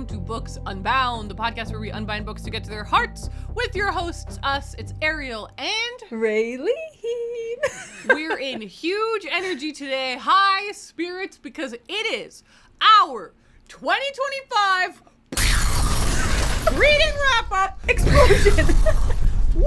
welcome to Books Unbound, the podcast where we unbind books to get to their hearts with your hosts, us. It's Ariel and Raeleen. We're in huge energy today, high spirits, because it is our 2025 reading wrap-up Explosion. Woo!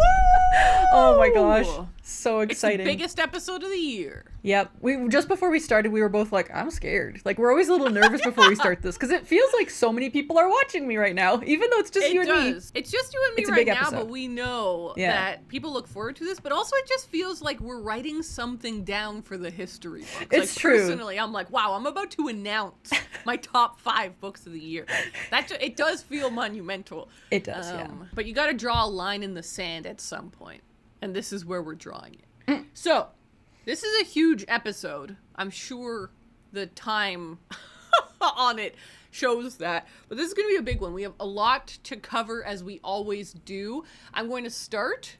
Oh my gosh. So exciting. It's the biggest episode of the year. Yep. We just before we started, we were both like, I'm scared. Like, we're always a little nervous before we start this because it feels like so many people are watching me right now, even though it's just you and me. It's just you and me It's a right big now, episode. but we know that people look forward to this, but also it just feels like we're writing something down for the history books. It's like, true. Personally, I'm like, wow, I'm about to announce my top 5 books of the year. It does feel monumental. It does, yeah. But you got to draw a line in the sand at some point, and this is where we're drawing it. So, this is a huge episode. I'm sure the time on it shows that. But this is going to be a big one. We have a lot to cover, as we always do. I'm going to start,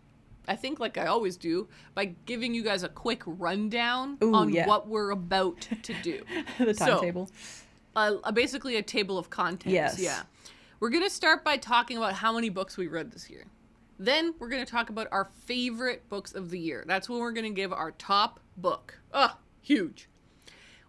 I think like I always do, by giving you guys a quick rundown on what we're about to do. The timetable. So, basically a table of contents. Yes. Yeah. We're going to start by talking about how many books we read this year. Then we're going to talk about our favorite books of the year. That's when we're going to give our top book. Huge.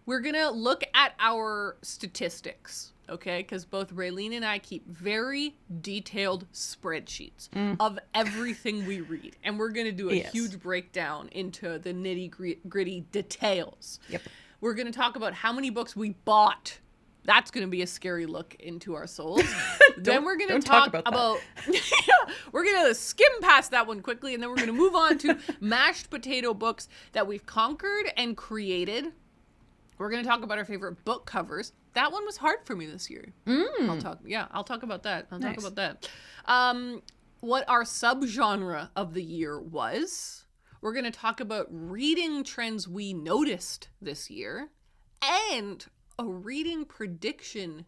We're going to look at our statistics, okay? Because both Raeleen and I keep very detailed spreadsheets of everything we read. And we're going to do a huge breakdown into the nitty-gritty details. Yep. We're going to talk about how many books we bought. That's going to be a scary look into our souls. Then we're going to talk about we're going to skim past that one quickly, and then we're going to move on to mashed potato books that we've conquered and created. We're going to talk about our favorite book covers. That one was hard for me this year. I'll talk about that. I'll talk about that. What our subgenre of the year was. We're going to talk about reading trends we noticed this year, and a reading prediction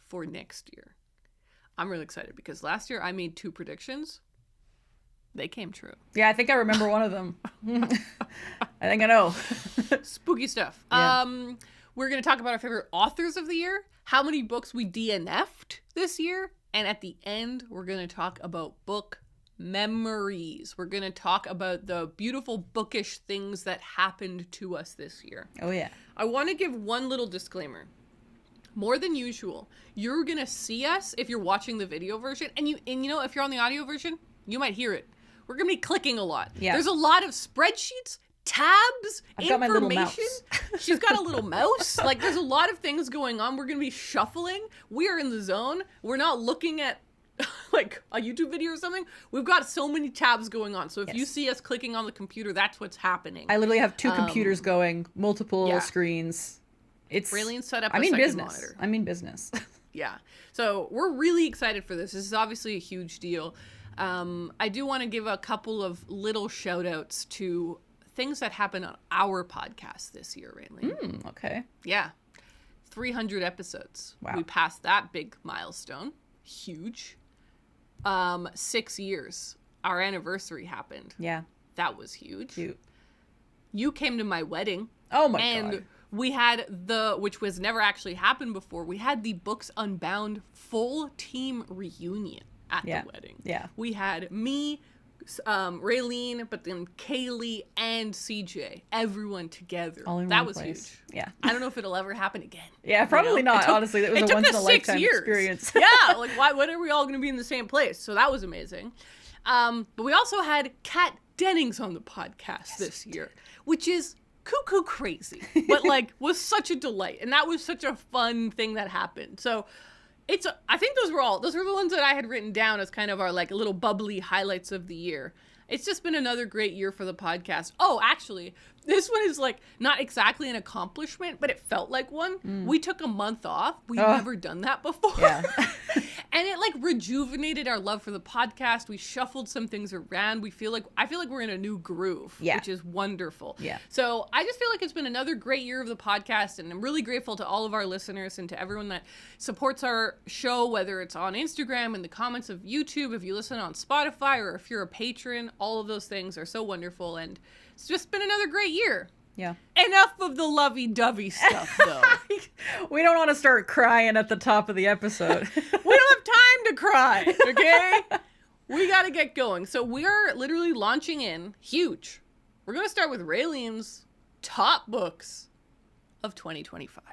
for next year. I'm really excited because last year I made 2 predictions. They came true. Yeah, I think I remember one of them. I think I know. Spooky stuff. Yeah. We're going to talk about our favorite authors of the year, how many books we DNF'd this year, and at the end, we're going to talk about book memories. We're going to talk about the beautiful bookish things that happened to us this year. Oh, yeah. I want to give one little disclaimer. More than usual, you're going to see us if you're watching the video version, and you know, if you're on the audio version, you might hear it. We're going to be clicking a lot. Yeah. There's a lot of spreadsheets, tabs, I've got my little information. mouse. She's got a little mouse. Like, there's a lot of things going on. We're going to be shuffling. We are in the zone. We're not looking at like a YouTube video or something. We've got so many tabs going on. So if you see us clicking on the computer, that's what's happening. I literally have 2 computers going, multiple screens. It's Raeleen set up a second monitor. I mean business. Yeah. So we're really excited for this. This is obviously a huge deal. I do want to give a couple of little shout outs to things that happened on our podcast this year, Raeleen. Okay. Yeah. 300 episodes. Wow. We passed that big milestone. Huge. 6 years. Our anniversary happened. Yeah. That was huge. Cute. You came to my wedding. Oh my and God. We had which was never actually happened before, we had the Books Unbound full team reunion at the wedding. Yeah. We had me, Raeleen, but then Kaylee and CJ, everyone together. All in that one was place. huge. Yeah. I don't know if it'll ever happen again. Yeah, probably not. Honestly, that was a once in a lifetime 6 years. experience. Yeah, like when are we all going to be in the same place? So that was amazing. But we also had Kat Dennings on the podcast this year, which is cuckoo crazy, but like was such a delight, and that was such a fun thing that happened. So I think those were the ones that I had written down as kind of our like little bubbly highlights of the year. It's just been another great year for the podcast. Oh, actually, this one is like not exactly an accomplishment, but it felt like one. We took a month off. We've never done that before. Yeah. And it like rejuvenated our love for the podcast. We shuffled some things around. I feel like we're in a new groove, which is wonderful. Yeah. So I just feel like it's been another great year of the podcast, and I'm really grateful to all of our listeners and to everyone that supports our show, whether it's on Instagram, in the comments of YouTube, if you listen on Spotify, or if you're a patron. All of those things are so wonderful, and it's just been another great year. Yeah. Enough of the lovey-dovey stuff, though. We don't want to start crying at the top of the episode. We don't have time to cry, okay? We got to get going. So we are literally launching in huge. We're going to start with Raeleen's top books of 2025.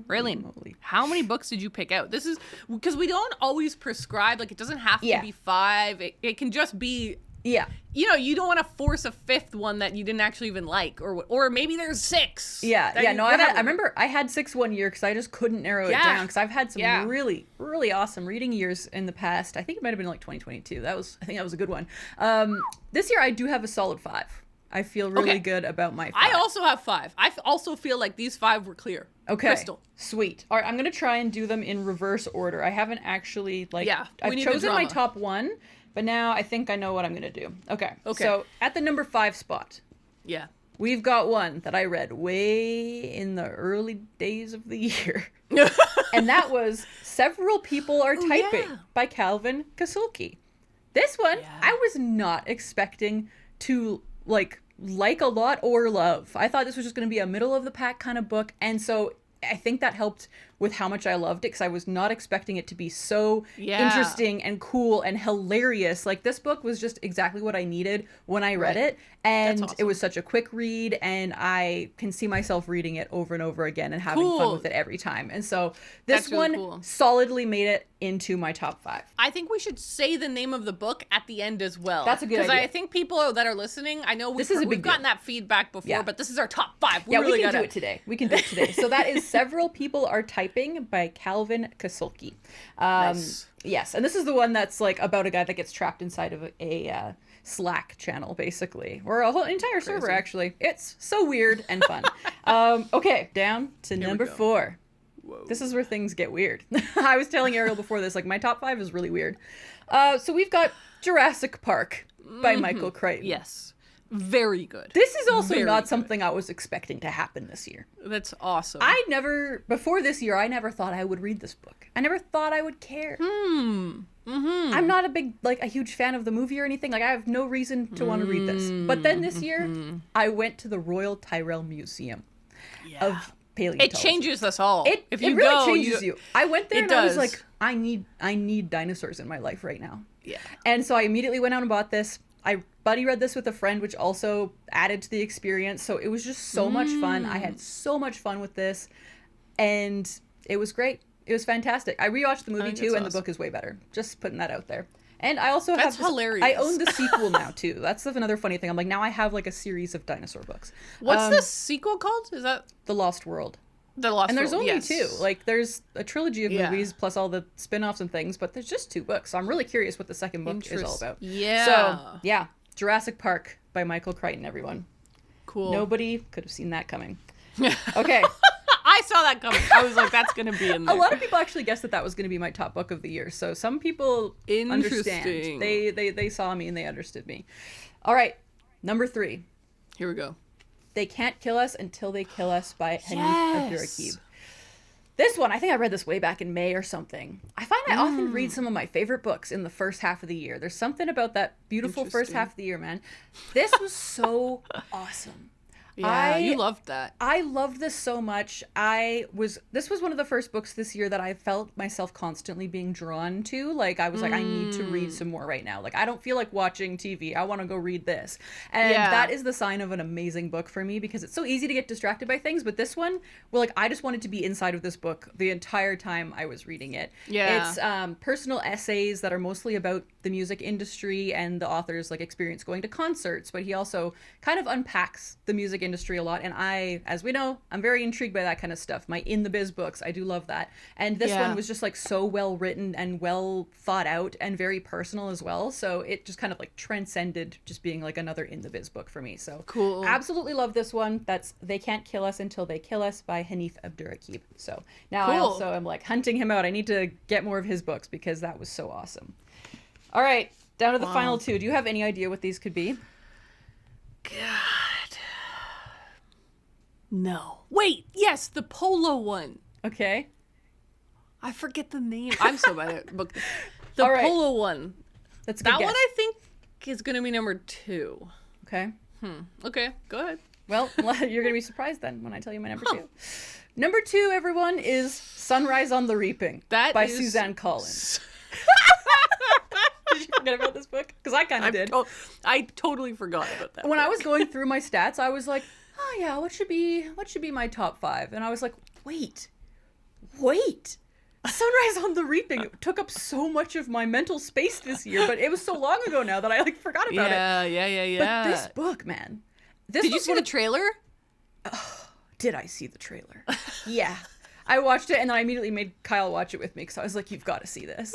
Raeleen, how many books did you pick out? This is because we don't always prescribe, like it doesn't have to be 5. It can just be, you know, you don't want to force a 5th one that you didn't actually even like, or maybe there's 6. No, I remember I had 6 one year because I just couldn't narrow it down because I've had some really, really awesome reading years in the past. I think it might have been like 2022. I think that was a good one. This year I do have a solid 5. I feel really good about my 5. I also have 5. I also feel like these 5 were clear. Okay. Crystal. Sweet. All right, I'm going to try and do them in reverse order. I haven't actually, I've chosen my top 1, but now I think I know what I'm going to do. Okay. So at the number 5 spot. Yeah. We've got one that I read way in the early days of the year. And that was Several People Are Typing by Calvin Kasulki. This one, I was not expecting to like a lot or love. I thought this was just going to be a middle of the pack kind of book. And so I think that helped with how much I loved it because I was not expecting it to be so interesting and cool and hilarious. Like this book was just exactly what I needed when I read it. And it was such a quick read and I can see myself reading it over and over again and having fun with it every time. And so this one solidly made it into my top 5. I think we should say the name of the book at the end as well. That's a good idea. Because I think people that are listening, I know we've gotten that feedback before, but this is our top 5. We can do it today. We can do it today. So that is Several People Are Typing by Calvin Kasulki. Nice. Yes, and this is the one that's like about a guy that gets trapped inside of a Slack channel, basically, or a whole entire server. Actually, it's so weird and fun. Okay, down to number 4. Whoa. This is where things get weird. I was telling Ariel before this, like my top 5 is really weird. So we've got Jurassic Park by Michael Crichton. Yes. Very good. This is also not something I was expecting to happen this year. That's awesome. Before this year, I never thought I would read this book. I never thought I would care. I'm not a huge fan of the movie or anything. Like, I have no reason to want to read this. But then this year, I went to the Royal Tyrrell Museum of Paleontology. It changes us all. It really changes you. I went there and I was like, I need dinosaurs in my life right now. Yeah. And so I immediately went out and bought this. I buddy read this with a friend, which also added to the experience. So it was just so much fun. I had so much fun with this. And it was great. It was fantastic. I rewatched the movie too, and the book is way better. Just putting that out there. And I also have hilarious. I own the sequel now too. That's another funny thing. I'm like, now I have like a series of dinosaur books. What's the sequel called? Is that The Lost World? The Lost World. And there's only 2. Like there's a trilogy of movies plus all the spin-offs and things, but there's just 2 books. So I'm really curious what the second book is all about. Yeah. So, yeah, Jurassic Park by Michael Crichton, everyone. Cool. Nobody could have seen that coming. Okay. I saw that coming. I was like, that's going to be in there. A lot of people actually guessed that was going to be my top book of the year. So some people understand. They saw me and they understood me. All right. Number 3. Here we go. They Can't Kill Us Until They Kill Us by Hanif Abdurraqib. This one, I think I read this way back in May or something. I find I often read some of my favorite books in the first half of the year. There's something about that beautiful first half of the year, man. This was so awesome. Yeah, you loved that. I loved this so much. This was one of the first books this year that I felt myself constantly being drawn to. Like, I was like, I need to read some more right now. Like, I don't feel like watching TV. I want to go read this. And that is the sign of an amazing book for me because it's so easy to get distracted by things. But this one, I just wanted to be inside of this book the entire time I was reading it. Yeah. It's personal essays that are mostly about the music industry and the author's experience going to concerts. But he also kind of unpacks the music industry a lot, and as we know, I'm very intrigued by that kind of stuff. My in the biz books, I do love that. And this one was just so well written and well thought out and very personal as well. So it just kind of transcended just being another in the biz book for me. So cool. Absolutely love this one. That's They Can't Kill Us Until They Kill Us by Hanif Abdurraqib. So now I also am hunting him out. I need to get more of his books because that was so awesome. All right, down to the final 2. Do you have any idea what these could be? God. No. Wait, yes, the polo one. Okay. I forget the name. I'm so bad at book. The polo one. That's a good guess. One I think is going to be number 2. Okay. Okay, go ahead. Well, you're going to be surprised then when I tell you my number 2. Number 2, everyone, is Sunrise on the Reaping by Suzanne Collins. Did you forget about this book? Because I kind of did. I totally forgot about that. When I was going through my stats, I was like, oh yeah, what should be my top 5? And I was like, wait. Sunrise on the Reaping took up so much of my mental space this year, but it was so long ago now that I forgot about it. Yeah. But this book, man. Did you see the trailer? Oh, did I see the trailer? Yeah. I watched it and then I immediately made Kyle watch it with me because I was like, you've got to see this.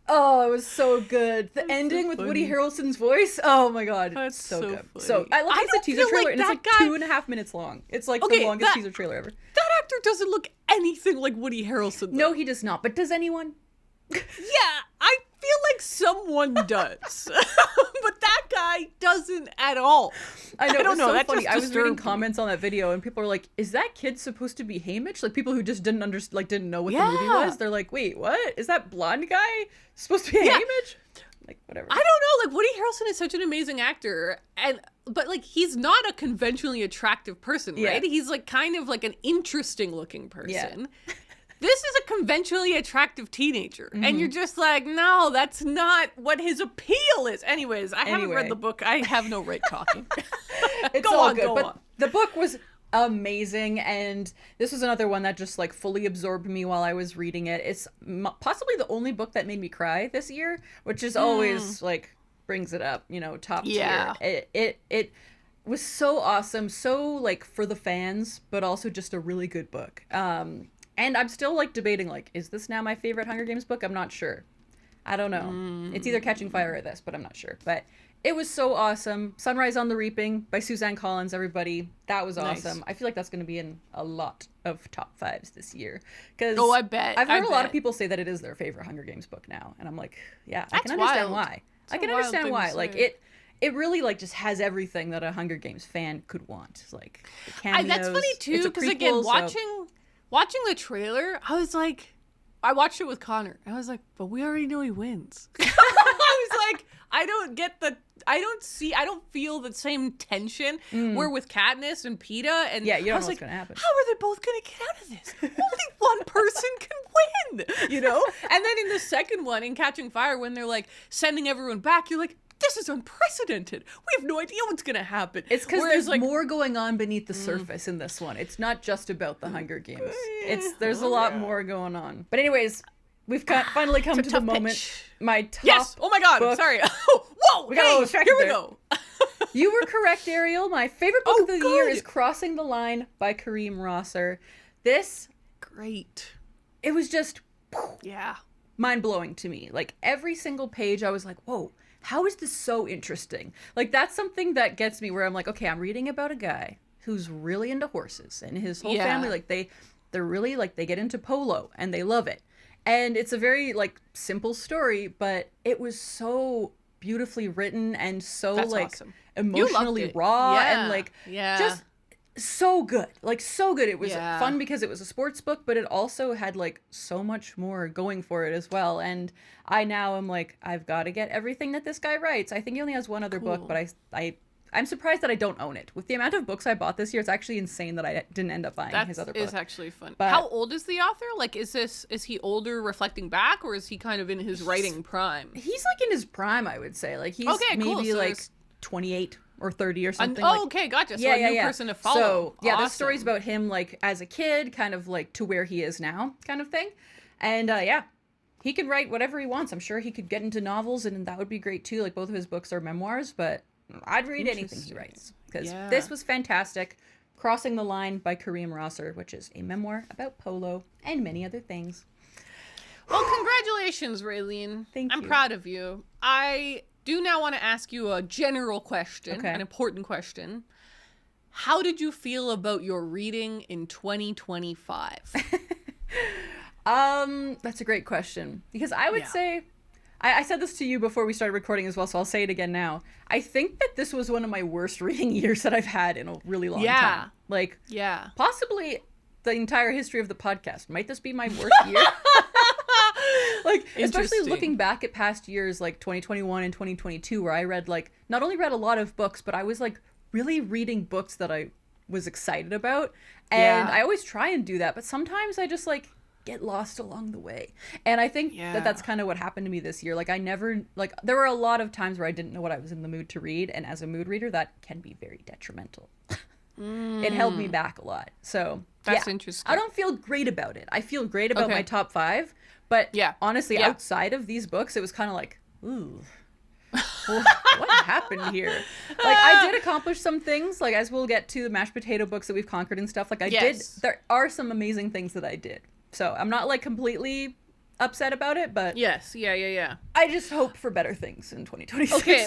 Oh, it was so good. The ending with Woody Harrelson's voice. Oh my god, it's so good. Funny. So I looked at the teaser trailer and it's like 2.5 minutes long. It's like the longest teaser trailer ever. That actor doesn't look anything like Woody Harrelson. No, he does not. But does anyone? Yeah, I feel like someone does, but that guy doesn't at all. I know. I don't know. That's funny. I was reading comments on that video, and people are like, "Is that kid supposed to be Haymitch?" Like people who just didn't didn't know what the movie was. They're like, "Wait, what? Is that blonde guy supposed to be Haymitch?" Like whatever. I don't know. Like Woody Harrelson is such an amazing actor, but like he's not a conventionally attractive person, right? He's like kind of like an interesting looking person. Yeah. This is a conventionally attractive teenager. Mm-hmm. And you're just like, no, that's not what his appeal is. Anyways, I haven't read the book. I have no right talking. It's all good. But the book was amazing. And this was another one that just fully absorbed me while I was reading it. It's possibly the only book that made me cry this year, which is always brings it up, top tier. It was so awesome. So for the fans, but also just a really good book. And I'm still debating is this now my favorite Hunger Games book? I'm not sure. I don't know. It's either Catching Fire or this, but I'm not sure. But it was so awesome. Sunrise on the Reaping by Suzanne Collins, everybody. That was awesome. Nice. I feel like that's going to be in a lot of top 5s this year. I bet. I've heard a lot of people say that it is their favorite Hunger Games book now. And I'm like, yeah, I can understand why. I can understand why. It really just has everything that a Hunger Games fan could want. It's the cameos. That's funny too, because again, watching the trailer, I was like, I watched it with Connor. I was like, but we already know he wins. I was like, I don't feel the same tension. Where with Katniss and Peeta and you don't know what's gonna happen. How are they both gonna get out of this? Only one person can win, And then in the second one, in Catching Fire, when they're sending everyone back, you're like, this is unprecedented. We have no idea what's going to happen. It's because there's more going on beneath the surface in this one. It's not just about the Hunger Games. There's a lot more going on. But anyways, we've finally come to the moment. Pitch. My top Yes! Oh my god, book. sorry. Whoa! Here we go. You were correct, Ariel. My favorite book of the year is Crossing the Line by Kareem Rosser. This... Great. It was just... Yeah. mind-blowing to me. Every single page, I was like, whoa. How is this so interesting? That's something that gets me where I'm like, okay, I'm reading about a guy who's really into horses and his whole family, they're really they get into polo and they love it. And it's a very simple story, but it was so beautifully written and so awesome. Emotionally raw and just so good. So good. It was fun because it was a sports book, but it also had so much more going for it as well. And I now am I've got to get everything that this guy writes. I think he only has one other book, but I'm surprised that I don't own it. With the amount of books I bought this year, it's actually insane that I didn't end up buying his other book. That is actually fun. But how old is the author? Is he older reflecting back, or is he kind of in his writing prime? He's in his prime, I would say. He's maybe 28 or 30 or something. Okay, gotcha. So a new person to follow. So the story's about him as a kid, kind of to where he is now, kind of thing. And he can write whatever he wants. I'm sure he could get into novels, and that would be great too. Both of his books are memoirs, but I'd read anything he writes because this was fantastic. Crossing the Line by Kareem Rosser, which is a memoir about polo and many other things. Well, congratulations, Raeleen. Thank you. I'm proud of you. I do now want to ask you a general question, an important question. How did you feel about your reading in 2025? That's a great question, because I would say, I said this to you before we started recording as well, so I'll say it again now. I think that this was one of my worst reading years that I've had in a really long time. Possibly the entire history of the podcast. Might this be my worst year? Especially looking back at past years 2021 and 2022, where I read not only read a lot of books, but I was really reading books that I was excited about. And I always try and do that, but sometimes I just like get lost along the way. And I think that that's kind of what happened to me this year. Like I never, like there were a lot of times where I didn't know what I was in the mood to read. And as a mood reader, that can be very detrimental. It held me back a lot. So that's interesting. I don't feel great about it. I feel great about my top 5, but honestly, outside of these books, it was kind of like, ooh, what happened here? Like I did accomplish some things, like as we'll get to the mashed potato books that we've conquered and stuff. Like I did, there are some amazing things that I did. So I'm not like completely upset about it, but I just hope for better things in 2026. Okay,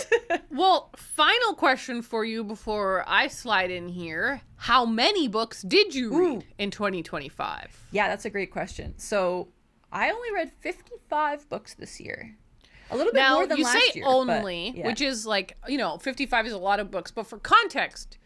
well, final question for you before I slide in here. How many books did you read in 2025? Yeah, that's a great question. So I only read 55 books this year. A little bit more than last year. Now, you say only, which is like, 55 is a lot of books. But for context,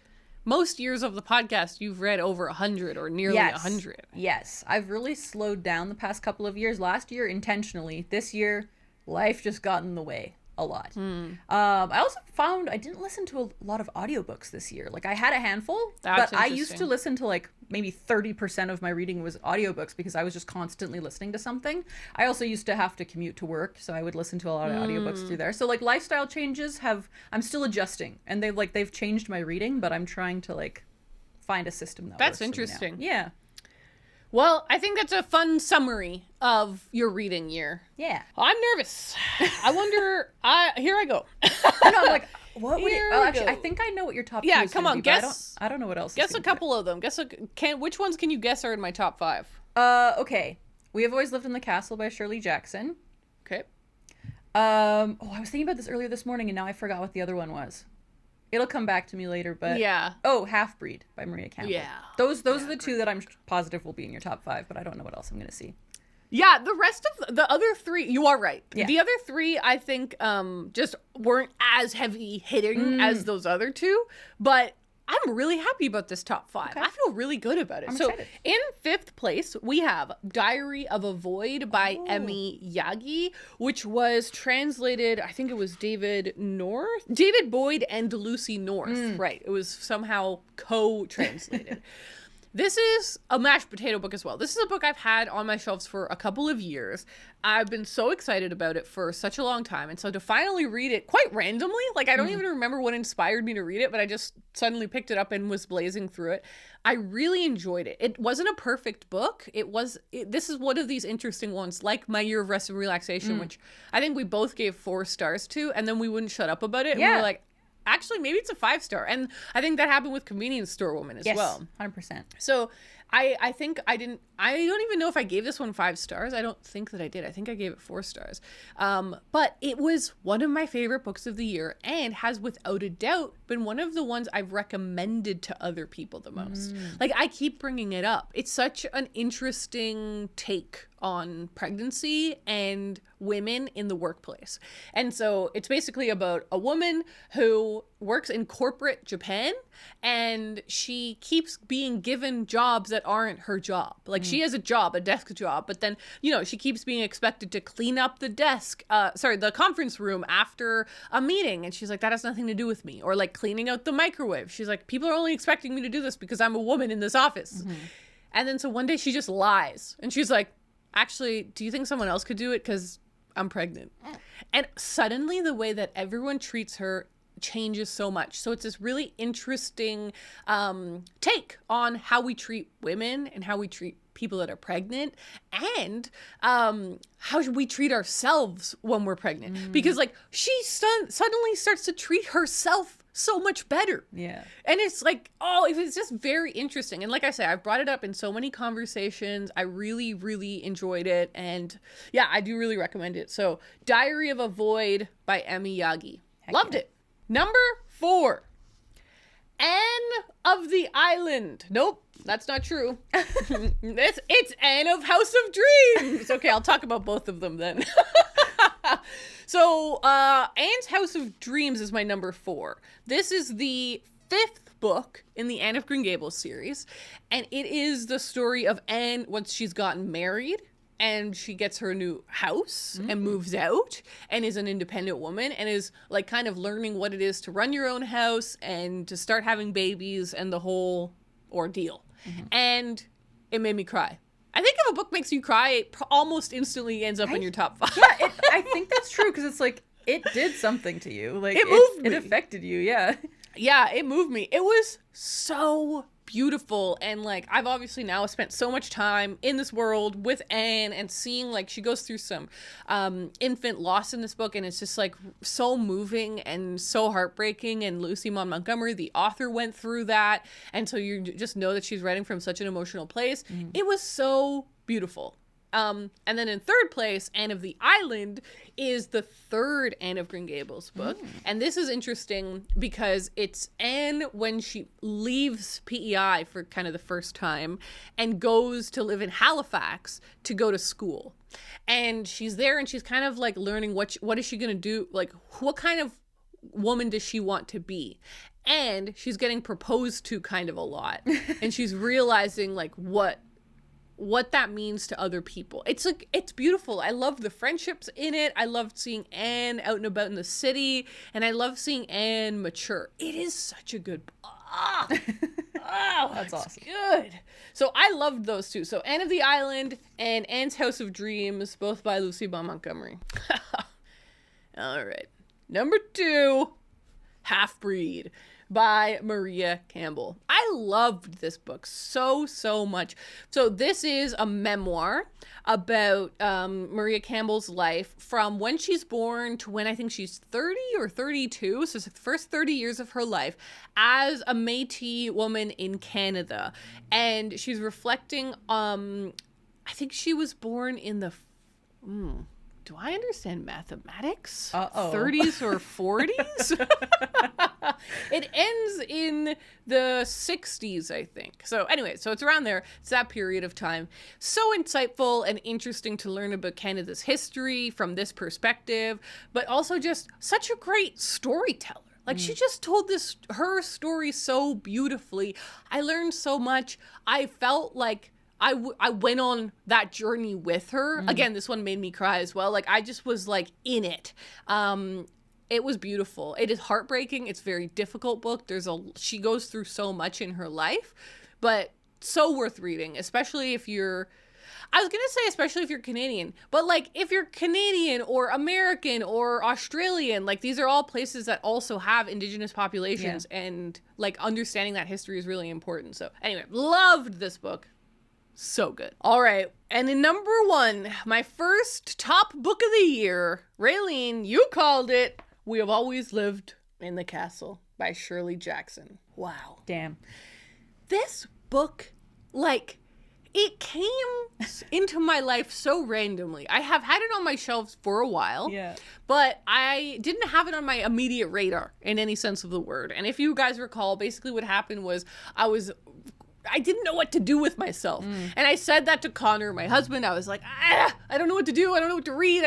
most years of the podcast, you've read over 100 or nearly 100. Yes. I've really slowed down the past couple of years. Last year, intentionally. This year, life just got in the way a lot. I also found I didn't listen to a lot of audiobooks this year. Like I had a handful, but I used to listen to like maybe 30% of my reading was audiobooks because I was just constantly listening to something. I also used to have to commute to work, so I would listen to a lot of audiobooks through there. So like lifestyle changes I'm still adjusting, and they've changed my reading, but I'm trying to like find a system that works. That's interesting. Yeah. Well, I think that's a fun summary of your reading year. Yeah. I'm nervous. I wonder. Here I go. I'm like, what would it? Oh, actually, I think I know what your top 2 is. Come on, guess. I don't know what else. Guess a couple of them. Which ones can you guess are in my top 5? Okay. We Have Always Lived in the Castle by Shirley Jackson. Okay. I was thinking about this earlier this morning, and now I forgot what the other one was. It'll come back to me later, but Half Breed by Maria Campbell. Yeah. Those are the 2 that I'm positive will be in your top 5, but I don't know what else I'm going to see. Yeah, the rest of the other 3, you are right. Yeah. The other 3, I think, just weren't as heavy hitting as those other 2, but I'm really happy about this top 5. Okay. I feel really good about it. I'm excited. In 5th place, we have Diary of a Void by Emi Yagi, which was translated, I think it was David Boyd and Lucy North. Right. It was somehow co-translated. This is a mashed potato book as well. This is a book I've had on my shelves for a couple of years. I've been so excited about it for such a long time. And so to finally read it quite randomly, like I don't even remember what inspired me to read it, but I just suddenly picked it up and was blazing through it. I really enjoyed it. It wasn't a perfect book. This is one of these interesting ones, like My Year of Rest and Relaxation, which I think we both gave 4 stars to, and then we wouldn't shut up about it. Yeah. And we were like, actually, maybe it's a 5-star. And I think that happened with Convenience Store Woman as well. 100%. So I think I don't even know if I gave this one 5 stars. I don't think that I did. I think I gave it 4 stars. But it was one of my favorite books of the year and has without a doubt been one of the ones I've recommended to other people the most. Like I keep bringing it up. It's such an interesting take on pregnancy and women in the workplace. And so it's basically about a woman who works in corporate Japan, and she keeps being given jobs that aren't her job. Like she has a job, a desk job, but then, she keeps being expected to clean up the the conference room after a meeting. And she's like, that has nothing to do with me. Or like cleaning out the microwave. She's like, people are only expecting me to do this because I'm a woman in this office. And then so one day she just lies. And she's like, actually, do you think someone else could do it? Because I'm pregnant. And suddenly the way that everyone treats her changes so much. So it's this really interesting take on how we treat women and how we treat people that are pregnant, and how we treat ourselves when we're pregnant. Because like she suddenly starts to treat herself so much better. Yeah. And it's like, it was just very interesting. And like I said, I've brought it up in so many conversations. I really, really enjoyed it. And yeah, I do really recommend it. So Diary of a Void by Emi Yagi. Loved it. Number 4, Anne of the Island. Nope, that's not true. It's Anne of House of Dreams. Okay, I'll talk about both of them then. So Anne's House of Dreams is my number 4. This is the 5th book in the Anne of Green Gables series, and it is the story of Anne once she's gotten married and she gets her new house and moves out and is an independent woman and is like kind of learning what it is to run your own house and to start having babies and the whole ordeal. And it made me cry. I think if a book makes you cry, it almost instantly ends up in your top 5. Yeah, I think that's true, because it's like, it did something to you. Like, it moved me. It affected you, yeah. Yeah, it moved me. It was so beautiful, and like I've obviously now spent so much time in this world with Anne and seeing like she goes through some infant loss in this book, and it's just like so moving and so heartbreaking. And Lucy Maud Montgomery, the author, went through that, and so you just know that she's writing from such an emotional place. It was so beautiful. And then in third place, Anne of the Island is the third Anne of Green Gables book. And this is interesting because it's Anne when she leaves PEI for kind of the first time and goes to live in Halifax to go to school. And she's there and she's kind of like learning what is she going to do? Like, what kind of woman does she want to be? And she's getting proposed to kind of a lot. And she's realizing like what that means to other people. It's like, it's beautiful. I love the friendships in it. I loved seeing Anne out and about in the city, and I love seeing Anne mature. It is such a good That's awesome. Good. So I loved those two. So Anne of the Island and Anne's House of Dreams, both by Lucy Maud Montgomery. All right. Number 2, Half Breed by Maria Campbell. I loved this book so much. So this is a memoir about Maria Campbell's life from when she's born to when I think she's 30 or 32. So it's the first 30 years of her life as a Métis woman in Canada. And she's reflecting, I think she was born in the... do I understand mathematics? 30s or 40s? It ends in the 60s, I think. So anyway, so it's around there. It's that period of time. So insightful and interesting to learn about Canada's history from this perspective, but also just such a great storyteller. Like, she just told her story so beautifully. I learned so much. I felt like I went on that journey with her. Again, this one made me cry as well. Like, I just was like in it. It was beautiful. It is heartbreaking. It's a very difficult book. She goes through so much in her life, but so worth reading, especially if you're Canadian, but like if you're Canadian or American or Australian, like these are all places that also have Indigenous populations, and like understanding that history is really important. So anyway, loved this book. So good. All right. And in number 1, my first top book of the year, Raeleen, you called it, We Have Always Lived in the Castle by Shirley Jackson. Wow. Damn. This book, like, it came into my life so randomly. I have had it on my shelves for a while, but I didn't have it on my immediate radar in any sense of the word. And if you guys recall, basically what happened was I didn't know what to do with myself. And I said that to Connor, my husband. I was like, I don't know what to do. I don't know what to read.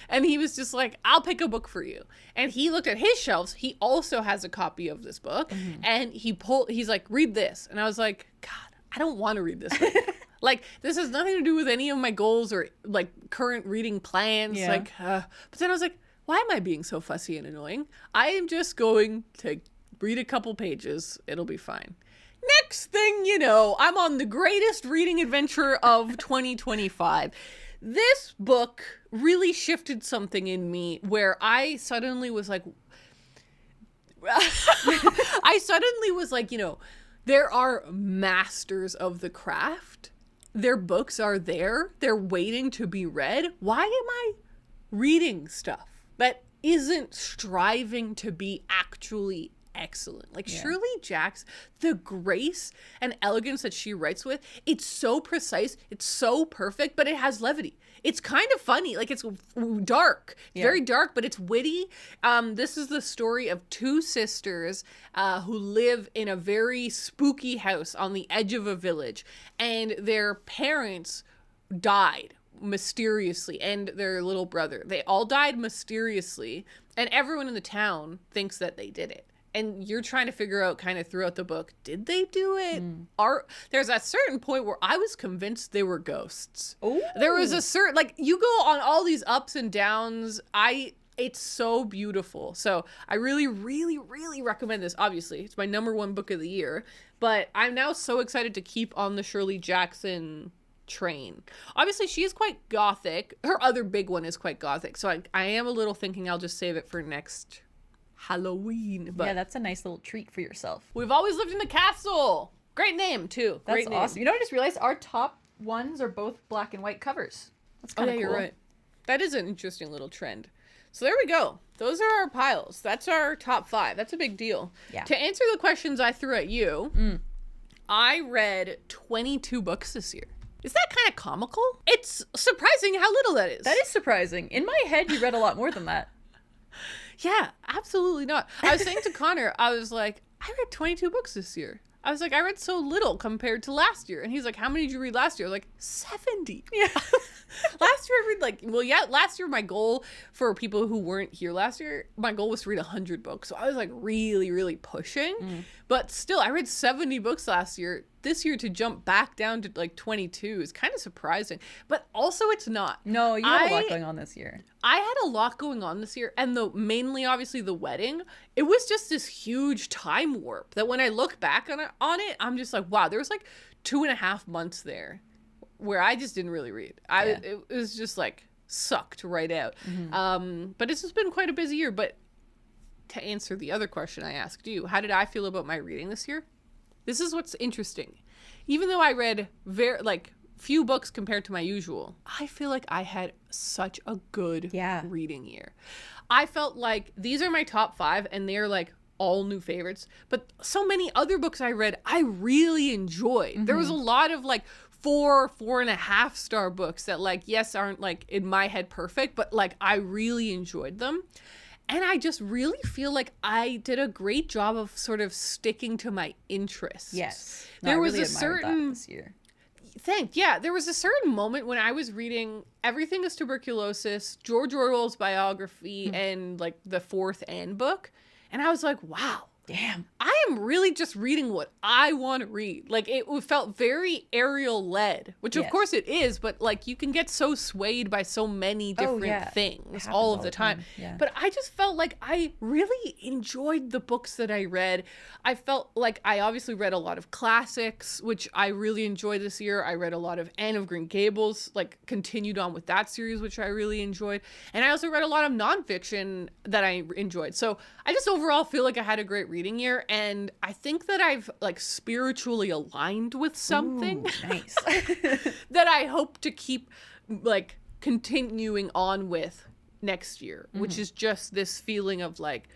And he was just like, I'll pick a book for you. And he looked at his shelves. He also has a copy of this book. And he's like, read this. And I was like, God, I don't want to read this book. Like, this has nothing to do with any of my goals or like current reading plans. But then I was like, why am I being so fussy and annoying? I am just going to read a couple pages. It'll be fine. Next thing you know, I'm on the greatest reading adventure of 2025. This book really shifted something in me where I suddenly was like, there are masters of the craft. Their books are there. They're waiting to be read. Why am I reading stuff that isn't striving to be actually excellent? Like, Shirley Jackson, the grace and elegance that she writes with, it's so precise, it's so perfect, but it has levity. It's kind of funny. Like, it's dark, very dark, but it's witty. This is the story of 2 sisters who live in a very spooky house on the edge of a village, and their parents died mysteriously, and their little brother. They all died mysteriously, and everyone in the town thinks that they did it. and you're trying to figure out kind of throughout the book, did they do it? There's a certain point where I was convinced they were ghosts. Ooh. There was a certain, like, you go on all these ups and downs. It's so beautiful. So I really, really, really recommend this. Obviously, it's my #1 book of the year, but I'm now so excited to keep on the Shirley Jackson train. Obviously, she is quite gothic. Her other big one is quite gothic. So I am a little thinking I'll just save it for next Halloween. But yeah, that's a nice little treat for yourself. We've Always Lived in the Castle. Great name, too. That's awesome. You know, I just realized our top ones are both black and white covers. That's kind of cool. You're right. That is an interesting little trend. So there we go. Those are our piles. That's our top 5. That's a big deal. Yeah. To answer the questions I threw at you, I read 22 books this year. Is that kind of comical? It's surprising how little that is. That is surprising. In my head, you read a lot more than that. Yeah, absolutely not. I was saying to Connor, I was like, I read 22 books this year. I was like, I read so little compared to last year. And he's like, how many did you read last year? I was like, 70. Yeah. Last year I read last year my goal for people who weren't here last year, my goal was to read 100 books. So I was like really, really pushing. But still, I read 70 books last year. This year to jump back down to like 22 is kind of surprising. But also it's not. No, you had a lot going on this year. I had a lot going on this year, and mainly obviously the wedding. It was just this huge time warp that when I look back on it, I'm just like, wow, there was like 2.5 months there where I just didn't really read. It was just like sucked right out. But it's just been quite a busy year. But to answer the other question I asked you, how did I feel about my reading this year? This is what's interesting. Even though I read few books compared to my usual, I feel like I had such a good reading year. I felt like these are my top 5 and they're like all new favorites, but so many other books I read I really enjoyed. There was a lot of like 4.5 star books that like, yes, aren't like in my head perfect, but like I really enjoyed them. And I just really feel like I did a great job of sort of sticking to my interests. Yes. There was really a certain this year. There was a certain moment when I was reading Everything is Tuberculosis, George Orwell's biography, and like the 4th Anne book. And I was like, wow. Damn. I am really just reading what I want to read. Like, it felt very Ariel led, which of course it is, but like you can get so swayed by so many different things all of the time. Yeah. But I just felt like I really enjoyed the books that I read. I felt like I obviously read a lot of classics, which I really enjoyed this year. I read a lot of Anne of Green Gables, like continued on with that series, which I really enjoyed. And I also read a lot of nonfiction that I enjoyed. So I just overall feel like I had a great reading year, and I think that I've like spiritually aligned with something. Ooh, nice. that I hope to keep like continuing on with next year, which is just this feeling of like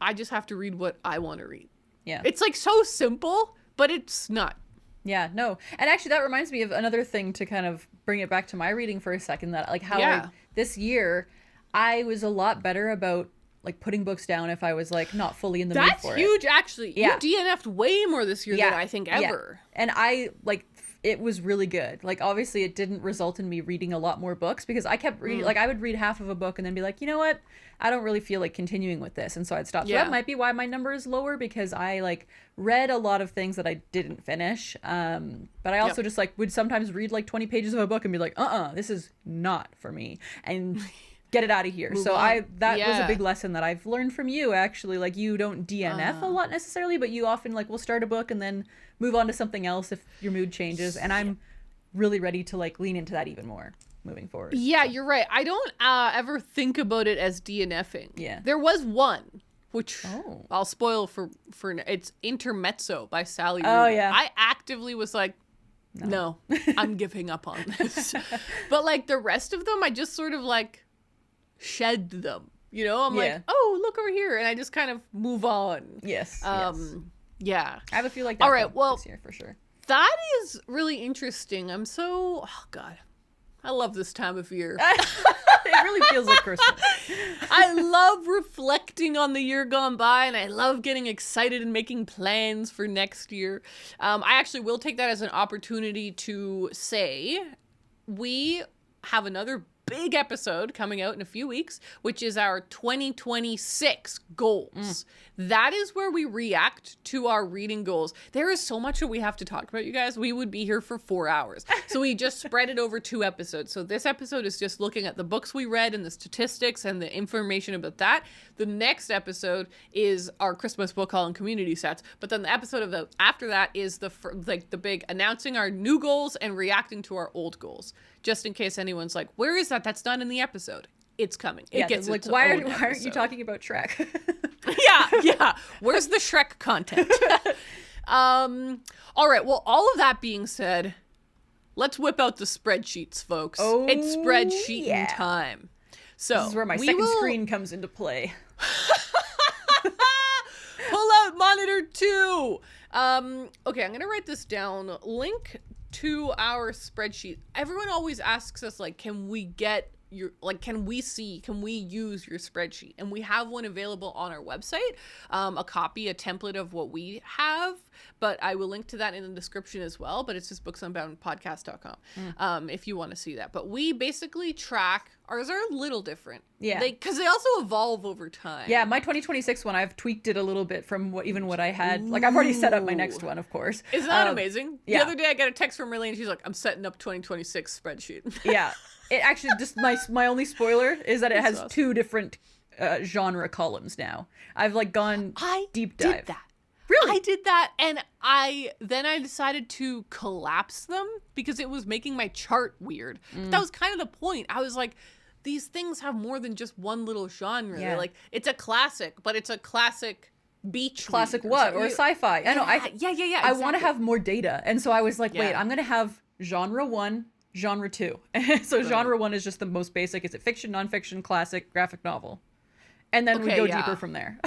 I just have to read what I want to read. Yeah. It's like so simple, but it's not. Yeah, no. And actually that reminds me of another thing to kind of bring it back to my reading for a second, that like how this year I was a lot better about like putting books down if I was like not fully in the mood for it. That's huge, actually. Yeah. You DNF'd way more this year than I think ever. Yeah. And I like it was really good. Like obviously it didn't result in me reading a lot more books because I kept reading like I would read half of a book and then be like, you know what? I don't really feel like continuing with this, and so I'd stop. So that might be why my number is lower, because I like read a lot of things that I didn't finish. But I also just like would sometimes read like 20 pages of a book and be like, this is not for me. And get it out of here. So that was a big lesson that I've learned from you, actually. Like you don't DNF a lot necessarily, but you often like will start a book and then move on to something else if your mood changes. And I'm really ready to like lean into that even more moving forward. Yeah, you're right. I don't ever think about it as DNFing. Yeah. There was one, which I'll spoil for it's Intermezzo by Sally Rooney. Oh, yeah. I actively was like, no, I'm giving up on this. But like the rest of them, I just sort of like shed them, you know? I'm like, oh, look over here, and I just kind of move on. Yes. Yeah. I have a feel like that. All right, well, this year for sure. That is really interesting. I'm so I love this time of year. It really feels like Christmas. I love reflecting on the year gone by, and I love getting excited and making plans for next year. I actually will take that as an opportunity to say we have another big episode coming out in a few weeks, which is our 2026 goals. That is where we react to our reading goals. There is so much that we have to talk about, you guys. We would be here for 4 hours. So we just spread it over 2 episodes. So this episode is just looking at the books we read and the statistics and the information about that. The next episode is our Christmas book haul and community sets. But then the episode after that is the big announcing our new goals and reacting to our old goals. Just in case anyone's like, where is that? That's not in the episard. It's coming. It gets like, why aren't you talking about Shrek? yeah. Where's the Shrek content? All right. Well, all of that being said, let's whip out the spreadsheets, folks. It's spreadsheet time. So this is where my second screen comes into play. Pull out monitor 2. Okay, I'm gonna write this down. Link to our spreadsheet. Everyone always asks us, like, can we use your spreadsheet? And we have one available on our website, a template of what we have, but I will link to that in the description as well. But it's just booksunboundpodcast.com if you want to see that. But we basically track, ours are a little different. Yeah. Because they also evolve over time. Yeah, my 2026 one, I've tweaked it a little bit from what I had. Like, I've already set up my next one, of course. Isn't that amazing? Yeah. The other day I got a text from Raeleen. She's like, I'm setting up 2026 spreadsheet. Yeah. It actually, just my only spoiler is that it has awesome. 2 different genre columns now. I've gone deep dive. I did that. Really? I did that, and I decided to collapse them because it was making my chart weird. But that was kind of the point. I was like, these things have more than just one little genre. Yeah. They're like, it's a classic, but it's a classic beach classic what? Or sci-fi. Yeah. I know. Yeah. Exactly. I want to have more data, and so I was like, wait, I'm going to have genre 1, genre 2. So genre 1 is just the most basic. Is it fiction, nonfiction, classic, graphic novel? And then we go deeper from there.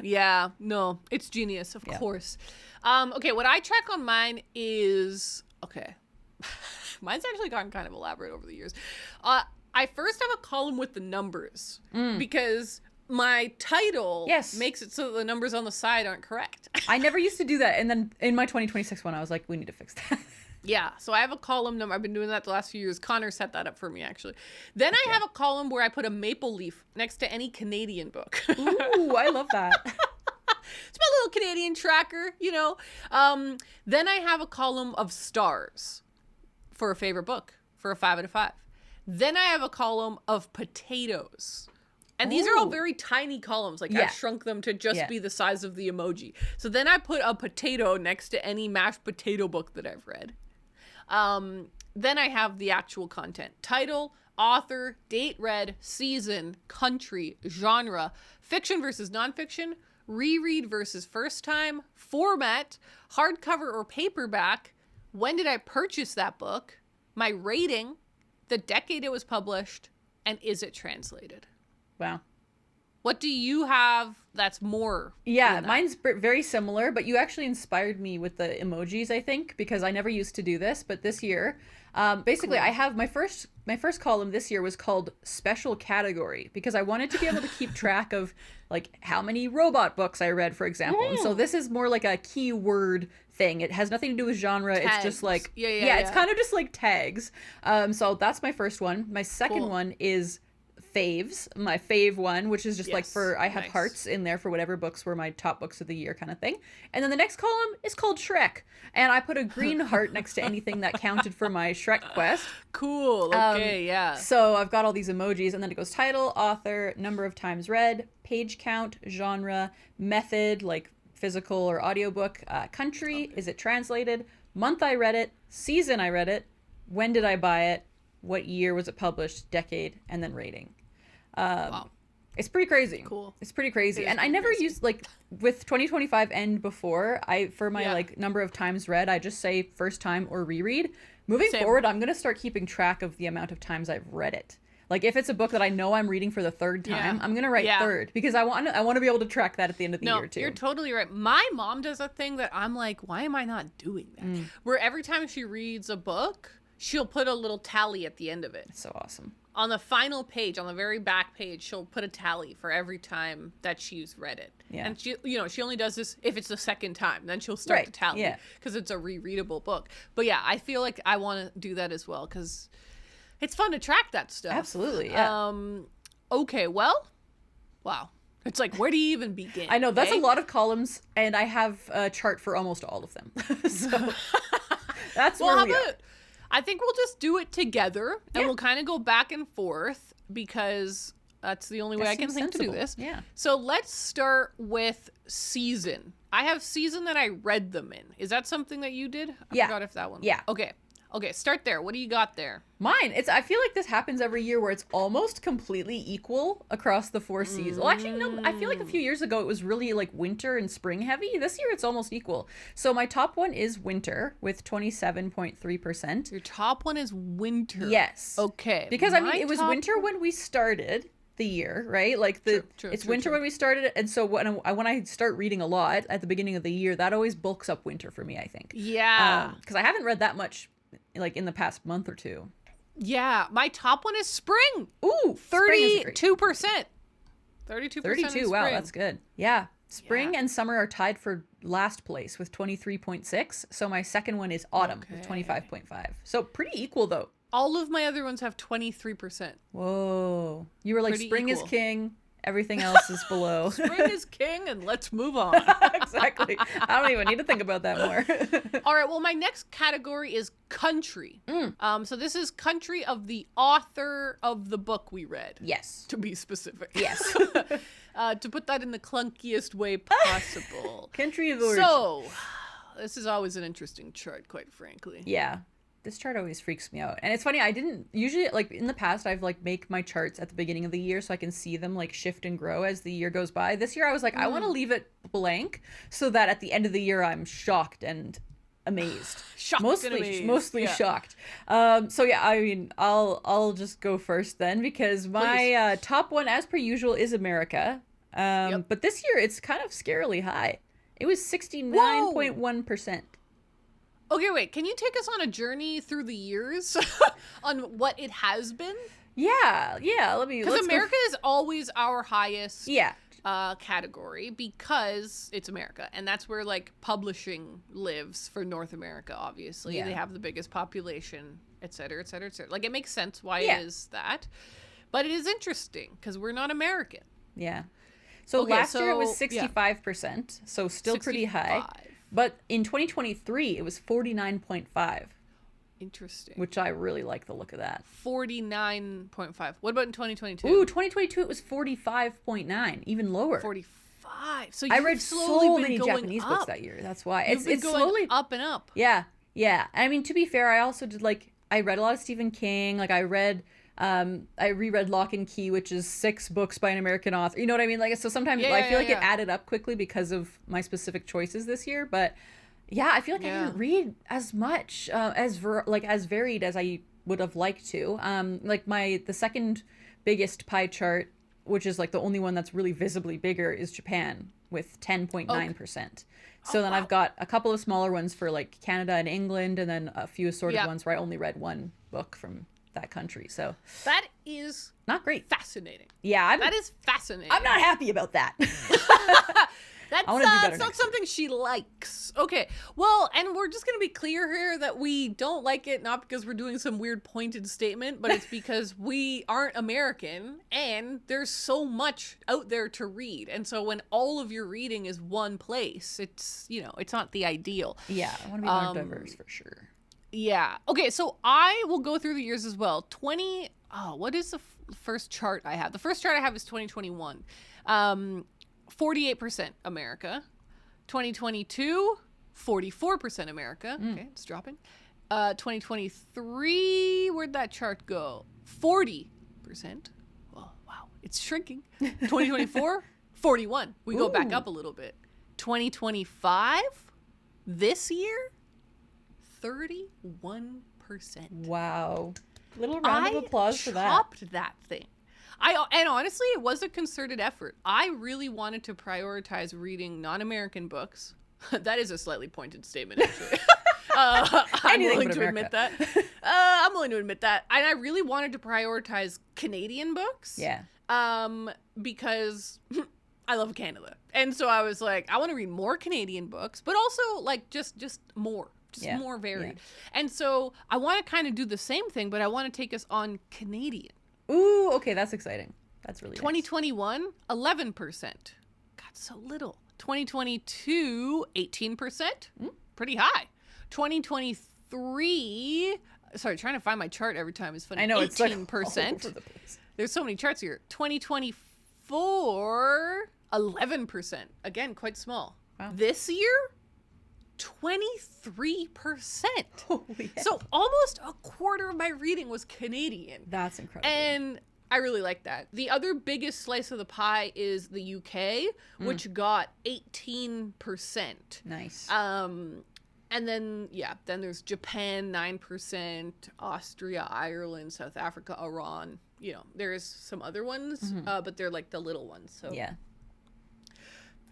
Yeah, no, it's genius, of course. Okay, what I track on mine is, mine's actually gotten kind of elaborate over the years. I first have a column with the numbers because my title makes it so that the numbers on the side aren't correct. I never used to do that. And then in my 2026 one, I was like, we need to fix that. Yeah, so I have a column number. I've been doing that the last few years. Connor set that up for me, actually. Then I have a column where I put a maple leaf next to any Canadian book. Ooh, I love that. It's my little Canadian tracker, you know. Then I have a column of stars for a favorite book, for a 5 out of 5. Then I have a column of potatoes. And these are all very tiny columns. Like, I've shrunk them to just be the size of the emoji. So then I put a potato next to any mashed potato book that I've read. Then I have the actual content. Title, author, date read, season, country, genre, fiction versus nonfiction, reread versus first time, format, hardcover or paperback, when did I purchase that book, my rating, the decade it was published, and is it translated? Wow. What do you have that's more? Yeah, mine's very similar, but you actually inspired me with the emojis, I think, because I never used to do this, but this year, basically I have my first column this year was called special category because I wanted to be able to keep track of like how many robot books I read, for example. And so this is more like a keyword thing. It has nothing to do with genre. Tags. It's just like, it's kind of just like tags. So that's my first one. My second one is faves, my fave one, which is just like I have hearts in there for whatever books were my top books of the year kind of thing. And then the next column is called Shrek. And I put a green heart next to anything that counted for my Shrek quest. Cool. Okay, So I've got all these emojis, and then it goes title, author, number of times read, page count, genre, method, like physical or audiobook, country, is it translated, month I read it, season I read it, when did I buy it, what year was it published, decade, and then rating. Wow. It's pretty crazy. Cool. It's pretty crazy. And I never used, like, with 2025 and before, for my, like, number of times read, I just say first time or reread. Moving forward, I'm going to start keeping track of the amount of times I've read it. Like, if it's a book that I know I'm reading for the third time, I'm going to write third. Because I want to be able to track that at the end of the year, too. You're totally right. My mom does a thing that I'm like, why am I not doing that? Where every time she reads a book, she'll put a little tally at the end of it. It's so awesome. On the final page, on the very back page, she'll put a tally for every time that she's read it. Yeah. And she only does this if it's the second time. Then she'll start to tally because it's a rereadable book. But yeah, I feel like I want to do that as well because It's fun to track that stuff. Absolutely, yeah. Okay, well, wow. It's like, where do you even begin? I know, that's a lot of columns, and I have a chart for almost all of them. So that's where we are. I think we'll just do it together, and we'll kind of go back and forth, because that's the only way I can think to do this. Yeah. So let's start with season. I have season that I read them in. Is that something that you did? I forgot if that one. Yeah. Okay, start there. What do you got there? Mine, I feel like this happens every year where it's almost completely equal across the 4 seasons. Well, actually, no, I feel like a few years ago it was really like winter and spring heavy. This year it's almost equal. So my top one is winter with 27.3%. Your top one is winter. Yes. Okay. Because, I mean, it was winter when we started the year, right? Like it's winter when we started it, and so when I start reading a lot at the beginning of the year, that always bulks up winter for me, I think. Yeah. Because I haven't read that much like in the past month or two. Yeah, my top one is spring. Ooh, 32%. 32%. 32. Wow, that's good. Yeah. Spring and summer are tied for last place with 23.6. So my second one is autumn with 25.5. So pretty equal though. All of my other ones have 23%. Whoa. You were like, Pretty spring equal. Is king. Everything else is below. Spring is king, and let's move on. Exactly. I don't even need to think about that more. All right. Well, my next category is country. So this is country of the author of the book we read. Yes. To be specific. Yes. To put that in the clunkiest way possible. Country of origin. So, this is always an interesting chart, quite frankly. Yeah. This chart always freaks me out. And it's funny, I didn't usually, like in the past, I've like make my charts at the beginning of the year so I can see them like shift and grow as the year goes by. This year I was like, I want to leave it blank so that at the end of the year I'm shocked and amazed. Mostly shocked. So yeah, I mean, I'll just go first then, because my top one, as per usual, is America. But this year it's kind of scarily high. It was 69.1%. Okay, wait. Can you take us on a journey through the years on what it has been? Yeah. Because America is always our highest Yeah. Category because it's America, and that's where like publishing lives for North America. Obviously, they have the biggest population, et cetera, et cetera, et cetera. Like, it makes sense why it is that, but it is interesting because we're not American. Yeah. So last year it was 65%, so still 65. Pretty high. But in 2023 it was 49.5. Interesting. Which I really like the look of that. 49.5. What about in 2022? Ooh, 2022 it was 45.9, even lower. 45. So I read so many Japanese books that year. That's why it's going slowly up and up. Yeah. I mean, to be fair, I also did I read a lot of Stephen King. Like I reread Lock and Key, which is 6 books by an American author. You know what I mean? Like, so sometimes I feel like it added up quickly because of my specific choices this year, but yeah, I feel like I didn't read as much as varied as I would have liked to. Like the second biggest pie chart, which is like the only one that's really visibly bigger, is Japan with 10.9%. So then I've got a couple of smaller ones for like Canada and England, and then a few assorted ones where I only read one book from that country. So that is not great. Fascinating. Yeah, that is fascinating. I'm not happy about that. That's not something she likes. Okay. Well, and we're just going to be clear here that we don't like it, not because we're doing some weird pointed statement, but it's because we aren't American and there's so much out there to read. And so when all of your reading is one place, it's, it's not the ideal. Yeah. I want to be more diverse for sure. Yeah. Okay. So I will go through the years as well. What is the first chart I have? The first chart I have is 2021. 48% America. 2022, 44% America. Okay, it's dropping. 2023, where'd that chart go? 40%. Oh, wow, it's shrinking. 2024, 41. We go back up a little bit. 2025, this year, 31%. Wow. Little round of applause for that. I topped that thing. And honestly, it was a concerted effort. I really wanted to prioritize reading non-American books. That is a slightly pointed statement, actually. I'm willing to admit that. I'm willing to admit that. And I really wanted to prioritize Canadian books. Yeah. Because I love Canada. And so I was like, I want to read more Canadian books, but also like just more. just more varied. And so I want to kind of do the same thing, but I want to take us on Canadian. Ooh, okay, that's exciting. That's really 2021, 11%. God, so little. 2022, 18%. Pretty high. 2023, sorry, trying to find my chart every time is funny. I know, 18%. it's like all over the place. There's so many charts here. 2024, 11%. Again, quite small. Wow. This year, 23%. Holy heck. So almost a quarter of my reading was Canadian. That's incredible. And I really like that. The other biggest slice of the pie is the UK, which got 18%. Nice. And then, then there's Japan, 9%, Austria, Ireland, South Africa, Iran. You know, there's some other ones, but they're like the little ones. So yeah.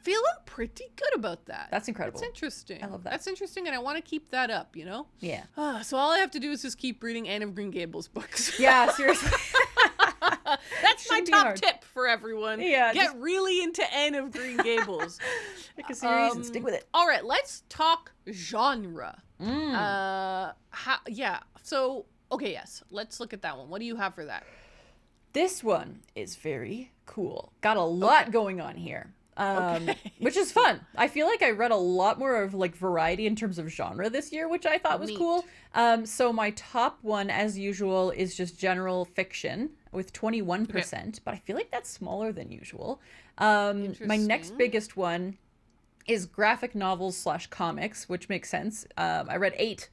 Feeling pretty good about that. That's incredible. That's interesting. I love that. That's interesting, and I want to keep that up, you know? Yeah. So all I have to do is just keep reading Anne of Green Gables books. Yeah, seriously. That's my top tip for everyone. Yeah. Get really into Anne of Green Gables. Pick a series and stick with it. All right, let's talk genre. So, okay, yes. Let's look at that one. What do you have for that? This one is very cool. Got a lot going on here. Which is fun. I feel like I read a lot more of like variety in terms of genre this year, which I thought was cool. So my top one, as usual, is just general fiction with 21%, but I feel like that's smaller than usual. My next biggest one is graphic novels / comics, which makes sense. I read 8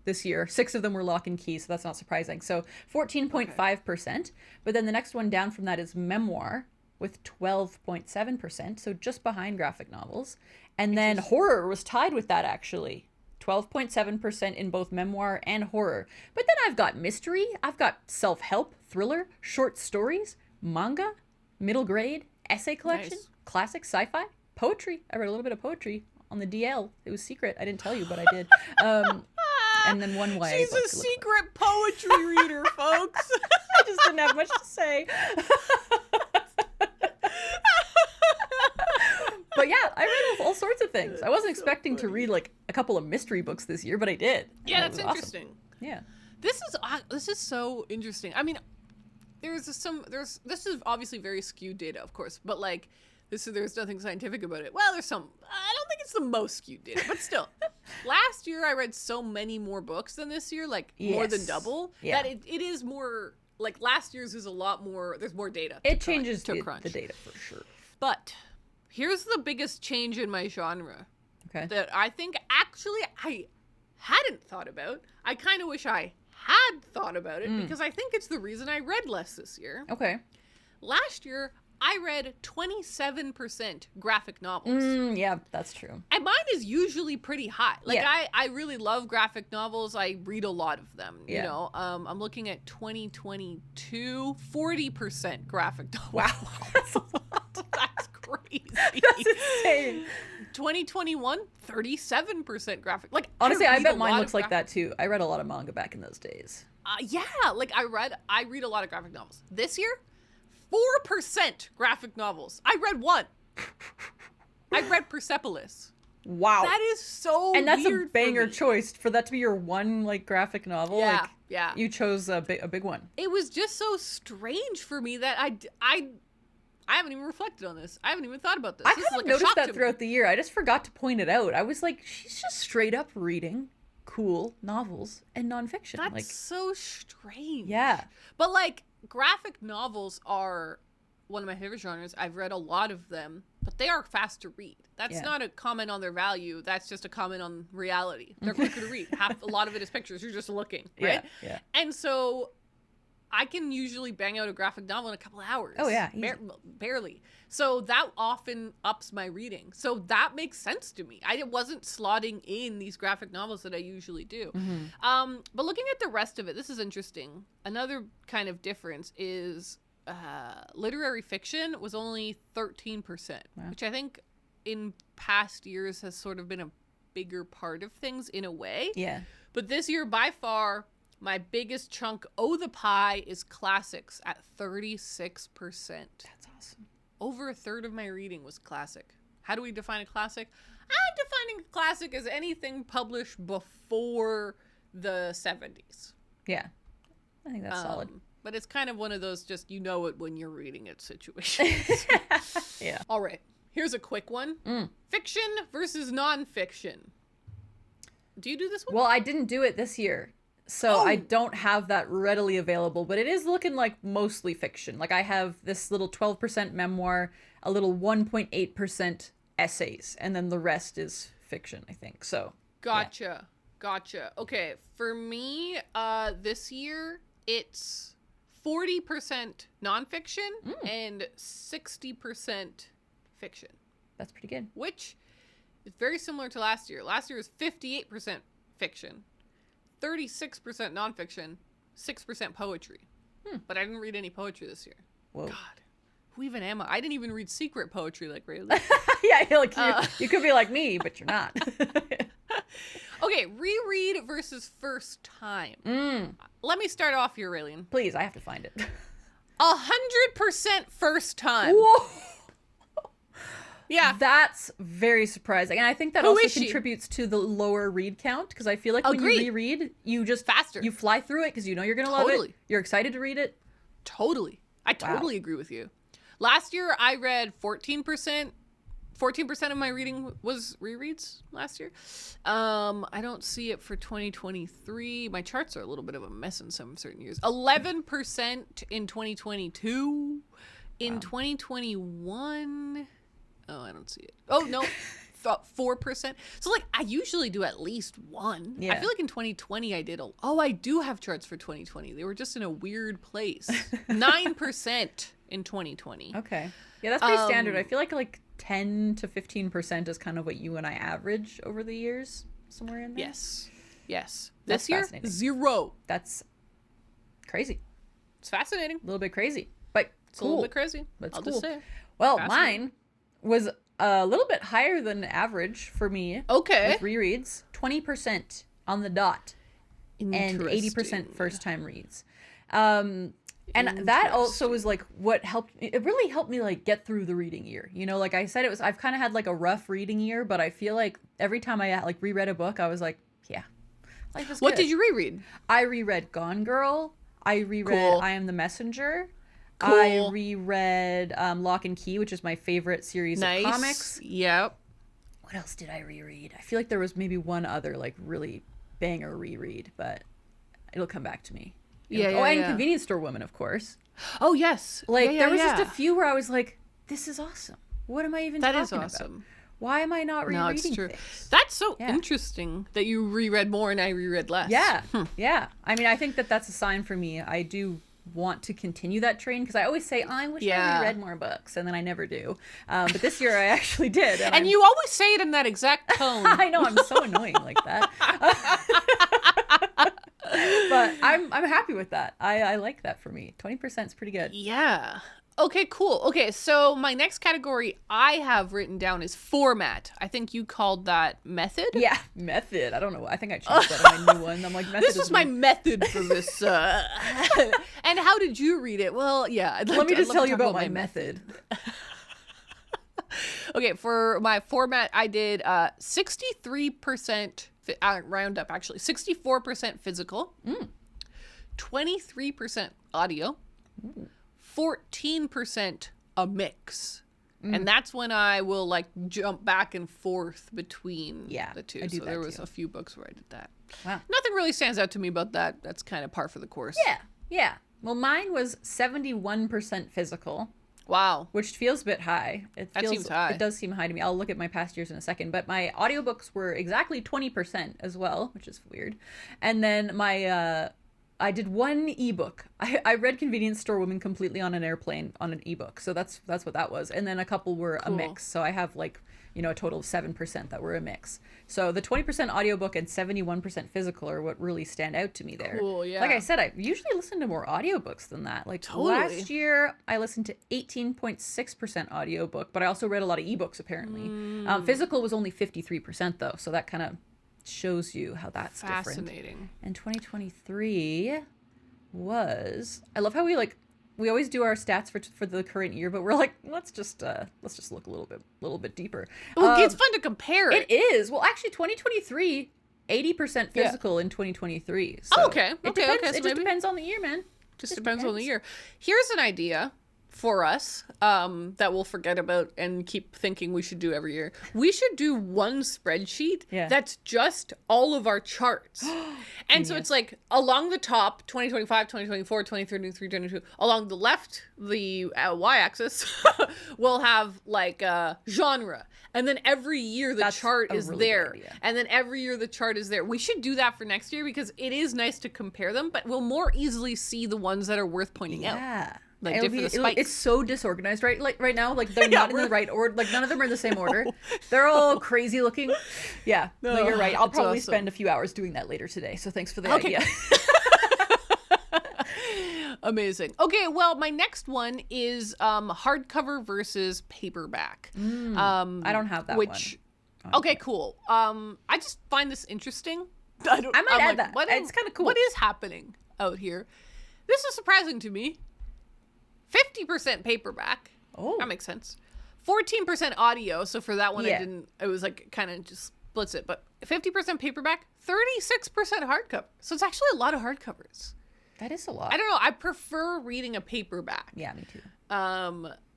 this year. 6 of them were Lock and Key, so that's not surprising. So 14.5%. But then the next one down from that is memoir with 12.7%, so just behind graphic novels. And then horror was tied with that, actually. 12.7% in both memoir and horror. But then I've got mystery, I've got self-help, thriller, short stories, manga, middle grade, essay collection, classic sci-fi, poetry. I read a little bit of poetry on the DL. It was secret. I didn't tell you, but I did. And then one YA She's book a secret poetry reader, folks. I just didn't have much to say. But yeah, I read all sorts of things. I wasn't expecting to read like a couple of mystery books this year, but I did. Yeah, that's interesting. Awesome. Yeah. This is so interesting. I mean, this is obviously very skewed data, of course, but like there's nothing scientific about it. Well, there's some. I don't think it's the most skewed data, but still. Last year I read so many more books than this year, like more than double. Yeah. That it is more like last year's is a lot more. There's more data. It changes to crunch. The data for sure. But here's the biggest change in my genre. Okay. That I think actually I hadn't thought about. I kind of wish I had thought about it because I think it's the reason I read less this year. Okay. Last year, I read 27% graphic novels. Yeah, that's true. And mine is usually pretty high. Like, I really love graphic novels. I read a lot of them, you know. I'm looking at 2022, 40% graphic novels. Wow. That's a lot. That's crazy. That's insane. 2021, 37% graphic. Like, honestly, I bet mine looks like that too. I read a lot of manga back in those days. Yeah, like I read a lot of graphic novels. This year, 4% graphic novels. I read one. I read Persepolis. Wow. That is so And that's weird a banger choice for that to be your one like graphic novel. Yeah, like, yeah. You chose a big one. It was just so strange for me that I haven't even reflected on this. I haven't even thought about this. I This kind is of like noticed that throughout the year. I just forgot to point it out. I was like, she's just straight up reading cool novels and nonfiction. That's like, so strange. Yeah. But like graphic novels are one of my favorite genres. I've read a lot of them, but they are fast to read. That's not a comment on their value. That's just a comment on reality. They're quicker to read. A lot of it is pictures. You're just looking, right? Yeah. And so I can usually bang out a graphic novel in a couple of hours. Oh, yeah. Barely. So that often ups my reading. So that makes sense to me. I wasn't slotting in these graphic novels that I usually do. But looking at the rest of it, this is interesting. Another kind of difference is literary fiction was only 13%, which I think in past years has sort of been a bigger part of things in a way. Yeah. But this year, by far, my biggest chunk of the pie is classics at 36%. That's awesome. Over a third of my reading was classic. How do we define a classic? I'm defining a classic as anything published before the 70s. Yeah. I think that's solid. But it's kind of one of those just you know it when you're reading it situations. Yeah. All right. Here's a quick one. Fiction versus nonfiction. Do you do this one? Well, I didn't do it this year, so I don't have that readily available, but it is looking like mostly fiction. Like I have this little 12% memoir, a little 1.8% essays, and then the rest is fiction, I think. So Gotcha. Okay, for me, this year, it's 40% nonfiction and 60% fiction. That's pretty good. Which is very similar to last year. Last year was 58% fiction, 36% nonfiction, 6% poetry. But I didn't read any poetry this year. Whoa. God, who even am I? I didn't even read secret poetry like Raeleen. Yeah, like you could be like me, but you're not. Okay, reread versus first time. Let me start off here, Raeleen. Please, I have to find it. 100% first time. Whoa! Yeah. That's very surprising. And I think that Who also is she? contributes to the lower read count, because I feel like when Agreed. you reread, you just Faster. You fly through it because you know you're going to love Totally. it. You're excited to read it. Totally. I totally agree with you. Last year, I read 14%. 14% of my reading was rereads last year. I don't see it for 2023. My charts are a little bit of a mess in some certain years. 11% in 2022. In 2021... Oh, I don't see it. Oh, no. 4%. So, like, I usually do at least one. Yeah. I feel like in 2020 I did I do have charts for 2020. They were just in a weird place. 9% in 2020. Okay. Yeah, that's pretty standard. I feel like 10 to 15% is kind of what you and I average over the years, somewhere in there. Yes. This That's year, fascinating. 0. That's crazy. It's fascinating. A little bit crazy, but It's cool. a little bit crazy. That's I'll cool. just say it. Well, Fascinating. mine was a little bit higher than average for me. Okay. With rereads, 20% on the dot, and 80% Interesting. first time reads. And that also was like what helped. It really helped me like get through the reading year. You know, like I said, I've kind of had like a rough reading year, but I feel like every time I like reread a book, I was like, yeah, life is What good. did you reread? I reread Gone Girl. I reread Cool. I Am the Messenger. Cool. I reread Lock and Key, which is my favorite series Nice. of comics. Yep. What else did I reread? I feel like there was maybe one other like really banger reread, but it'll come back to me. And Convenience Store Woman, of course. Oh, yes. Like Yeah, there was yeah. just a few where I was like, this is awesome. What am I even That talking is awesome. about? Why am I not rereading No, it's true. things? That's so Yeah. interesting that you reread more and I reread less. Yeah. Yeah. I mean, I think that that's a sign for me. I do want to continue that train because I always say, I wish I reread more books, and then I never do. But this year I actually did. And you always say it in that exact tone. I know, I'm so annoying like that. But I'm happy with that. I like that for me. 20% is pretty good. Yeah. Okay, cool. Okay, so my next category I have written down is format. I think you called that method? Yeah, method. I don't know. I think I changed that in my new one. I'm like, method This was my method for this. And how did you read it? Well, yeah. Let me just tell you about my method. Okay, for my format, I did 63%, round up actually, 64% physical, 23% audio, 14% a mix. And that's when I will like jump back and forth between the two. I do So that there was too. a few books where I did that. Wow. Nothing really stands out to me about that. That's kind of par for the course. Yeah. Well, mine was 71% physical, Wow. which feels a bit high. That seems high. It does seem high to me. I'll look at my past years in a second. But my audiobooks were exactly 20% as well, which is weird. And then my I did one ebook. I read Convenience Store Woman completely on an airplane on an ebook. So that's what that was. And then a couple were a mix. So I have like, a total of 7% that were a mix. So the 20% audiobook and 71% physical are what really stand out to me there. Cool, yeah. Like I said, I usually listen to more audiobooks than that. Like Totally. last year, I listened to 18.6% audiobook, but I also read a lot of ebooks apparently. Physical was only 53% though. So that kind of shows you how that's different. Fascinating. And 2023 was, I love how we like we always do our stats for the current year, but we're like, let's just look a little bit deeper. Well, it's fun to compare it. It is. Well, actually 2023, 80% physical in 2023. So okay. It just depends on the year, man. Just depends on the year. Here's an idea for us that we'll forget about and keep thinking we should do every year. We should do one spreadsheet that's just all of our charts. And so it's like along the top, 2025, 2024, 2023, 2022. Along the left, the y-axis, we'll have like genre. And then every year the chart is really there. And then every year the chart is there. We should do that for next year because it is nice to compare them, but we'll more easily see the ones that are worth pointing out. Yeah. Like it's so disorganized right now. Like they're not in the right order. Like none of them are in the same order. They're all crazy looking. Yeah, no, you're right. I'll probably spend a few hours doing that later today. So thanks for the idea. Amazing. Okay, well, my next one is hardcover versus paperback. I don't have that one. Okay, cool. I just find this interesting. I might add that. It's kind of cool. What is happening out here? This is surprising to me. 50% paperback. Oh. That makes sense. 14% audio. So for that one, it was like kind of just splits it. But 50% paperback, 36% hardcover. So it's actually a lot of hardcovers. That is a lot. I don't know. I prefer reading a paperback. Yeah, me too.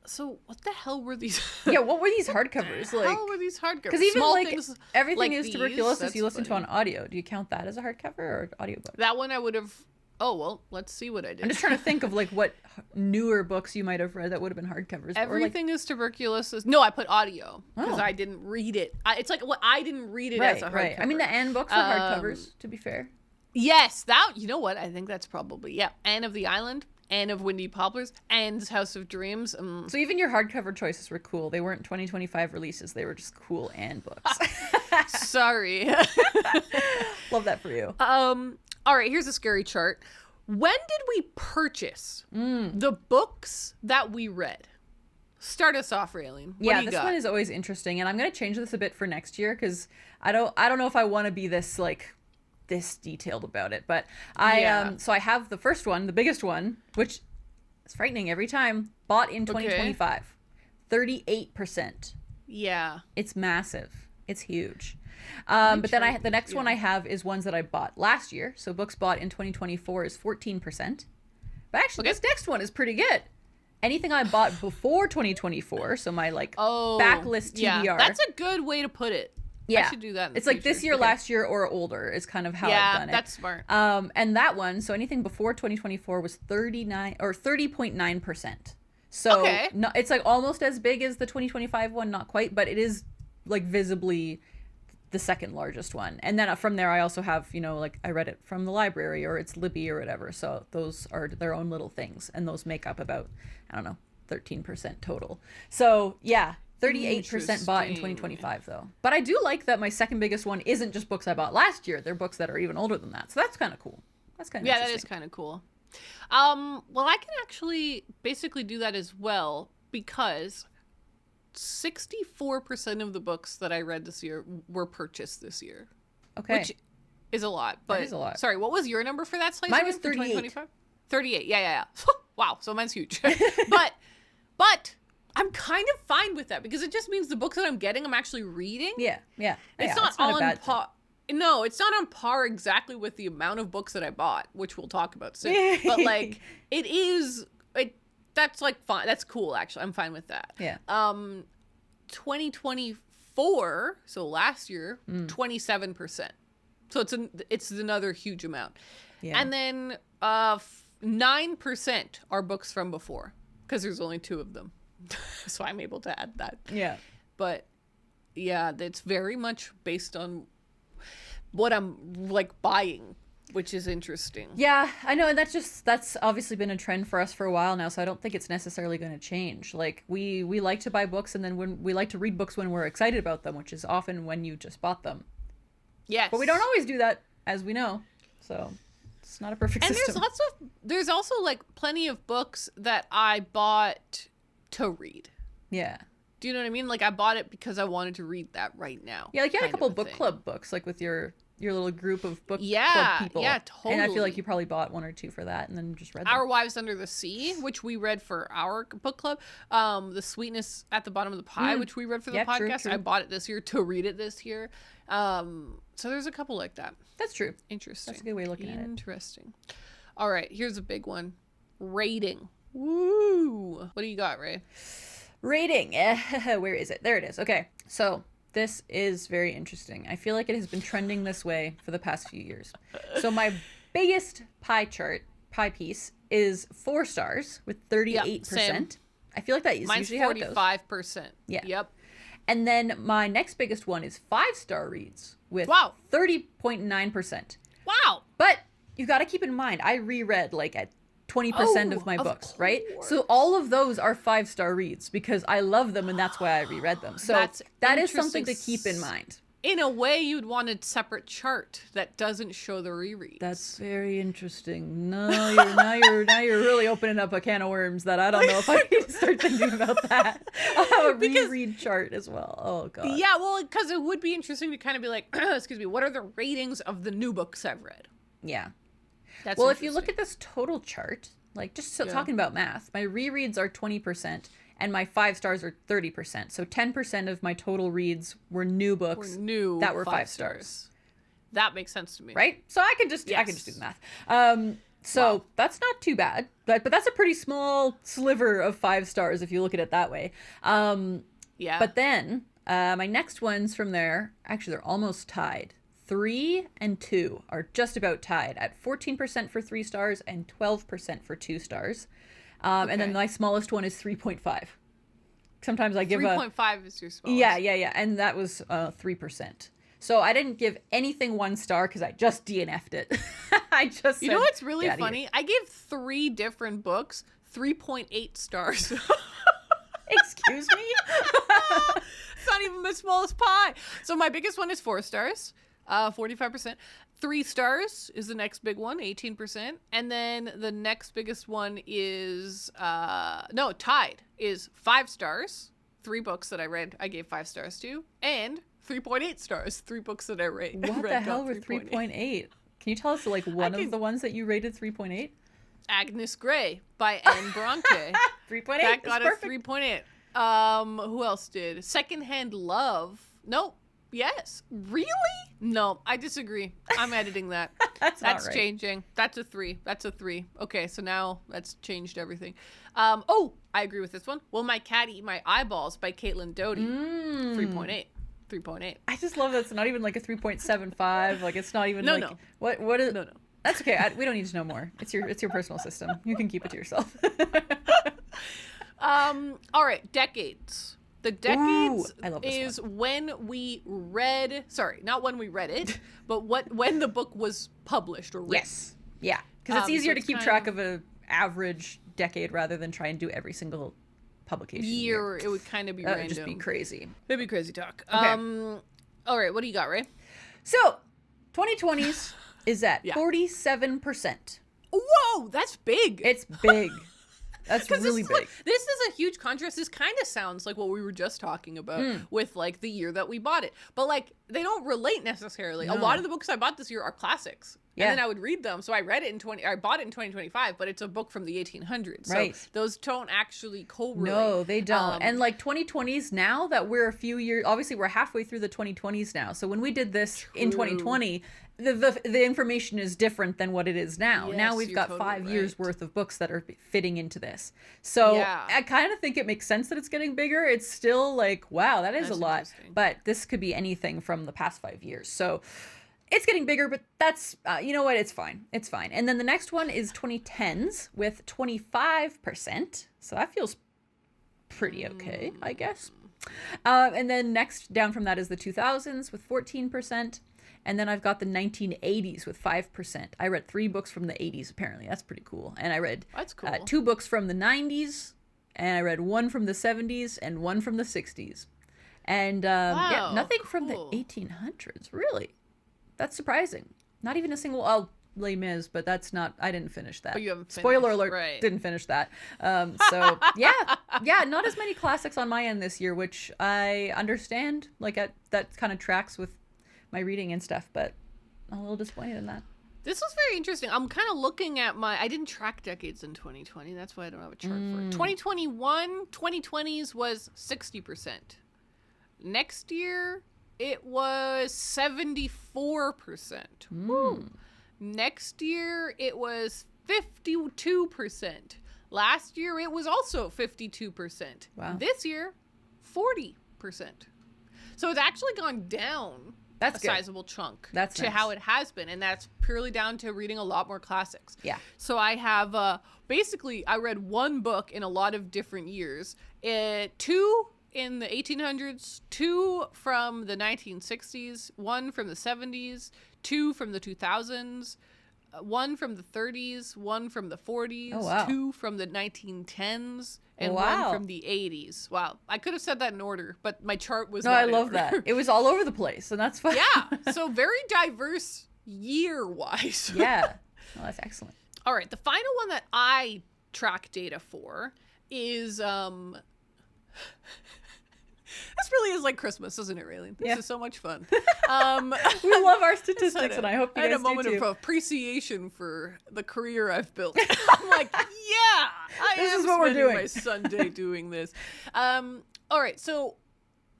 So what the hell were these? What were these hardcovers? How were these hardcovers? Because even small like things everything like is these, tuberculosis you listen to on audio. Do you count that as a hardcover or audiobook? That one I would have. Oh, well, let's see what I did. I'm just trying to think of like what newer books you might have read that would have been hardcovers. Everything is tuberculosis. No, I put audio because I didn't read it. It's like I didn't read it as a hardcover. Right. I mean, the Anne books are hardcovers, to be fair. Yes, you know what? I think that's probably, Anne of the Island, Anne of Windy Poplars, Anne's House of Dreams. So even your hardcover choices were cool. They weren't 2025 releases. They were just cool Anne books. Sorry. Love that for you. All right, here's a scary chart. When did we purchase the books that we read? Start us off, Raeleen. This one is always interesting, and I'm going to change this a bit for next year because I don't know if I want to be this detailed about it. But so I have the first one, the biggest one, which is frightening every time. Bought in 2025, 38%. Yeah, it's massive. It's huge. But then the next one I have is ones that I bought last year. So books bought in 2024 is 14%. But actually, this next one is pretty good. Anything I bought before 2024, so my backlist TBR. Yeah, that's a good way to put it. Yeah, I should do that. It's like this year, last year, or older is kind of how I've done it. Yeah, that's smart. And that one, so anything before 2024 was 30.9%. So it's like almost as big as the 2025 one, not quite, but it is like visibly the second largest one. And then from there I also have, like I read it from the library or it's Libby or whatever. So those are their own little things, and those make up about, 13% total. So 38% bought in 2025 though. But I do like that my second biggest one isn't just books I bought last year. They're books that are even older than that. So that's kind of cool. That's kind of interesting. That is kind of cool. Well, I can actually basically do that as well because 64% of the books that I read this year were purchased this year. Okay. Which is a lot. But that is a lot. Sorry, what was your number for that slice? Mine was 38. 38. Yeah. Wow, so mine's huge. but I'm kind of fine with that because it just means the books that I'm getting, I'm actually reading. Yeah. It's not on par. No, it's not on par exactly with the amount of books that I bought, which we'll talk about soon. But like, it is. That's like fine. That's cool. Actually, I'm fine with that. Yeah. 2024. So last year, 27%. So it's another huge amount. Yeah. And then 9% are books from before because there's only 2 of them. So I'm able to add that. Yeah. But yeah, it's very much based on what I'm like buying, which is interesting. Yeah, I know. And that's obviously been a trend for us for a while now. So I don't think it's necessarily going to change. Like we like to buy books, and then when we like to read books when we're excited about them, which is often when you just bought them. Yes. But we don't always do that, as we know. So it's not a perfect system. And there's also like plenty of books that I bought to read. Yeah. Do you know what I mean? Like, I bought it because I wanted to read that right now. Yeah, like you had a couple book club books, like with your little group of book club people. Yeah, totally. And I feel like you probably bought 1 or 2 for that and then just read them. Our Wives Under the Sea, which we read for our book club. The Sweetness at the Bottom of the Pie, which we read for the podcast. True. I bought it this year to read it this year. So there's a couple like that. That's true. Interesting. That's a good way of looking at it. Interesting. All right, here's a big one. Rating. Woo! What do you got, Ray? Rating. Where is it? There it is. Okay. So this is very interesting. I feel like it has been trending this way for the past few years. So my biggest pie piece is 4 stars with 38%. Same. I feel like that is Mine's usually how it goes. 45%. Yeah. Yep. And then my next biggest one is 5-star reads with 30.9%. Wow. But you got to keep in mind, I reread like at 20% of my books, right? So all of those are 5-star reads because I love them and that's why I reread them. So that is something to keep in mind. In a way, you'd want a separate chart that doesn't show the rereads. That's very interesting. No, now you're really opening up a can of worms that I don't know if I need to start thinking about that. I'll have a reread chart as well. Oh god. Yeah, well, because it would be interesting to kind of be like, excuse me, what are the ratings of the new books I've read? Yeah. That's well, if you look at this total chart, like just talking about math, my rereads are 20%. And my 5 stars are 30%. So 10% of my total reads were new books that were 5 stars. That makes sense to me. Right? So I can just do the math. So that's not too bad. But that's a pretty small sliver of 5 stars if you look at it that way. Yeah. But then my next ones from there, actually they're almost tied. 3 and 2 are just about tied at 14% for 3 stars and 12% for 2 stars. And then my smallest one is 3.5. Sometimes I give 3.5 is your smallest. Yeah. And that was 3%. So I didn't give anything 1 star because I just DNF'd it. I just said, you know what's really funny? I gave 3 different books 3.8 stars. Excuse me? It's not even my smallest pie. So my biggest one is 4 stars, 45%. 3 stars is the next big one, 18%. And then the next biggest one is, tied, is 5 stars. 3 books that I read, I gave 5 stars to. And 3.8 stars, 3 books that I read. What the hell were 3.8? Can you tell us, like, one of the ones that you rated 3.8? Agnes Grey by Anne Bronte. 3.8. That got a 3.8. Who else did? Secondhand Love. Nope. Yes. Really? No, I disagree. I'm editing that. That's not right. Changing. That's a 3. That's a 3. Okay, so now that's changed everything. I agree with this one. Will My Cat Eat My Eyeballs by Caitlin Doty. 3.8. 3.8. I just love that it's not even like a 3.75. Like it's not even No. What is No. That's okay. We don't need to know more. It's your personal system. You can keep it to yourself. All right, decades. The decades is when we read, not when we read it, but when the book was published or written. Yes. Yeah. Because it's easier to keep track of an average decade rather than try and do every single publication year. It would kind of be random. It would just be crazy. It'd be crazy talk. Okay. All right, what do you got, Ray? So, 2020s is at 47%. Whoa, that's big. It's big. That's really big. This is a huge contrast. This kind of sounds like what we were just talking about with like the year that we bought it. But like they don't relate necessarily. No. A lot of the books I bought this year are classics. Yeah. And then I would read them. So I read it I bought it in 2025, but it's a book from the 1800s. Right. So those don't actually correlate. No, they don't. And like 2020s now that we're a few years, obviously we're halfway through the 2020s now. So when we did this in 2020, the information is different than what it is now. Yes, now we've got totally 5 years worth of books that are fitting into this. So I kind of think it makes sense that it's getting bigger. It's still like, wow, that's a lot. But this could be anything from the past 5 years. So it's getting bigger, but that's, you know what? It's fine. It's fine. And then the next one is 2010s with 25%. So that feels pretty okay, I guess. And then next down from that is the 2000s with 14%. And then I've got the 1980s with 5%. I read 3 books from the 80s, apparently. That's pretty cool. And I read 2 books from the 90s. And I read 1 from the 70s and 1 from the 60s. And nothing from the 1800s, really. That's surprising. Not even a single, Les Mis, but that's not. I didn't finish that. Oh, you haven't finished. Spoiler alert! Right. Didn't finish that. So yeah, not as many classics on my end this year, which I understand. Like that kind of tracks with my reading and stuff, but I'm a little disappointed in that. This was very interesting. I'm kind of looking at I didn't track decades in 2020. That's why I don't have a chart for it. 2021, 2020s was 60%. Next year, it was 74%. Woo. Next year, it was 52%. Last year, it was also 52%. Wow. This year, 40%. So it's actually gone down. That's a sizable chunk that's to nice. how it has been, and that's purely down to reading a lot more classics. Yeah. So I have basically I read one book in a lot of different years. 2 in the 1800s, 2 from the 1960s, 1 from the 70s, 2 from the 2000s, 1 from the 30s, 1 from the 40s, Oh, wow. 2 from the 1910s, and Wow. 1 from the 80s. Wow. I could have said that in order, but my chart was No, not I in love order. that. It was all over the place, and that's fine. Yeah. So very diverse year-wise. Yeah. Well, that's excellent. All right. The final one that I track data for is this really is like Christmas, isn't it, Raeleen? This is so much fun. We love our statistics, and I hope you I had guys a moment do of too. appreciation for the career I've built. I'm like, yeah, This am is what we're spending doing. my Sunday doing this. All right, so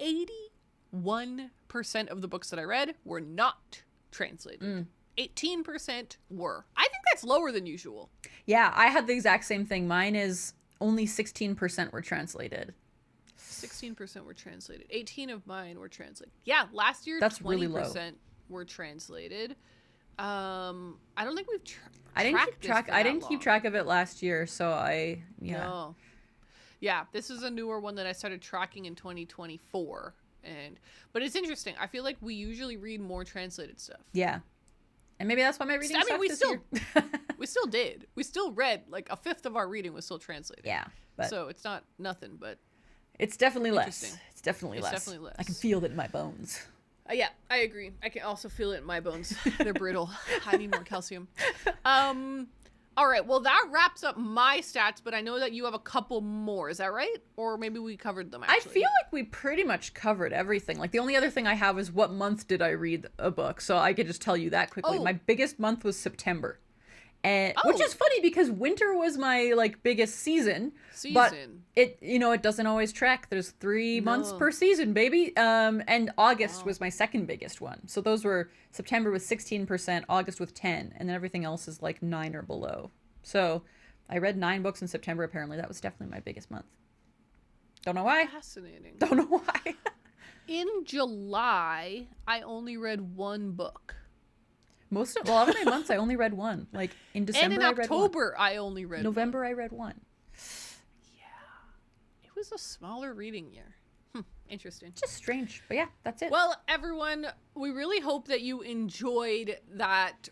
81% of the books that I read were not translated. 18% were. I think that's lower than usual. Yeah, I had the exact same thing. Mine is only 16% were translated. 16% were translated. 18 of mine were translated. Yeah, last year That's 20% really low. were translated. I don't think we've I didn't tracked keep this track. for I that didn't keep long. track of it last year, so No. Yeah, this is a newer one that I started tracking in 2024. But it's interesting. I feel like we usually read more translated stuff. Yeah. And maybe that's why my reading sucked this year. We still did. We still read, like, a fifth of our reading was still translated. Yeah, but So it's not nothing, but it's definitely less. Interesting. It's definitely It's less. definitely less. I can feel it in my bones. Yeah, I agree. I can also feel it in my bones. They're brittle. I need more calcium. All right. Well, that wraps up my stats, but I know that you have a couple more. Is that right? Or maybe we covered them, I actually. feel like we pretty much covered everything. Like, the only other thing I have is what month did I read a book, so I could just tell you that quickly. Oh. My biggest month was September. And, Oh. which is funny because winter was my, like, biggest season. But it doesn't always track. There's 3 months No. per season, baby. And August was my second biggest one. So those were, September was 16%, August with 10, and then everything else is like 9 or below. So I read 9 books in September, apparently. That was definitely my biggest month. Don't know why. Fascinating. Don't know why. In July, I only read 1 book. A lot of my months I only read 1. Like in December And in I read 1. October, I only read November I read 1. 1. It was a smaller reading year. Interesting. Just strange. But yeah, that's it. Well, everyone, we really hope that you enjoyed that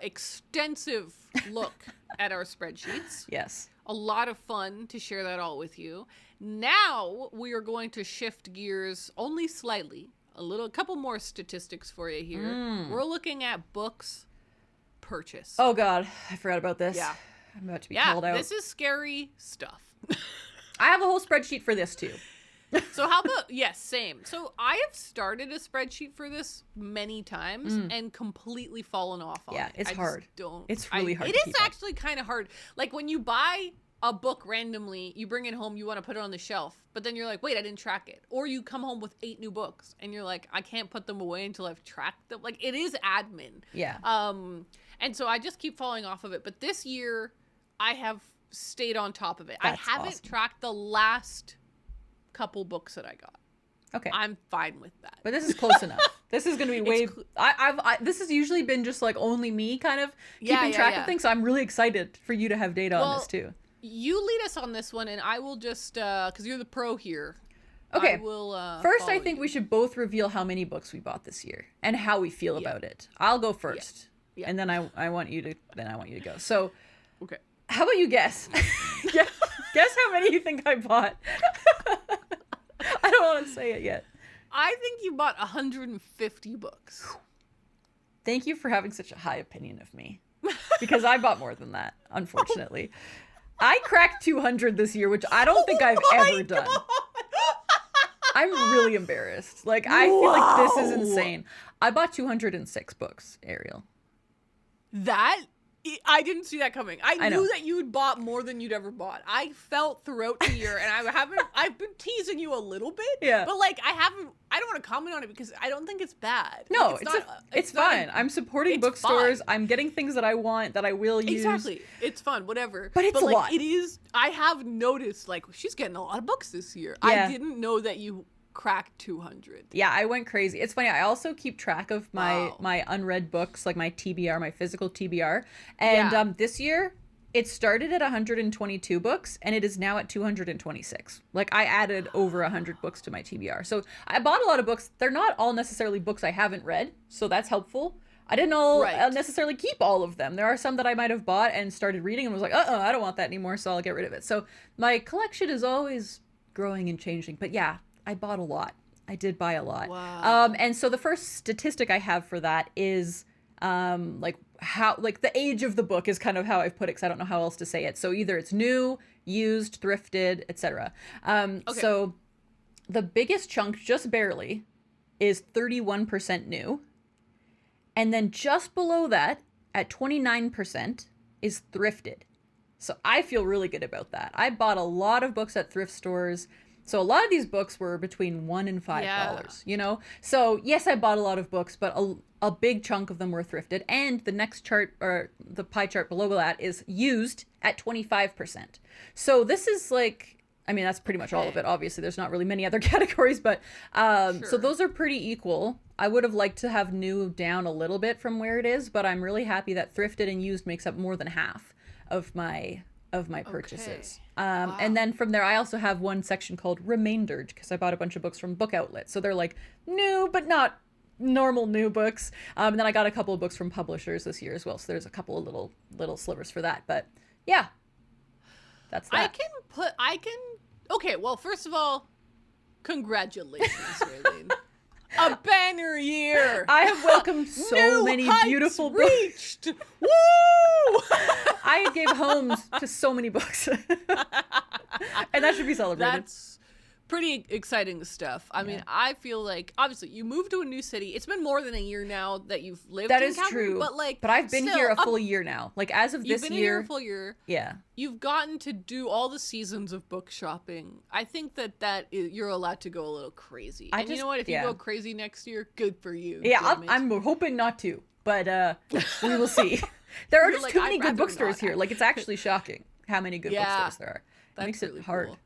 extensive look at our spreadsheets. Yes. A lot of fun to share that all with you. Now we are going to shift gears only slightly. A couple more statistics for you here. We're looking at books purchased. Oh God, I forgot about this. Yeah. I'm about to be called out. This is scary stuff. I have a whole spreadsheet for this too. So how about, yes, same. So I have started a spreadsheet for this many times and completely fallen off on Yeah, it. it's I just hard. Don't. It's really hard It to is keep up. actually kind of hard. Like when you buy a book randomly, you bring it home, you want to put it on the shelf, but then you're like, wait, I didn't track it. Or you come home with 8 new books and you're like, I can't put them away until I've tracked them. Like it is admin. Yeah. And so I just keep falling off of it. But this year I have stayed on top of it. That's I haven't awesome. tracked the last couple books that I got. Okay. I'm fine with that. But this is close enough. This is gonna be way. cl- This has usually been just like only me kind of Yeah, keeping yeah, track yeah. of things. So I'm really excited for you to have data on this too. You lead us on this one, and I will just, because you're the pro here. Okay. I will, First, I follow think you. we should both reveal how many books we bought this year and how we feel about it. I'll go first, Yeah. and then I want you to go. So, Okay. how about you guess? guess how many you think I bought. I don't want to say it yet. I think you bought 150 books. thank you for having such a high opinion of me. Because I bought more than that, unfortunately. I cracked 200 this year, which I don't think I've ever done. I'm really embarrassed. Like, I feel like this is insane. I bought 206 books, Ariel. I didn't see that coming. I knew that you had bought more than you'd ever bought. I felt throughout the year, and I've been teasing you a little bit. Yeah. But, like, I don't want to comment on it because I don't think it's bad. No, like, it's fine. I'm supporting bookstores. Fine. I'm getting things that I want, that I will use. Exactly. It's fun, whatever. But it's a lot. It is, I have noticed, like, she's getting a lot of books this year. Yeah. I didn't know that you cracked 200. Yeah, I went crazy. It's funny. I also keep track of my unread books, like my TBR, my physical TBR. And this year, it started at 122 books, and it is now at 226. Like, I added over 100 books to my TBR. So I bought a lot of books. They're not all necessarily books I haven't read, so that's helpful. I didn't necessarily keep all of them. There are some that I might have bought and started reading and was like, I don't want that anymore, so I'll get rid of it. So my collection is always growing and changing. But yeah, I bought a lot. I did buy a lot. Wow. And so the first statistic I have for that is like the age of the book is kind of how I've put it, because I don't know how else to say it. So either it's new, used, thrifted, etc. Okay. So the biggest chunk, just barely, is 31% new. And then just below that, at 29%, is thrifted. So I feel really good about that. I bought a lot of books at thrift stores. So a lot of these books were between $1 and $5, you know? So yes, I bought a lot of books, but a big chunk of them were thrifted. And the next chart, or the pie chart below that, is used at 25%. So this is like, I mean, that's pretty much all of it. Obviously, there's not really many other categories, but so those are pretty equal. I would have liked to have new down a little bit from where it is, but I'm really happy that thrifted and used makes up more than half of my purchases. Wow. And then from there, I also have one section called Remaindered, because I bought a bunch of books from Book Outlet. So they're like new, but not normal new books. And then I got a couple of books from publishers this year as well. So there's a couple of little slivers for that. But yeah, that's that. Okay, well, first of all, congratulations, Raeleen. A banner year. I have welcomed so many beautiful books. Reached. Woo! I gave homes to so many books. And that should be celebrated. That's pretty exciting stuff. I mean, I feel like, obviously, you moved to a new city. It's been more than a year now that you've lived in Calgary. That is true. But I've been here a full year now. Like, as of this year. You've been here a full year. Yeah. You've gotten to do all the seasons of book shopping. I think that you're allowed to go a little crazy. You know what? If you go crazy next year, good for you. Yeah, I'm hoping not to. But we will see. There are just too many good bookstores here. Like, it's actually shocking how many good bookstores there are. It makes it hard. Cool.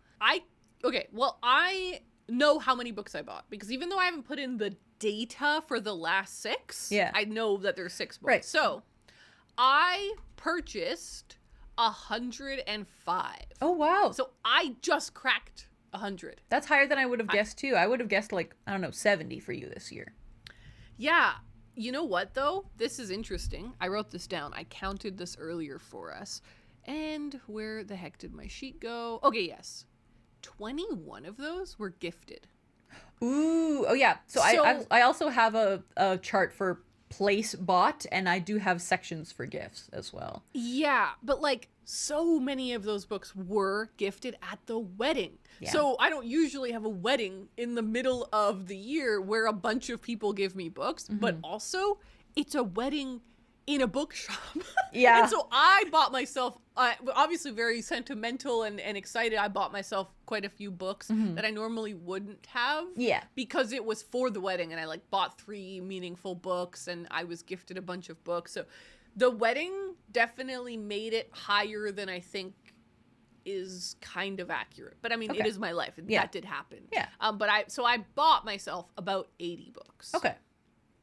Okay, well, I know how many books I bought, because even though I haven't put in the data for the last 6, I know that there's 6 books. Right. So I purchased 105. Oh, wow. So I just cracked 100. That's higher than I would have guessed, too. I would have guessed, like, I don't know, 70 for you this year. Yeah. You know what, though? This is interesting. I wrote this down. I counted this earlier for us. And where the heck did my sheet go? Okay, yes. 21 of those were gifted. Ooh, oh yeah. So I also have a chart for place bought, and I do have sections for gifts as well. Yeah, but like so many of those books were gifted at the wedding. Yeah. So I don't usually have a wedding in the middle of the year where a bunch of people give me books, but also it's a wedding in a bookshop. Yeah. And so I bought myself, obviously very sentimental and excited, I bought myself quite a few books that I normally wouldn't have. Yeah. Because it was for the wedding, and I like bought 3 meaningful books, and I was gifted a bunch of books. So the wedding definitely made it higher than I think is kind of accurate. But I mean, it is my life. And that did happen. Yeah. But I bought myself about 80 books. Okay.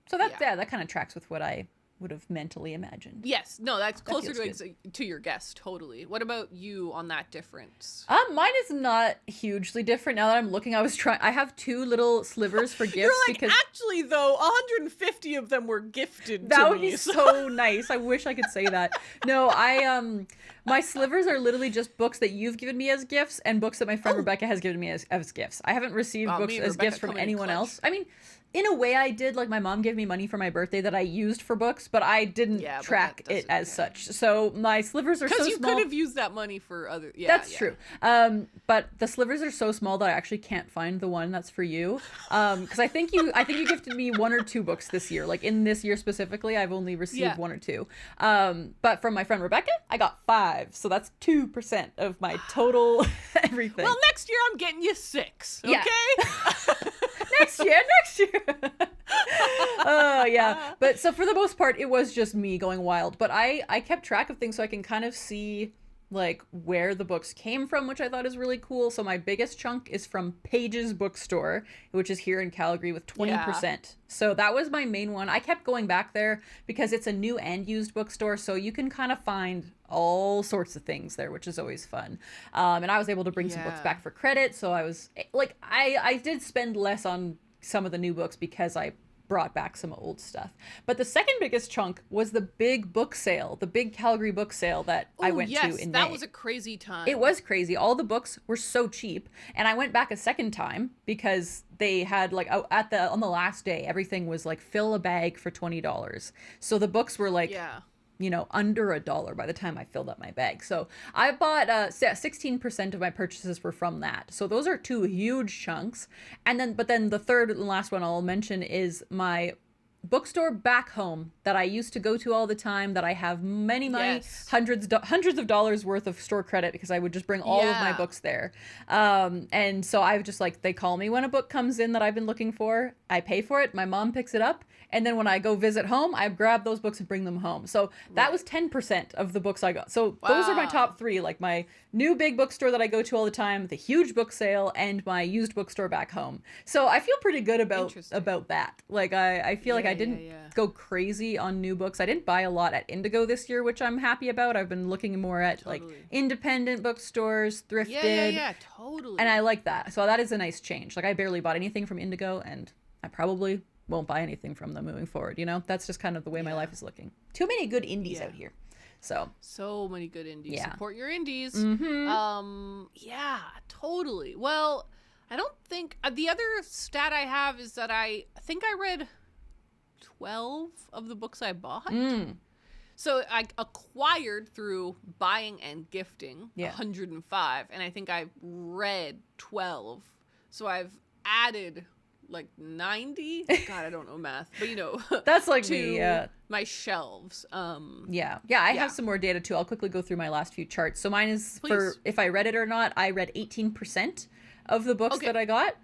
So that kind of tracks with what I would have mentally imagined. Yes. No, that's closer to your guess, totally. What about you on that difference? Mine is not hugely different now that I'm looking. I have 2 little slivers for gifts. You're like, because actually, though, 150 of them were gifted that to would me, be so nice. I wish I could say that. No, my slivers are literally just books that you've given me as gifts and books that my friend Rebecca has given me as gifts. I haven't received books as gifts from anyone else. I mean, in a way I did. Like, my mom gave me money for my birthday that I used for books, but I didn't track it as such. So my slivers are so small. Because you could have used that money for other... Yeah, that's true. But the slivers are so small that I actually can't find the one that's for you. Because I think you gifted me 1 or 2 books this year. Like, in this year specifically, I've only received 1 or 2. But from my friend Rebecca, I got 5. So that's 2% of my total everything. Well, next year I'm getting you 6. Okay. Yeah. next year. Oh, yeah. But so for the most part, it was just me going wild. But I kept track of things so I can kind of see like where the books came from, which I thought is really cool. So my biggest chunk is from Pages Bookstore, which is here in Calgary with 20%. Yeah. So that was my main one. I kept going back there because it's a new and used bookstore. So you can kind of find all sorts of things there, which is always fun. And I was able to bring some books back for credit. So I was like, I did spend less on some of the new books because I brought back some old stuff. But the second biggest chunk was the big book sale, the big Calgary book sale that I went to in May. That was a crazy time. It was crazy. All the books were so cheap. And I went back a second time because they had like on the last day, everything was like fill a bag for $20. So the books were like under $1 by the time I filled up my bag. So I bought 16% of my purchases were from that. So those are 2 huge chunks. But then the third and last one I'll mention is my bookstore back home that I used to go to all the time, that I have many hundreds of dollars worth of store credit because I would just bring all of my books there. And so I've just like, they call me when a book comes in that I've been looking for. I pay for it. My mom picks it up. And then when I go visit home, I grab those books and bring them home. So that was 10% of the books I got. So those are my top 3, like my new big bookstore that I go to all the time, the huge book sale, and my used bookstore back home. So I feel pretty good about that. Like I feel like I didn't go crazy on new books. I didn't buy a lot at Indigo this year, which I'm happy about. I've been looking more at like independent bookstores, thrifted. Yeah, totally. And I like that. So that is a nice change. Like I barely bought anything from Indigo, and I probably won't buy anything from them moving forward. You know, that's just kind of the way my life is looking. Too many good indies out here. So many good indies. Yeah. Support your indies. Mm-hmm. Yeah, totally. Well, I don't think the other stat I have is that I think I read 12 of the books I bought. So I acquired through buying and gifting 105, and I think I read 12. So I've added like 90. God, I don't know math, but you know, that's like to my shelves. I have some more data too. I'll quickly go through my last few charts. So mine is for if I read it or not. I read 18% of the books that I got,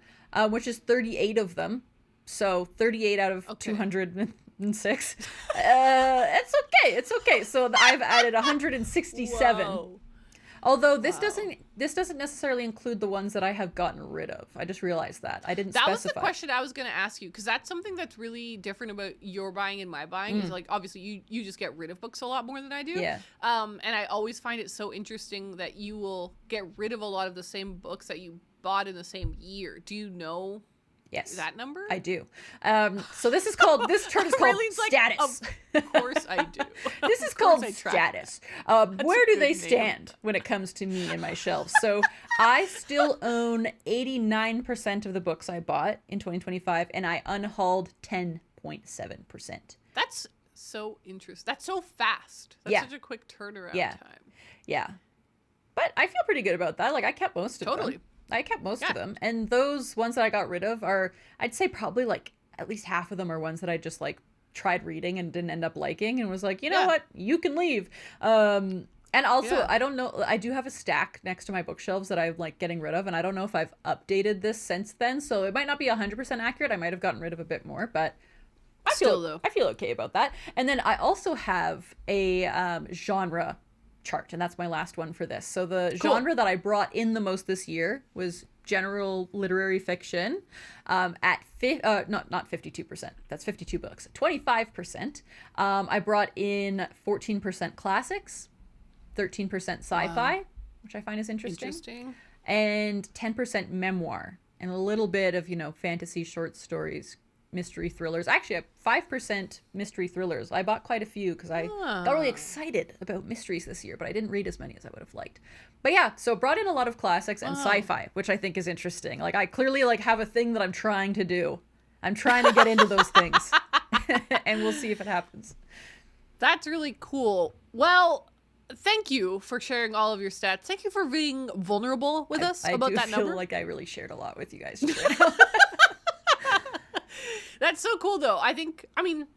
which is 38 of them. So 38 out of 206. It's okay. So I've added 167. Whoa. Although this doesn't necessarily include the ones that I have gotten rid of. I just realized that. I didn't specify. That was the question I was going to ask you, because that's something that's really different about your buying and my buying. Is like, obviously you just get rid of books a lot more than I do. Yeah. And I always find it so interesting that you will get rid of a lot of the same books that you bought in the same year. Do you know that number? I do. So this chart is called status. Of course I do. This is called status. Where do they stand when it comes to me and my shelves? So I still own 89% of the books I bought in 2025, and I unhauled 10.7%. That's so interesting. That's so fast. That's such a quick turnaround time. Yeah. But I feel pretty good about that. Like, I kept most of them. I kept most of them. And those ones that I got rid of are, I'd say probably like at least half of them are ones that I just like tried reading and didn't end up liking and was like, you know what, you can leave. And also, I don't know, I do have a stack next to my bookshelves that I'm like getting rid of, and I don't know if I've updated this since then. So it might not be 100% accurate. I might have gotten rid of a bit more, but I feel okay about that. And then I also have a genre chart, and that's my last one for this. So the genre that I brought in the most this year was general literary fiction, at not 52%. That's 52 books. 25%. I brought in 14% classics, 13% sci-fi, which I find is interesting, and 10% memoir, and a little bit of fantasy, short stories, mystery thrillers. Actually, 5% mystery thrillers. I bought quite a few because I got really excited about mysteries this year, but I didn't read as many as I would have liked. But yeah, so brought in a lot of classics and sci-fi, which I think is interesting. Like, I clearly have a thing that I'm trying to do. I'm trying to get into those things. And we'll see if it happens. That's really cool. Well, thank you for sharing all of your stats. Thank you for being vulnerable with us about that number. I feel like I really shared a lot with you guys today. That's so cool, though. I mean,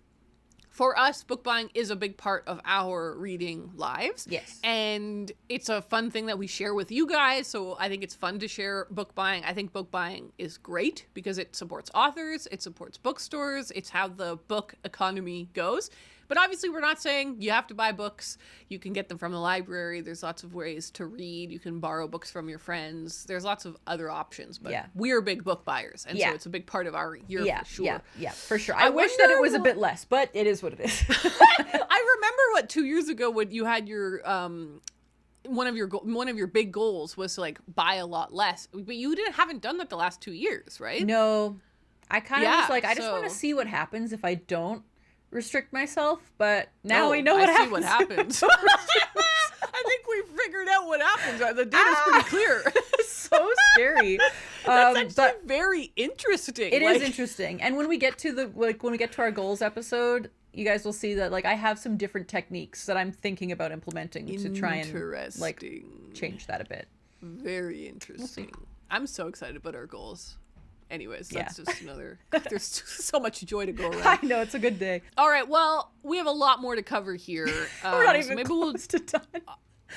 for us, book buying is a big part of our reading lives. Yes. And it's a fun thing that we share with you guys. So I think it's fun to share book buying. I think book buying is great because it supports authors, it supports bookstores, it's how the book economy goes. But obviously, we're not saying you have to buy books. You can get them from the library. There's lots of ways to read. You can borrow books from your friends. There's lots of other options. But we're big book buyers. And so it's a big part of our year for sure. Yeah, for sure. I wish that it was a bit less, but it is what it is. I remember 2 years ago when you had your one of your big goals was to like buy a lot less. But you haven't done that the last 2 years, right? No. I kind of was like, I just want to see what happens if I don't restrict myself, but now we know what happens. I think we figured out what happens. The data's pretty clear. So scary. That's actually very interesting. It is interesting. And when we get to our goals episode, you guys will see that like I have some different techniques that I'm thinking about implementing to try and like change that a bit. Very interesting. We'll I'm so excited about our goals. Anyways, that's just another... There's so much joy to go around. I know, it's a good day. All right, well, we have a lot more to cover here. We're not even close to done.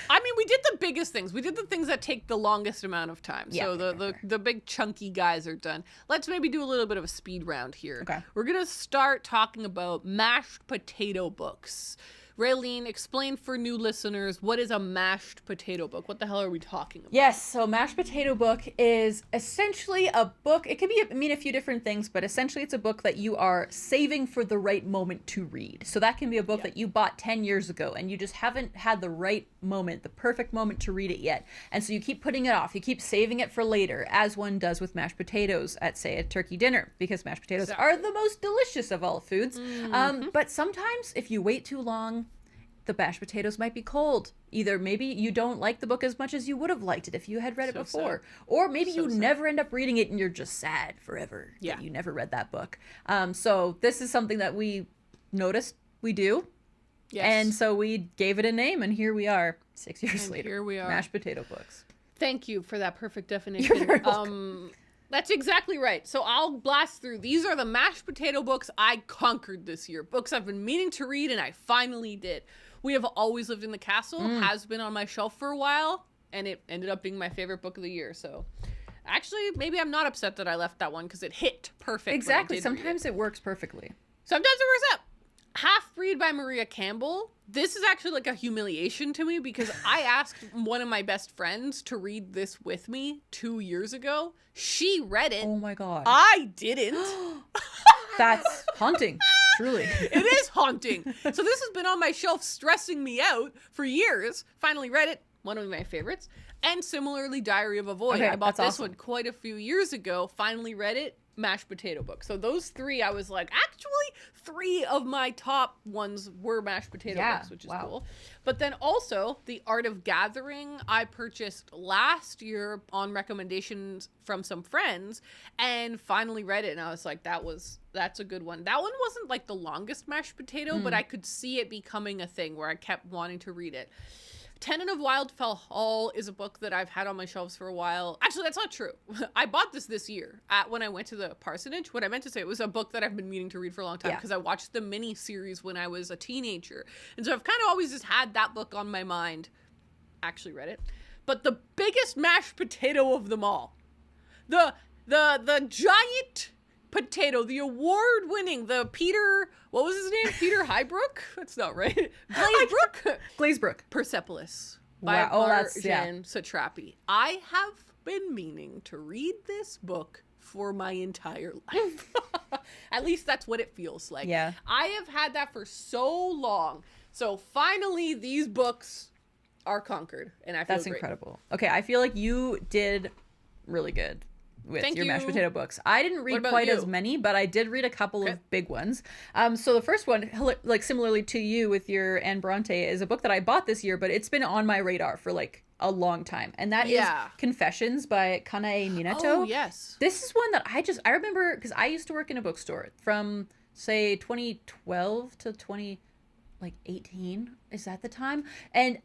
I mean, we did the biggest things. We did the things that take the longest amount of time. So the big chunky guys are done. Let's maybe do a little bit of a speed round here. Okay. We're going to start talking about mashed potato books. Raeleen, explain for new listeners, what is a mashed potato book? What the hell are we talking about? Yes, so mashed potato book is essentially a book. It can be a few different things, but essentially it's a book that you are saving for the right moment to read. So that can be a book that you bought 10 years ago and you just haven't had the right moment, the perfect moment to read it yet. And so you keep putting it off. You keep saving it for later, as one does with mashed potatoes at, say, a turkey dinner, because mashed potatoes are the most delicious of all foods. Mm-hmm. But sometimes if you wait too long, the mashed potatoes might be cold. Either maybe you don't like the book as much as you would have liked it if you had read it before. Sad. Or maybe you never end up reading it and you're just sad forever that you never read that book. So this is something that we noticed we do. Yes. And so we gave it a name, and here we are 6 years later. Here we are. Mashed potato books. Thank you for that perfect definition. You're very welcome. That's exactly right. So I'll blast through. These are the mashed potato books I conquered this year. Books I've been meaning to read, and I finally did. We Have Always Lived in the Castle has been on my shelf for a while, and it ended up being my favorite book of the year. So actually, maybe I'm not upset that I left that one because it hit perfect. Exactly. Sometimes it works perfectly. Sometimes it works out. Half Breed by Maria Campbell. This is actually like a humiliation to me because I asked one of my best friends to read this with me 2 years ago. She read it. Oh my God. I didn't. That's haunting. Truly. It is haunting. So this has been on my shelf stressing me out for years. Finally read it. One of my favorites. And similarly, Diary of a Void. Okay, I bought this one quite a few years ago. Finally read it. Mashed potato book. So those three, I was like, actually, 3 of my top ones were mashed potato books, which is cool. But then also, The Art of Gathering, I purchased last year on recommendations from some friends, and finally read it, and I was like, that's a good one. That one wasn't like the longest mashed potato, but I could see it becoming a thing where I kept wanting to read it. Tenant of Wildfell Hall is a book that I've had on my shelves for a while. Actually, that's not true. I bought this year when I went to the parsonage. What I meant to say, it was a book that I've been meaning to read for a long time because I watched the mini series when I was a teenager. And so I've kind of always just had that book on my mind. Actually read it. But the biggest mashed potato of them all, the giant potato, the award-winning, the Peter, what was his name? Peter Highbrook? That's not right. Glazebrook. Persepolis by Marjane Satrapi. I have been meaning to read this book for my entire life. At least that's what it feels like. Yeah. I have had that for so long. So finally, these books are conquered, and I feel That's incredible. Okay, I feel like you did really good with your mashed potato books. I didn't read quite as many, but I did read a couple of big ones. So the first one, like similarly to you with your Anne Bronte, is a book that I bought this year, but it's been on my radar for like a long time, and that is Confessions by Kanae Minato. Oh, yes. This is one that I remember because I used to work in a bookstore from, say, 2012 to 2018. Is that the time? And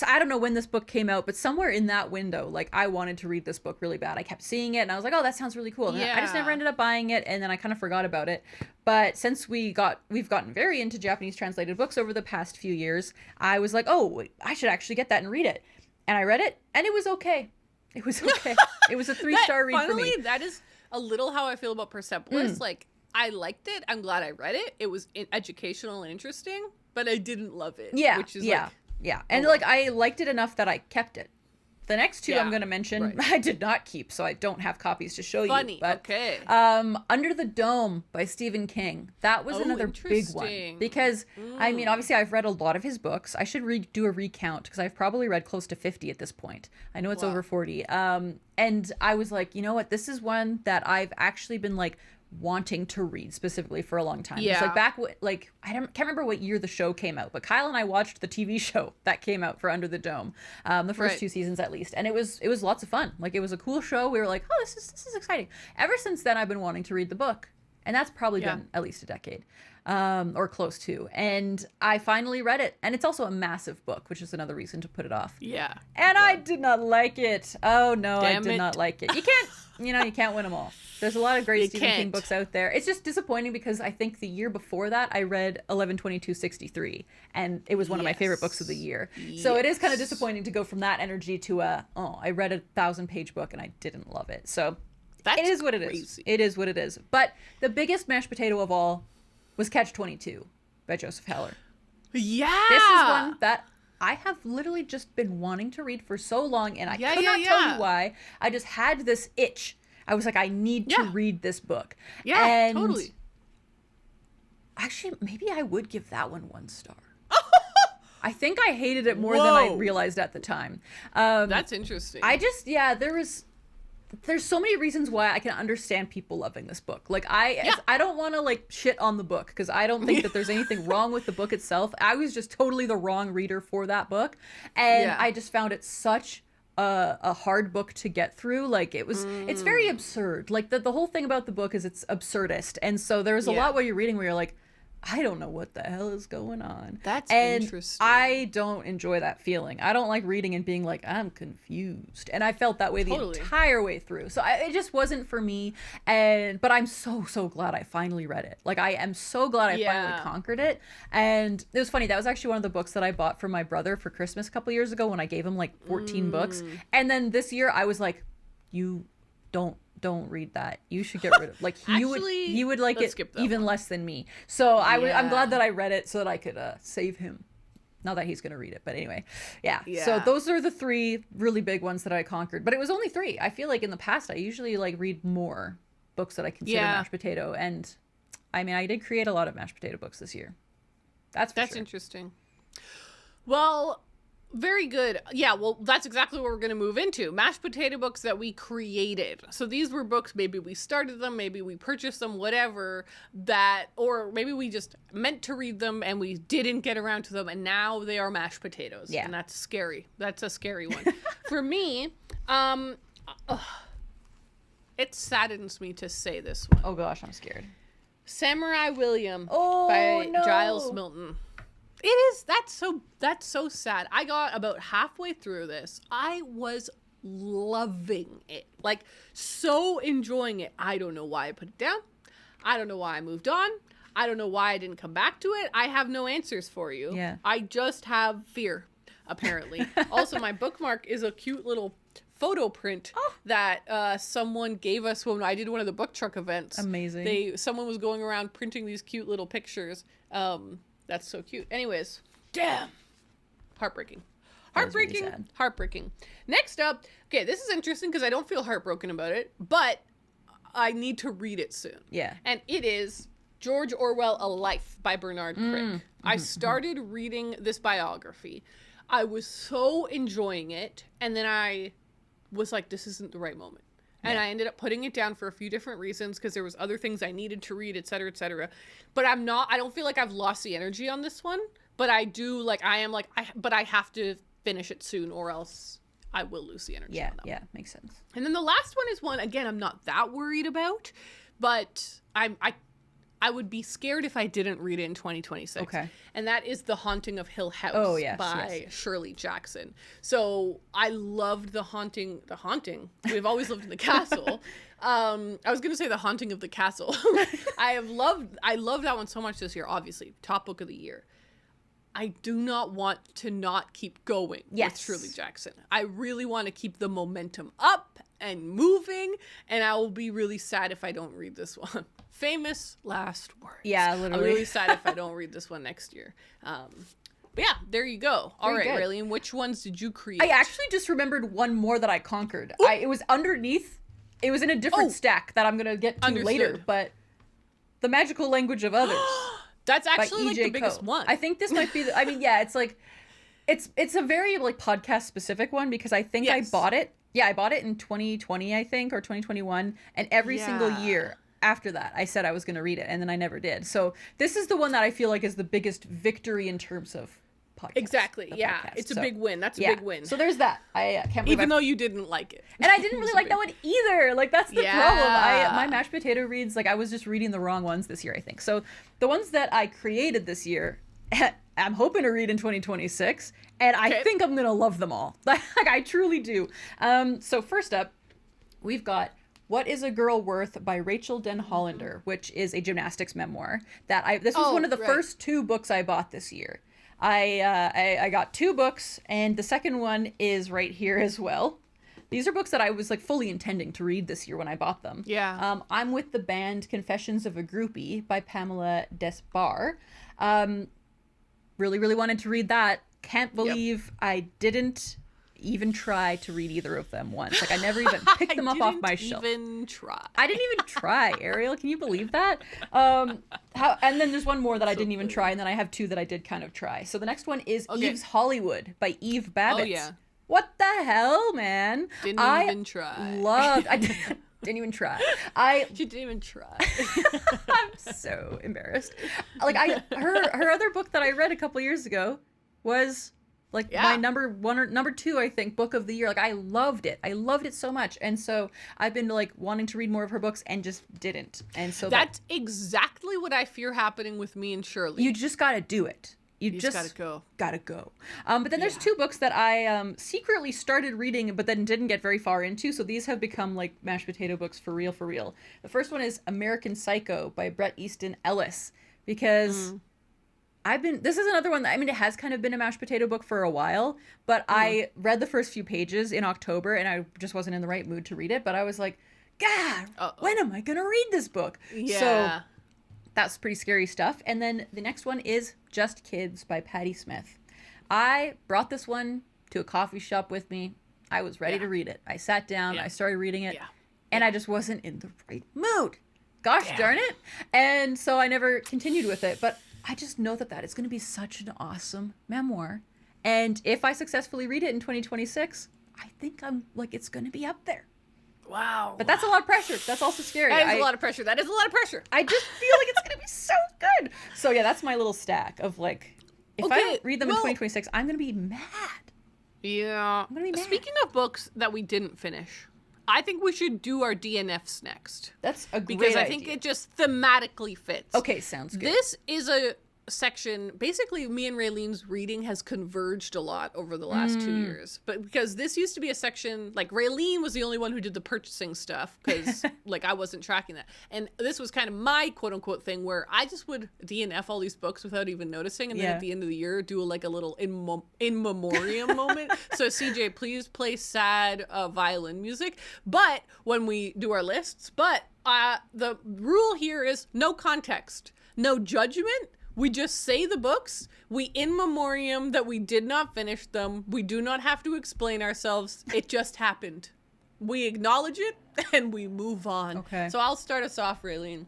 I don't know when this book came out, but somewhere in that window, like, I wanted to read this book really bad. I kept seeing it, and I was like, oh, that sounds really cool. And I just never ended up buying it, and then I kind of forgot about it. But since we've gotten very into Japanese translated books over the past few years, I was like, oh, I should actually get that and read it. And I read it, and it was okay. It was okay. It was a 3-star read for me. Finally, that is a little how I feel about Persepolis. Like, I liked it. I'm glad I read it. It was educational and interesting, but I didn't love it. Yeah, which is yeah. And like, I liked it enough that I kept it. The next two I'm going to mention, I did not keep, so I don't have copies to show you. But, okay. Under the Dome by Stephen King. That was another big one. Because, I mean, obviously I've read a lot of his books. I should do a recount, because I've probably read close to 50 at this point. I know it's over 40. And I was like, you know what? This is one that I've actually been, like, wanting to read specifically for a long time. It's like back I can't remember what year the show came out, but Kyle and I watched the TV show that came out for Under the Dome, the first 2 seasons at least, and it was lots of fun. Like, it was a cool show. We were like, oh, this is exciting. Ever since then, I've been wanting to read the book, and that's probably been at least a decade, or close to. And I finally read it, and it's also a massive book, which is another reason to put it off. Yeah. And I did not like it. Oh no, I did not like it. You can't win them all. There's a lot of great Stephen King books out there. It's just disappointing because I think the year before that I read 11/22/63, and it was one of my favorite books of the year. So it is kind of disappointing to go from that energy to I read a 1,000-page book and I didn't love it. So it is what it is. It is what it is. But the biggest mashed potato of all was Catch-22 by Joseph Heller. Yeah. This is one that I have literally just been wanting to read for so long, and I could not tell you why. I just had this itch. I was like, I need to read this book. Yeah, and totally. Actually, maybe I would give that one 1 star. I think I hated it more than I realized at the time. That's interesting. There's so many reasons why I can understand people loving this book. Like, I don't want to, like, shit on the book, because I don't think that there's anything wrong with the book itself. I was just totally the wrong reader for that book. And I just found it such a hard book to get through. Like, it's very absurd. Like, the whole thing about the book is it's absurdist. And so there's a lot while you're reading where you're like, I don't know what the hell is going on. That's interesting. I don't enjoy that feeling. I don't like reading and being like, I'm confused. And I felt that way the entire way through. So it just wasn't for me. But I'm so glad I finally read it. Like, I am so glad I finally conquered it. And it was funny. That was actually one of the books that I bought for my brother for Christmas a couple years ago when I gave him like 14 books. And then this year I was like, you don't read that. You should get rid of, like, he would like it even less than me. So I'm glad that I read it so that I could save him. Not that he's gonna read it, but anyway, yeah. So those are the 3 really big ones that I conquered, but it was only 3. I feel like in the past I usually like read more books that I consider mashed potato, and I mean, I did create a lot of mashed potato books this year. That's sure. Interesting. Well, very good. Yeah, well, that's exactly what we're going to move into. Mashed potato books that we created. So these were books, maybe we started them, maybe we purchased them, whatever, or maybe we just meant to read them and we didn't get around to them, and now they are mashed potatoes. Yeah. And that's scary. That's a scary one. For me, it saddens me to say this one. Oh gosh, I'm scared. Samurai William by Giles Milton. It is. That's so sad. I got about halfway through this. I was loving it. Like, so enjoying it. I don't know why I put it down. I don't know why I moved on. I don't know why I didn't come back to it. I have no answers for you. Yeah. I just have fear, apparently. Also, my bookmark is a cute little photo print that someone gave us when I did one of the book truck events. Amazing. Someone was going around printing these cute little pictures. That's so cute. Anyways, damn. Heartbreaking. Really heartbreaking. Next up, okay, this is interesting because I don't feel heartbroken about it, but I need to read it soon. Yeah. And it is George Orwell, A Life by Bernard Crick. I started reading this biography. I was so enjoying it, and then I was like, this isn't the right moment. And I ended up putting it down for a few different reasons because there was other things I needed to read, et cetera, et cetera. But I don't feel like I've lost the energy on this one. But I do, like, but I have to finish it soon or else I will lose the energy on that one. Yeah, makes sense. And then the last one is one, again, I'm not that worried about, but I would be scared if I didn't read it in 2026. Okay. And that is The Haunting of Hill House by Shirley Jackson. So I loved The Haunting. We've always lived in the castle. I was going to say The Haunting of the Castle. I love that one so much this year, obviously. Top book of the year. I do not want to not keep going with Shirley Jackson. I really want to keep the momentum up and moving, and I will be really sad if I don't read this one. Famous last words. Yeah, literally. I'm really sad if I don't read this one next year. But yeah, there you go. All right, Raeleen, which ones did you create? I actually just remembered one more that I conquered. It was underneath. It was in a different stack that I'm going to get to later, but The Magical Language of Others. That's actually like the biggest one. I think this might be it's like it's a very like podcast specific one because I think I bought it. Yeah, I bought it in 2020, I think, or 2021, and every single year after that I said I was going to read it, and then I never did. So this is the one that I feel like is the biggest victory in terms of podcast. Exactly. Yeah. Podcast. It's a big win. That's a big win. So there's that. I can't believe even though you didn't like it. And I didn't really like that one either. Like that's the problem. My mashed potato reads, like I was just reading the wrong ones this year, I think. So the ones that I created this year, I'm hoping to read in 2026, and I think I'm going to love them all. Like I truly do. So first up, we've got What is a Girl Worth by Rachel Den Hollander, which is a gymnastics memoir that this was one of the first 2 books I bought this year. I got 2 books, and the second one is right here as well. These are books that I was like fully intending to read this year when I bought them. Yeah. I'm with the Band Confessions of a Groupie by Pamela Desbar. Really, really wanted to read that. Can't believe I didn't even try to read either of them once. Like I never even picked them up off my shelf. I didn't even try. I didn't even try, Ariel. Can you believe that? And then there's one more that I didn't even try, and then I have 2 that I did kind of try. So the next one is Eve's Hollywood by Eve Babbitt. Oh yeah. What the hell, man? Didn't even try. I didn't even try. She didn't even try. I'm so embarrassed. Like her other book that I read a couple years ago was like my number 1 or number 2, I think, book of the year. Like I loved it. I loved it so much. And so I've been like wanting to read more of her books and just didn't. And so that's exactly what I fear happening with me and Shirley. You just got to do it. You just gotta go. But then there's 2 books that I secretly started reading but then didn't get very far into. So these have become like mashed potato books for real, for real. The first one is American Psycho by Bret Easton Ellis, because this is another one that, I mean, it has kind of been a mashed potato book for a while, but I read the first few pages in October and I just wasn't in the right mood to read it. But I was like, God, when am I going to read this book? Yeah. So that's pretty scary stuff. And then the next one is Just Kids by Patti Smith. I brought this one to a coffee shop with me. I was ready to read it. I sat down, I started reading it, and I just wasn't in the right mood. Gosh darn it. And so I never continued with it. But I just know that is going to be such an awesome memoir. And if I successfully read it in 2026, I think it's going to be up there. Wow. But that's a lot of pressure. That's also scary. That is a lot of pressure. That is a lot of pressure. I just feel like it's going to be so good. So yeah, that's my little stack of like, if I don't read them in 2026, I'm going to be mad. Yeah. I'm going to be mad. Speaking of books that we didn't finish, I think we should do our DNFs next. That's a great idea. Because I think it just thematically fits. Okay, sounds good. This is a section, basically me and Raeleen's reading has converged a lot over the last 2 years, but because this used to be a section, like Raeleen was the only one who did the purchasing stuff because like I wasn't tracking that, and this was kind of my quote unquote thing where I just would DNF all these books without even noticing, and then at the end of the year do a little in memoriam moment. So CJ, please play sad violin music, but when we do our lists, the rule here is no context, no judgment. We just say the books. We in memoriam that we did not finish them. We do not have to explain ourselves. It just happened. We acknowledge it and we move on. Okay. So I'll start us off, Raeleen.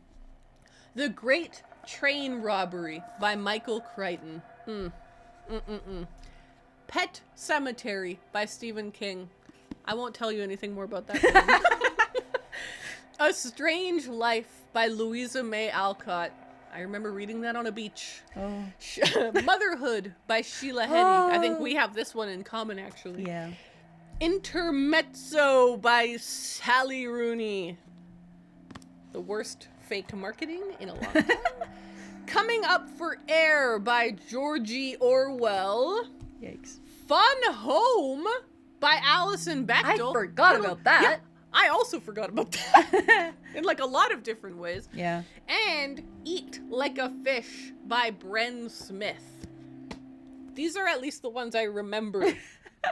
The Great Train Robbery by Michael Crichton. Pet Cemetery by Stephen King. I won't tell you anything more about that. A Strange Life by Louisa May Alcott. I remember reading that on a beach. Motherhood by Sheila Heti. I think we have this one in common, actually. Yeah. Intermezzo by Sally Rooney. The worst fake marketing in a long time. Coming Up for Air by Georgie Orwell. Yikes. Fun Home by Alison Bechdel. I forgot about that. Yeah, I also forgot about that. In like a lot of different ways. Yeah. And Eat Like a Fish by Bren Smith. These are at least the ones I remember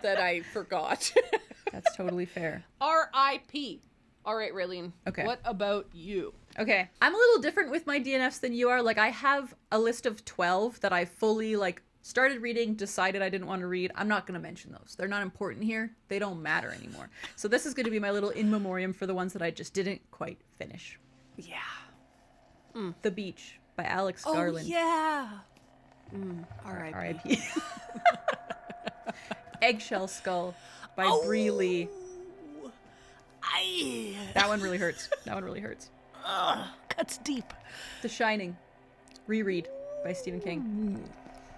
that I forgot. That's totally fair. R.I.P. All right, Raeleen. Okay. What about you? Okay. I'm a little different with my DNFs than you are. Like, I have a list of 12 that I fully, like, started reading, decided I didn't want to read. I'm not going to mention those. They're not important here. They don't matter anymore. So this is going to be my little in memoriam for the ones that I just didn't quite finish. Yeah. The Beach by Alex Garland. Oh, yeah. R.I.P. R.I.P. Eggshell Skull by Bree Lee. That one really hurts. Cuts deep. The Shining. Reread by Stephen King.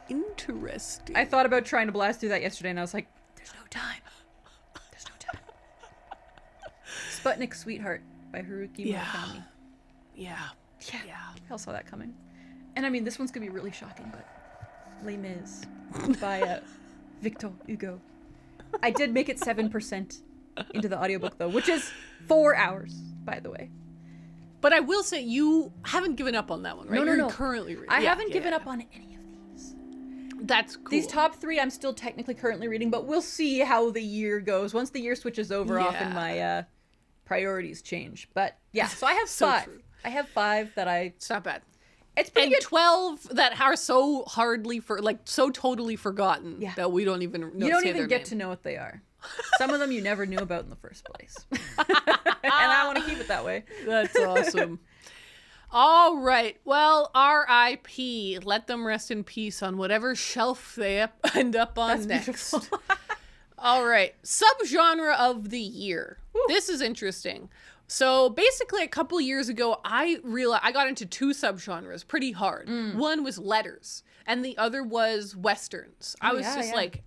Interesting. I thought about trying to blast through that yesterday, and I was like, there's no time. Sputnik Sweetheart by Haruki Murakami. Yeah. I all saw that coming. And I mean, this one's going to be really shocking, but Les Mis by Victor Hugo. I did make it 7% into the audiobook, though, which is 4 hours, by the way. But I will say, you haven't given up on that one, right? No. You're currently reading. I haven't given up on any of these. That's cool. These top 3 I'm still technically currently reading, but we'll see how the year goes. Once the year switches over, often my priorities change. But yeah, so I have 5. True. I have 5 that It's not bad. It's pretty good. 12 that are so so totally forgotten that we don't even know. You don't even get to know what they are. Some of them you never knew about in the first place. And I want to keep it that way. That's awesome. All right. Well, R.I.P. Let them rest in peace on whatever shelf they end up on next. All right. Subgenre of the year. Woo. This is interesting. So basically, a couple years ago, I realized I got into 2 subgenres pretty hard. One was letters, and the other was westerns. I was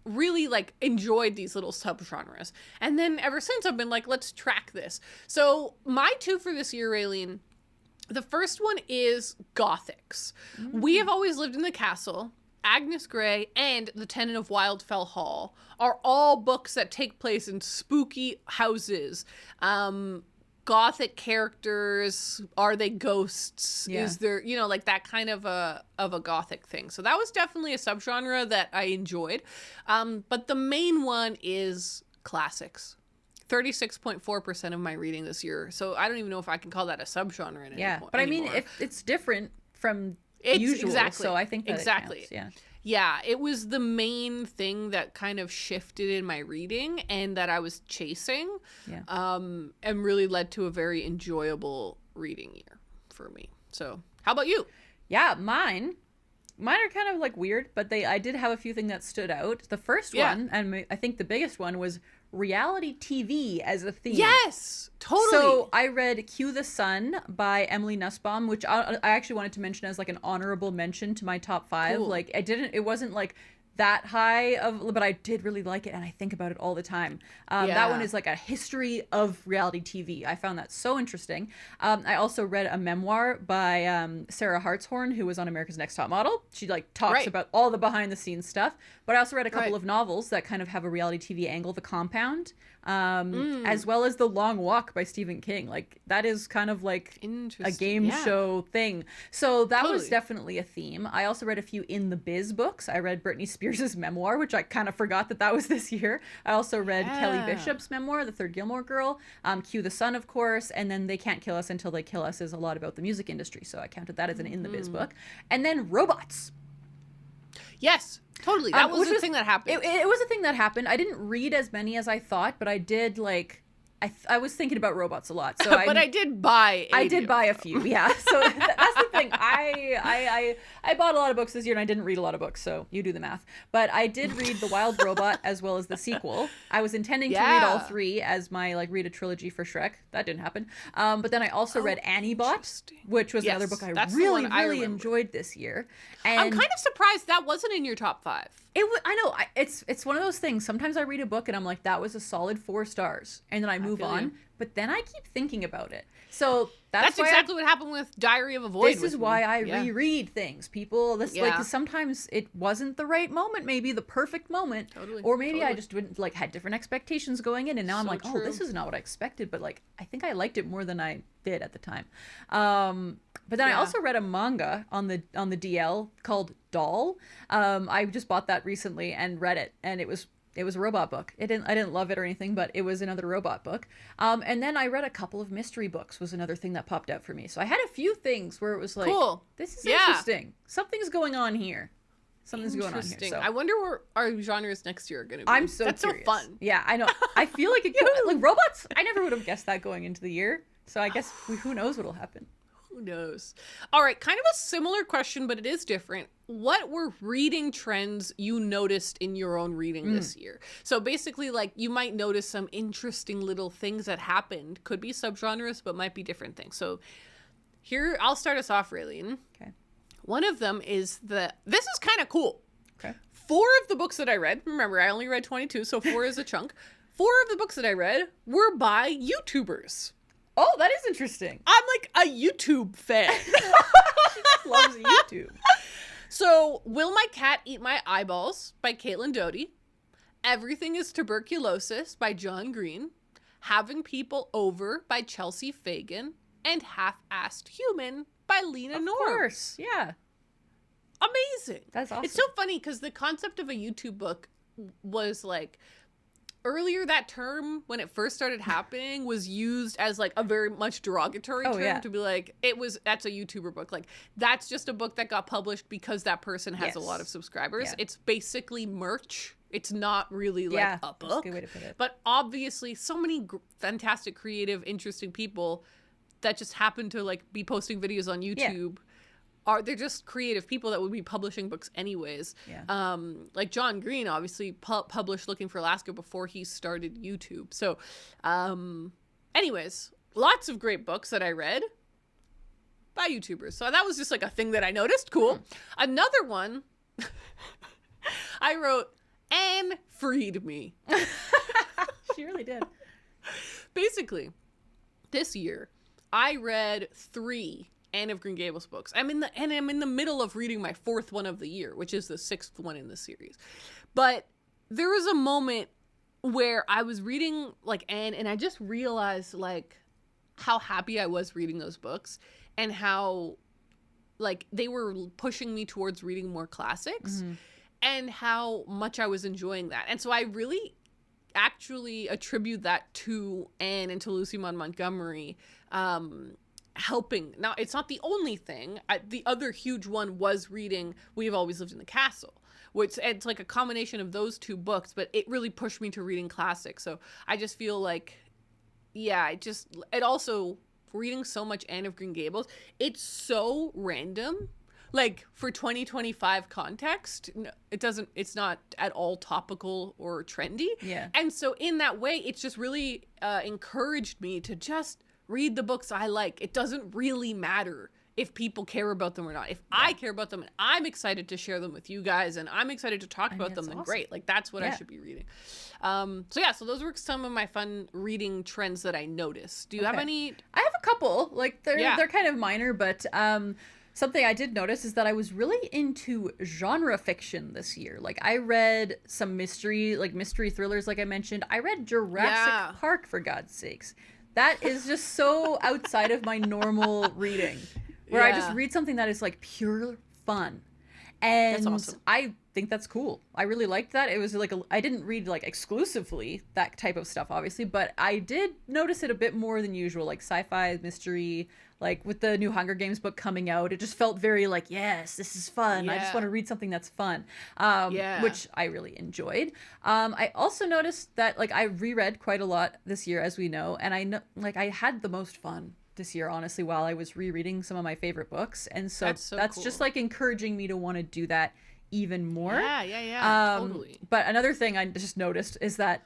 really enjoyed these little subgenres. And then ever since, I've been like, let's track this. So my 2 for this year, Raeleen, the first one is Gothics. We Have Always Lived in the Castle, Agnes Grey, and The Tenant of Wildfell Hall are all books that take place in spooky houses. Gothic characters, are they ghosts? Yeah. Is there, that kind of a Gothic thing. So that was definitely a subgenre that I enjoyed. But the main one is classics. 36.4% of my reading this year. So I don't even know if I can call that a subgenre at any point. But I mean, if it's different from usual, exactly, so I think that exactly. It counts, Yeah, it was the main thing that kind of shifted in my reading and that I was chasing, and really led to a very enjoyable reading year for me. So, how about you? Yeah, mine are kind of like weird, but I did have a few things that stood out. The first one, and I think the biggest one, was reality TV as a theme. Yes, totally. So I read Cue the Sun by Emily Nussbaum, which I actually wanted to mention as like an honorable mention to my top 5. Cool. Like it wasn't like that high but I did really like it, and I think about it all the time. That one is like a history of reality TV. I found that so interesting. I also read a memoir by Sarah Hartshorn, who was on America's Next Top Model. She talks about all the behind the scenes stuff. But I also read a couple of novels that kind of have a reality TV angle. The Compound, as well as The Long Walk by Stephen King. Like that is kind of like a game show thing. So that was definitely a theme. I also read a few In the Biz books. I read Britney Spears' memoir, which I kind of forgot that was this year. I also read Kelly Bishop's memoir, The Third Gilmore Girl, Cue the Sun, of course, and then They Can't Kill Us Until They Kill Us is a lot about the music industry. So I counted that as an In the Biz book. And then Robots. Yes, totally. That was a thing that happened. It was a thing that happened. I didn't read as many as I thought, but I did I was thinking about robots a lot. So but I did buy a few. Yeah. So that's the thing. I bought a lot of books this year, and I didn't read a lot of books, so you do the math. But I did read The Wild Robot as well as the sequel. I was intending to read all three as my read a trilogy for Shrek. That didn't happen. But then I also read Annie Bot, which was another book I really enjoyed this year. And I'm kind of surprised that wasn't in your top 5. I know. It's one of those things. Sometimes I read a book and I'm like, that was a solid 4 stars, and then I move on. But then I keep thinking about it. So that's exactly what happened with Diary of a Void. This is why I reread things. People, cause sometimes it wasn't the right moment, maybe the perfect moment, or maybe I just didn't had different expectations going in, and now I'm like, oh, this is not what I expected. But I think I liked it more than I did at the time. But then I also read a manga on the DL called Doll. I just bought that recently and read it, and it was a robot book. I didn't love it or anything, but it was another robot book. And then I read a couple of mystery books was another thing that popped out for me. So I had a few things where it was like, cool. This is interesting. Something's going on here. Something's going on here. So. I wonder where our genres next year are going to be. I'm so That's curious. So fun. Yeah, I know. I feel like it could, robots. I never would have guessed that going into the year. So I guess who knows what'll happen. Who knows? All right, kind of a similar question, but it is different. What were reading trends you noticed in your own reading this year? So basically, you might notice some interesting little things that happened. Could be subgenres, but might be different things. So here, I'll start us off, Raeleen. Okay. One of them is this is kind of cool. Okay. 4 of the books that I read, remember, I only read 22, so 4 is a chunk. 4 of the books that I read were by YouTubers. Oh, that is interesting. I'm a YouTube fan. She just loves YouTube. So, Will My Cat Eat My Eyeballs by Caitlin Doughty. Everything is Tuberculosis by John Green. Having People Over by Chelsea Fagan. And Half-Assed Human by Lena Norm. Of course, yeah. Amazing. That's awesome. It's so funny because the concept of a YouTube book was earlier that term when it first started happening was used as a very much derogatory term to be that's a YouTuber book. That's just a book that got published because that person has a lot of subscribers. Yeah. It's basically merch. It's not really a book. That's a good way to put it. But obviously so many fantastic, creative, interesting people that just happen to be posting videos on YouTube. Yeah. They're just creative people that would be publishing books anyways. Yeah. John Green obviously published Looking for Alaska before he started YouTube. So, anyways, lots of great books that I read by YouTubers. So that was just a thing that I noticed. Cool. Another one, I wrote, Anne freed me. She really did. Basically, this year, I read 3 Anne of Green Gables books. I'm in the middle of reading my 4th one of the year, which is the 6th one in the series. But there was a moment where I was reading Anne, and I just realized how happy I was reading those books, and how they were pushing me towards reading more classics, and how much I was enjoying that. And so I really actually attribute that to Anne and to Lucy Maud Montgomery helping. Now, it's not the only thing. The other huge one was reading We've Always Lived in the Castle, which it's a combination of those 2 books, but it really pushed me to reading classics. So I just feel it also, reading so much Anne of Green Gables, it's so random. For 2025 context, it's not at all topical or trendy. Yeah. And so in that way, it's just really encouraged me to just read the books I like. It doesn't really matter if people care about them or not. If I care about them and I'm excited to share them with you guys and I'm excited to talk about them, then awesome. Great. That's what I should be reading. So those were some of my fun reading trends that I noticed. Do you have any? I have a couple. They're kind of minor, but something I did notice is that I was really into genre fiction this year. I read some mystery thrillers, like I mentioned. I read Jurassic Park, for God's sakes. That is just so outside of my normal reading, where I just read something that is pure fun. And that's awesome. I think that's cool. I really liked that. It was I didn't read exclusively that type of stuff, obviously, but I did notice it a bit more than usual, sci-fi, mystery, with the new Hunger Games book coming out. It just felt very yes, this is fun. Yeah. I just want to read something that's fun, which I really enjoyed. I also noticed that I reread quite a lot this year, as we know, and I know I had the most fun this year, honestly, while I was rereading some of my favorite books. And so that's cool. just like encouraging me to want to do that even more. Yeah, totally. But another thing I just noticed is that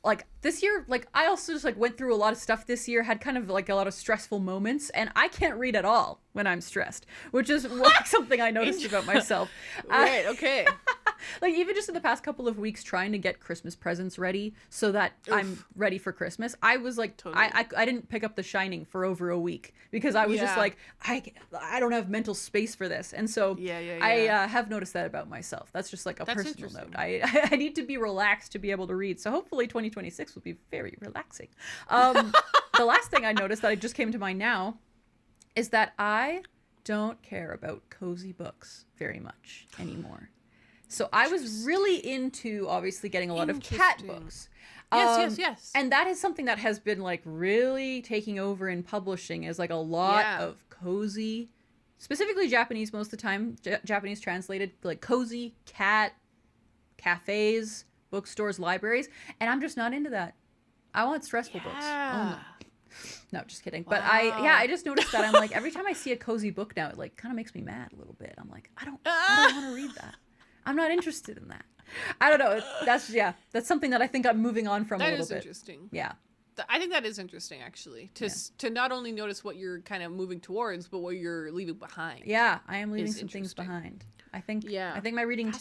like this year, like I also just like went through a lot of stuff this year, had kind of like a lot of stressful moments, and I can't read at all when I'm stressed, which is something I noticed about myself. Right, okay. Like even just in the past couple of weeks trying to get Christmas presents ready so that I'm ready for Christmas, I was like, totally. I didn't pick up The Shining for over a week because I was just like, I don't have mental space for this. And so I have noticed that about myself. That's just like a personal note. I need to be relaxed to be able to read. So hopefully 2026 will be very relaxing. The last thing I noticed that I just came to mind now is that I don't care about cozy books very much anymore. So I was really into obviously getting a lot of cat books. Yes. And that is something that has been like really taking over in publishing, is like a lot of cozy, specifically Japanese most of the time, Japanese translated, like cozy cat cafes, bookstores, libraries. And I'm just not into that. I want stressful books only. No, just kidding. Wow. But I just noticed that I'm like, every time I see a cozy book now, it like kind of makes me mad a little bit. I'm like, I don't want to read that. I'm not interested in that. I don't know. That's something that I think I'm moving on from a little bit. That is interesting. Yeah. I think that is interesting, actually, to not only notice what you're kind of moving towards, but what you're leaving behiand. Yeah, I am leaving some things behind. I think my reading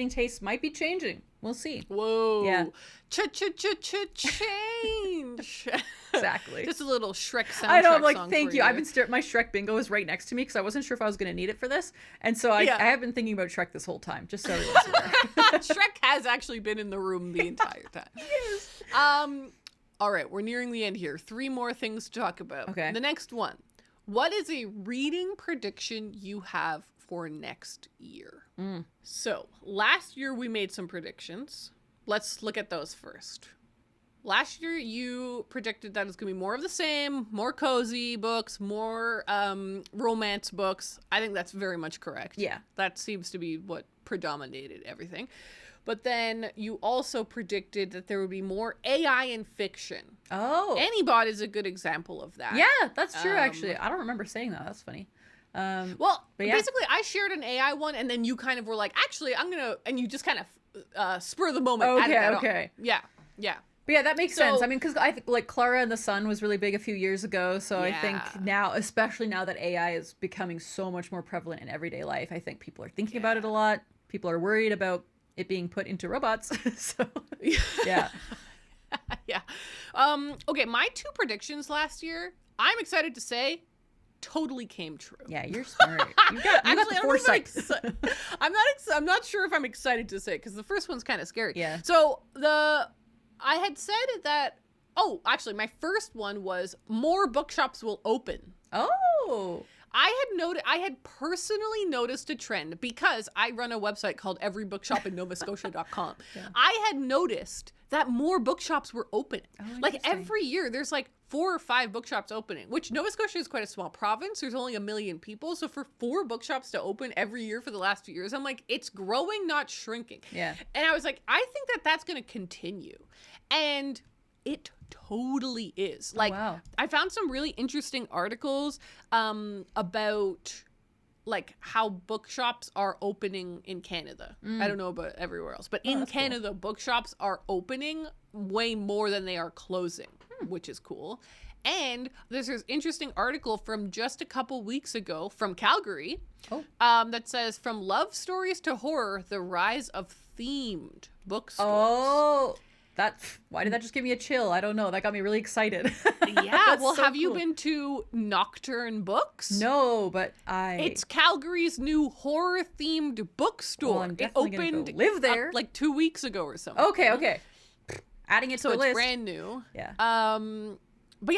tastes might be changing. We'll see. Whoa. Yeah. Change. Exactly. Just a little Shrek soundtrack. I know. I'm like, song thank you. I've been my Shrek bingo is right next to me because I wasn't sure if I was going to need it for this, and so I have been thinking about Shrek this whole time. Just so everyone's aware. Shrek has actually been in the room the entire time. Yes. All right, we're nearing the end here. 3 more things to talk about. Okay. The next one. What is a reading prediction you have for next year? So, last year we made some predictions. Let's look at those first. Last year you predicted that it's going to be more of the same, more cozy books, more romance books. I think that's very much correct. Yeah. That seems to be what predominated everything. But then you also predicted that there would be more AI in fiction. Oh. Anybot is a good example of that. Yeah, that's true, actually. I don't remember saying that. That's funny. Basically, I shared an AI one, and then you kind of were like, actually, I'm going to... And you just kind of spur the moment. Okay. Yeah. But yeah, that makes sense. I mean, because I think like Clara and the Sun was really big a few years ago. So I think now, especially now that AI is becoming so much more prevalent in everyday life, I think people are thinking about it a lot. People are worried about it being put into robots. So yeah. Yeah. Okay, my 2 predictions last year, I'm excited to say, totally came true. Yeah, you're smart. You got the foresight. I'm not sure if I'm excited to say it because the first one's kind of scary. Yeah. So I had said that. Oh, actually, my first one was more bookshops will open. Oh. I had personally noticed a trend because I run a website called everybookshopinnovascotia.com. Yeah. I had noticed that more bookshops were open. Oh, like every year there's like 4 or 5 bookshops opening, which Nova Scotia is quite a small province. There's only 1 million people. So for 4 bookshops to open every year for the last few years, I'm like, it's growing, not shrinking. Yeah. And I was like, I think that that's going to continue. And it totally is. Like, wow. I found some really interesting articles about like how bookshops are opening in Canada. I don't know about everywhere else, but in Canada, cool. Bookshops are opening way more than they are closing, which is cool. And there's this interesting article from just a couple weeks ago from Calgary that says, from love stories to horror, the rise of themed bookstores. Oh, why did that just give me a chill? I don't know. That got me really excited. Yeah. Well, so have you been to Nocturne Books? No, but It's Calgary's new horror-themed bookstore. Well, I'm definitely gonna go live there. Like 2 weeks ago or something. Okay. Adding it to the list. So it's brand new. Yeah.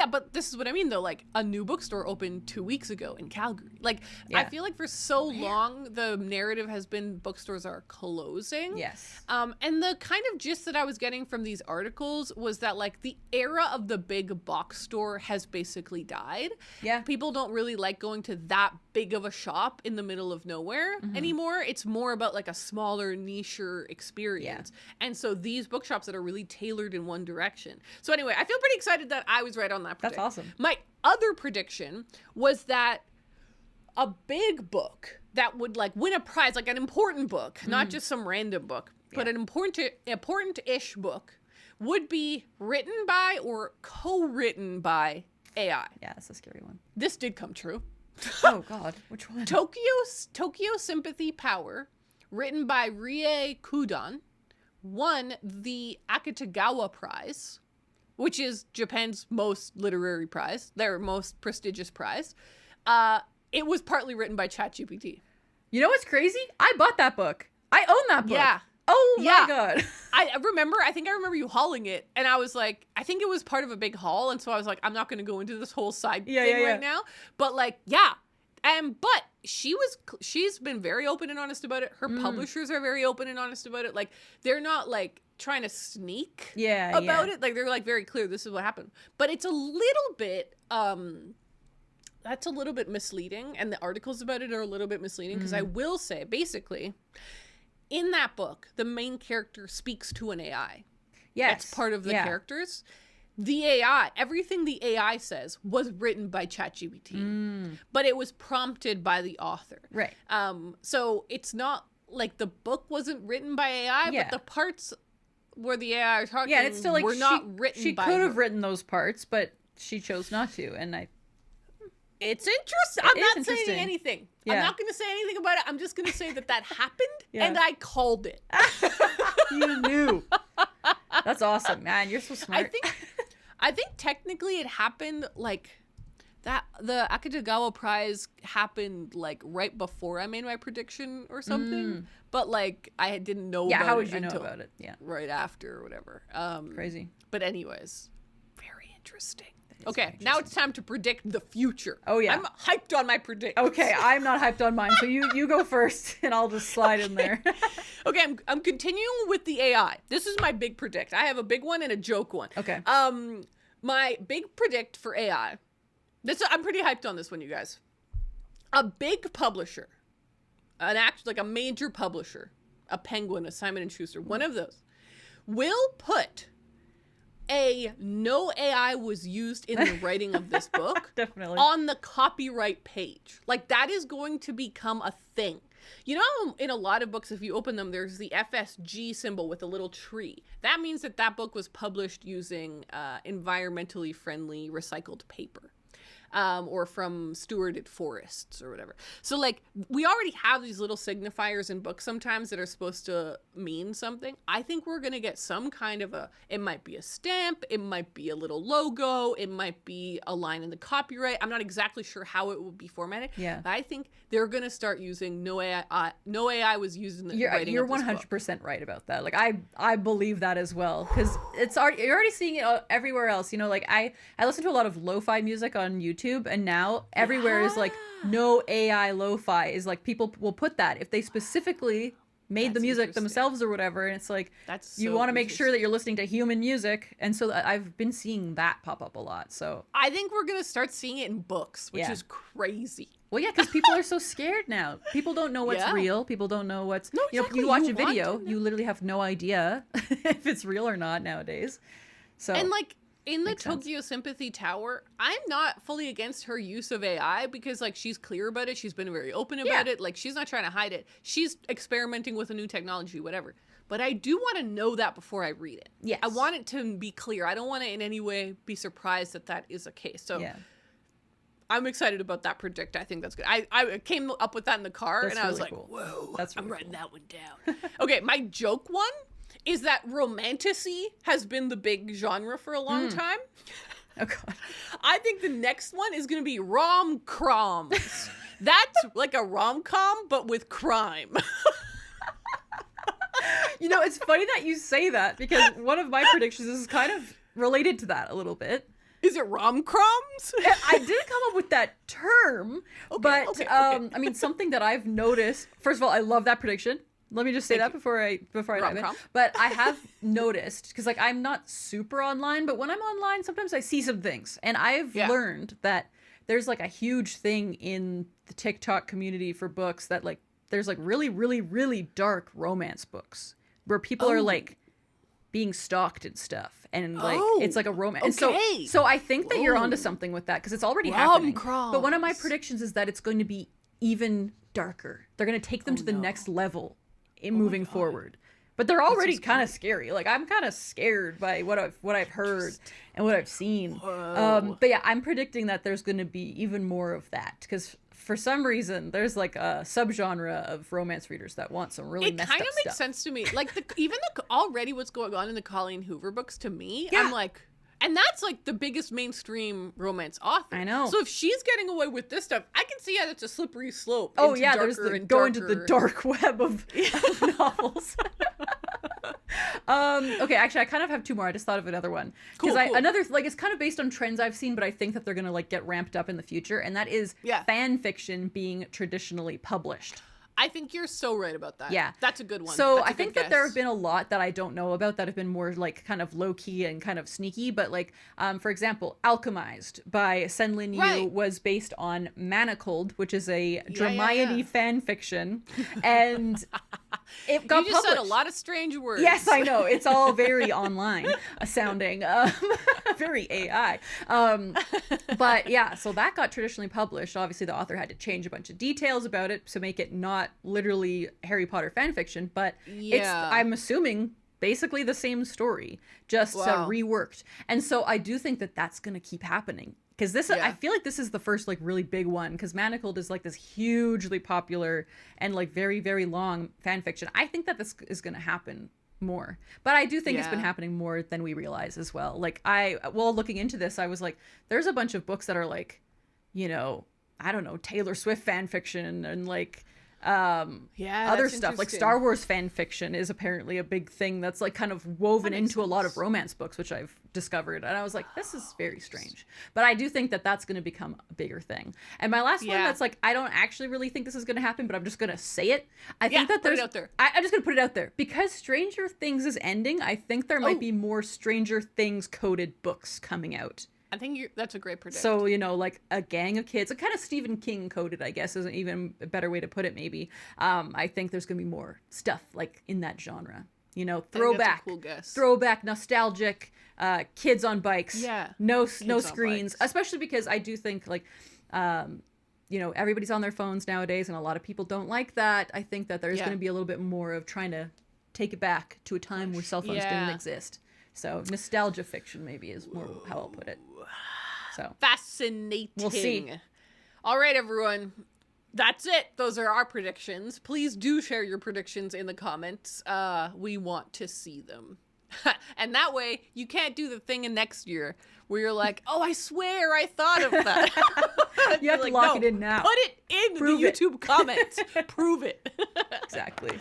But this is what I mean, though. Like, a new bookstore opened 2 weeks ago in Calgary. Like, I feel like for so long, the narrative has been bookstores are closing. Yes. And the kind of gist that I was getting from these articles was that, like, the era of the big box store has basically died. Yeah. People don't really like going to that big of a shop in the middle of nowhere anymore. It's more about like a smaller, nicher experience. Yeah. And so these bookshops that are really tailored in one direction. So anyway, I feel pretty excited that I was right on that prediction. That's awesome. My other prediction was that a big book that would like win a prize, like an important book, not just some random book, but an important-ish book, would be written by or co-written by AI. Yeah, that's a scary one. This did come true. Oh God, which one? Tokyo Sympathy Power, written by Rie Kudan, won the Akutagawa Prize, which is Japan's most literary prize, their most prestigious prize. It was partly written by ChatGPT. You know what's crazy? I bought that book. I own that book. Yeah. Oh my God. I think I remember you hauling it, and I was like, I think it was part of a big haul, and so I was like, I'm not going to go into this whole side thing right now. But like, but she's been very open and honest about it. Her publishers are very open and honest about it. Like, they're not like trying to sneak about it. Like, they're like very clear, this is what happened. But it's a little bit that's a little bit misleading, and the articles about it are a little bit misleading, because I will say, basically, in that book, the main character speaks to an AI. Yes. It's part of the characters. The AI, everything the AI says was written by ChatGPT, but it was prompted by the author. Right. So it's not like the book wasn't written by AI, but the parts where the AI are talking it's still like were not written by her. She could have written those parts, but she chose not to, and it's interesting. I'm not saying anything. Yeah. I'm not going to say anything about it. I'm just going to say that happened, and I called it. You knew. That's awesome, man. You're so smart. I think technically it happened like that. The Akutagawa Prize happened like right before I made my prediction or something. But like I didn't know about it. How would you know about it? Yeah. Right after or whatever. Crazy. But anyways, very interesting. Okay, now it's time to predict the future. Oh, yeah. I'm hyped on my predictions. Okay, I'm not hyped on mine, so you go first, and I'll just slide in there. Okay, I'm continuing with the AI. This is my big predict. I have a big one and a joke one. Okay. My big predict for AI, I'm pretty hyped on this one, you guys. A big publisher, like a major publisher, a Penguin, a Simon & Schuster, one of those, will put no AI was used in the writing of this book definitely on the copyright page. Like, that is going to become a thing. You know, in a lot of books, if you open them, there's the FSG symbol with a little tree. That means that book was published using environmentally friendly recycled paper. Or from stewarded forests or whatever. So like we already have these little signifiers in books sometimes that are supposed to mean something. I think we're going to get some kind of it might be a stamp, it might be a little logo, it might be a line in the copyright. I'm not exactly sure how it will be formatted. Yeah. But I think they're going to start using no AI was used in the writing You're of this 100% book. right about that. Like I believe that as well, because you're already seeing it everywhere else. You know, like I listen to a lot of lo-fi music on YouTube, and now everywhere is like no AI lo-fi is like people will put that if they specifically made the music themselves or whatever, and it's like you want to make sure that you're listening to human music, and so I've been seeing that pop up a lot. So I think we're gonna start seeing it in books, which is crazy. Well, yeah, because people are so scared now. People don't know what's real. People don't know what's exactly. You watch a video, you literally have no idea if it's real or not nowadays. So and like in the Tokyo Sympathy Tower, I'm not fully against her use of AI because, like, she's clear about it. She's been very open about it. Like, she's not trying to hide it. She's experimenting with a new technology, whatever. But I do want to know that before I read it. Yes. I want it to be clear. I don't want to in any way be surprised that is a case. So I'm excited about that predict. I think that's good. I came up with that in the car, and I was like, cool. whoa, I'm writing that one down. Okay, my joke one is that romantasy has been the big genre for a long time. Oh, God. I think the next one is going to be rom-croms. That's like a rom-com, but with crime. You know, it's funny that you say that, because one of my predictions is kind of related to that a little bit. Is it rom-croms? I didn't come up with that term, but I mean, something that I've noticed. First of all, I love that prediction. Let me just say that before I dive in. But I have noticed, because like I'm not super online, but when I'm online, sometimes I see some things, and I've learned that there's like a huge thing in the TikTok community for books that like there's like really, really, really dark romance books where people are like being stalked and stuff, and like it's like a romance. Okay. And so I think that you're onto something with that because it's already happening. Rom-coms. But one of my predictions is that it's going to be even darker. They're going to take them to the next level in moving forward. But they're already kind of scary. Like I'm kind of scared by what I've heard and what I've seen. But yeah, I'm predicting that there's going to be even more of that because for some reason there's like a subgenre of romance readers that want some really messed up stuff. It kind of makes sense to me. Like already what's going on in the Colleen Hoover books to me, I'm like, and that's like the biggest mainstream romance author. I know. So if she's getting away with this stuff, I can see how that's a slippery slope. Oh yeah, there's go into the dark web of novels. Okay, actually I kind of have two more. I just thought of another one. Because another like it's kind of based on trends I've seen, but I think that they're gonna like get ramped up in the future, and that is fan fiction being traditionally published. I think you're so right about that. Yeah. That's a good one. So I think that there have been a lot that I don't know about that have been more like kind of low key and kind of sneaky. But like, for example, Alchemized by Sen Lin Yu was based on Manacled, which is a Hermione fan fiction. And it got published. You just said a lot of strange words. Yes, I know. It's all very online sounding, very AI. But yeah, so that got traditionally published. Obviously, the author had to change a bunch of details about it to make it not literally Harry Potter fan fiction, but it's, I'm assuming, basically the same story, just reworked. And so I do think that that's going to keep happening. Because this, I feel like this is the first like really big one. Because Manacled is like this hugely popular and like very, very long fan fiction. I think that this is going to happen more. But I do think it's been happening more than we realize as well. Like looking into this, I was like, there's a bunch of books that are like, you know, I don't know, Taylor Swift fan fiction and like other stuff like Star Wars fan fiction is apparently a big thing that's like kind of woven into a lot of romance books, which I've discovered, and I was like, this is very strange. But I do think that that's going to become a bigger thing. And my last one that's like, I don't actually really think this is going to happen, but I'm just going to say it. I think that there's, I'm just going to put it out there because Stranger Things is ending. I think there might be more Stranger Things coded books coming out. I think that's a great prediction. So, you know, like a gang of kids, kind of Stephen King coded, I guess, is even a better way to put it, maybe. I think there's going to be more stuff like in that genre. You know, throwback, nostalgic, kids on bikes, no screens, especially because I do think like, you know, everybody's on their phones nowadays and a lot of people don't like that. I think that there's going to be a little bit more of trying to take it back to a time where cell phones didn't exist. So nostalgia fiction maybe is more how I'll put it. So fascinating. We'll see. All right, everyone. That's it. Those are our predictions. Please do share your predictions in the comments. We want to see them. And that way you can't do the thing in next year where you're like, oh, I swear I thought of that. You have to lock it in now. Put it in the YouTube comments. Prove it. Exactly.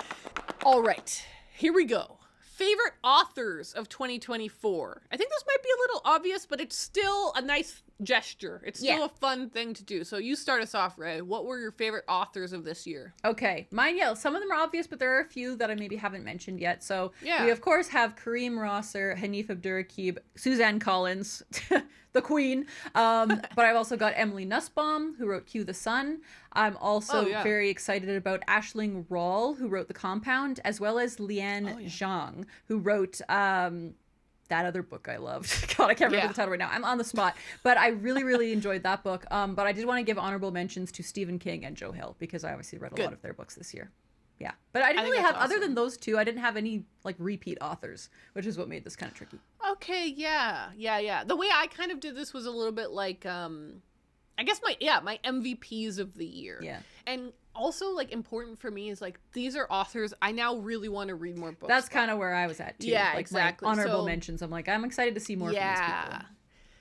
All right. Here we go. Favorite authors of 2024. I think this might be a little obvious, but it's still a nice gesture. It's still a fun thing to do. So you start us off, Ray. What were your favorite authors of this year? Okay. Mine, some of them are obvious, but there are a few that I maybe haven't mentioned yet. So we, of course, have Kareem Rosser, Hanif Abdurraqib, Suzanne Collins, the queen. But I've also got Emily Nussbaum, who wrote Cue the Sun. I'm also very excited about Aisling Rawle, who wrote The Compound, as well as Lian Zhang, who wrote that other book I loved. God, I can't remember the title right now. I'm on the spot. But I really, really enjoyed that book. But I did want to give honorable mentions to Stephen King and Joe Hill, because I obviously read a lot of their books this year. Yeah. But I didn't really have, other than those two, I didn't have any like repeat authors, which is what made this kind of tricky. Okay, yeah. The way I kind of did this was a little bit like, I guess my MVPs of the year. Yeah. And also, like, important for me is, like, these are authors I now really want to read more books. That's kind of where I was at, too. Yeah, like, exactly. My honorable mentions. I'm like, I'm excited to see more from these people.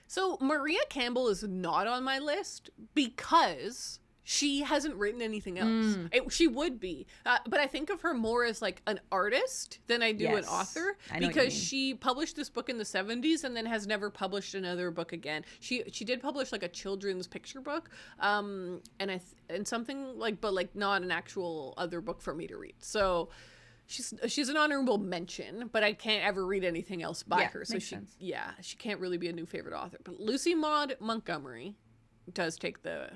So Maria Campbell is not on my list because she hasn't written anything else. She would be. But I think of her more as like an artist than I do an author, because she published this book in the 70s and then has never published another book again. She did publish like a children's picture book, and something like, but like not an actual other book for me to read. So she's an honorable mention, but I can't ever read anything else by her. So she can't really be a new favorite author. But Lucy Maud Montgomery, does take the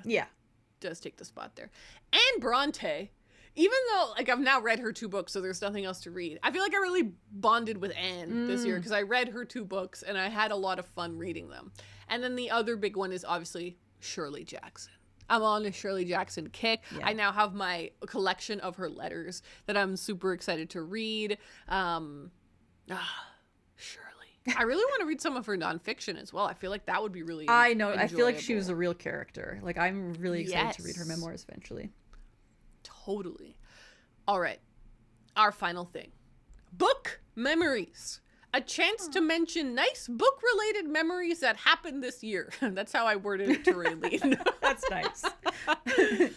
spot there. And Bronte, even though like I've now read her 2 books, so there's nothing else to read. I feel like I really bonded with Anne this year because I read her 2 books and I had a lot of fun reading them. And then the other big one is obviously Shirley Jackson. I'm on a Shirley Jackson kick. Yeah. I now have my collection of her letters that I'm super excited to read. Shirley. I really want to read some of her nonfiction as well. I feel like that would be really I know. Enjoyable. I feel like she was a real character. Like, I'm really excited to read her memoirs eventually. Totally. All right. Our final thing. Book memories. A chance to mention nice book-related memories that happened this year. That's how I worded it to Raeleen. That's nice.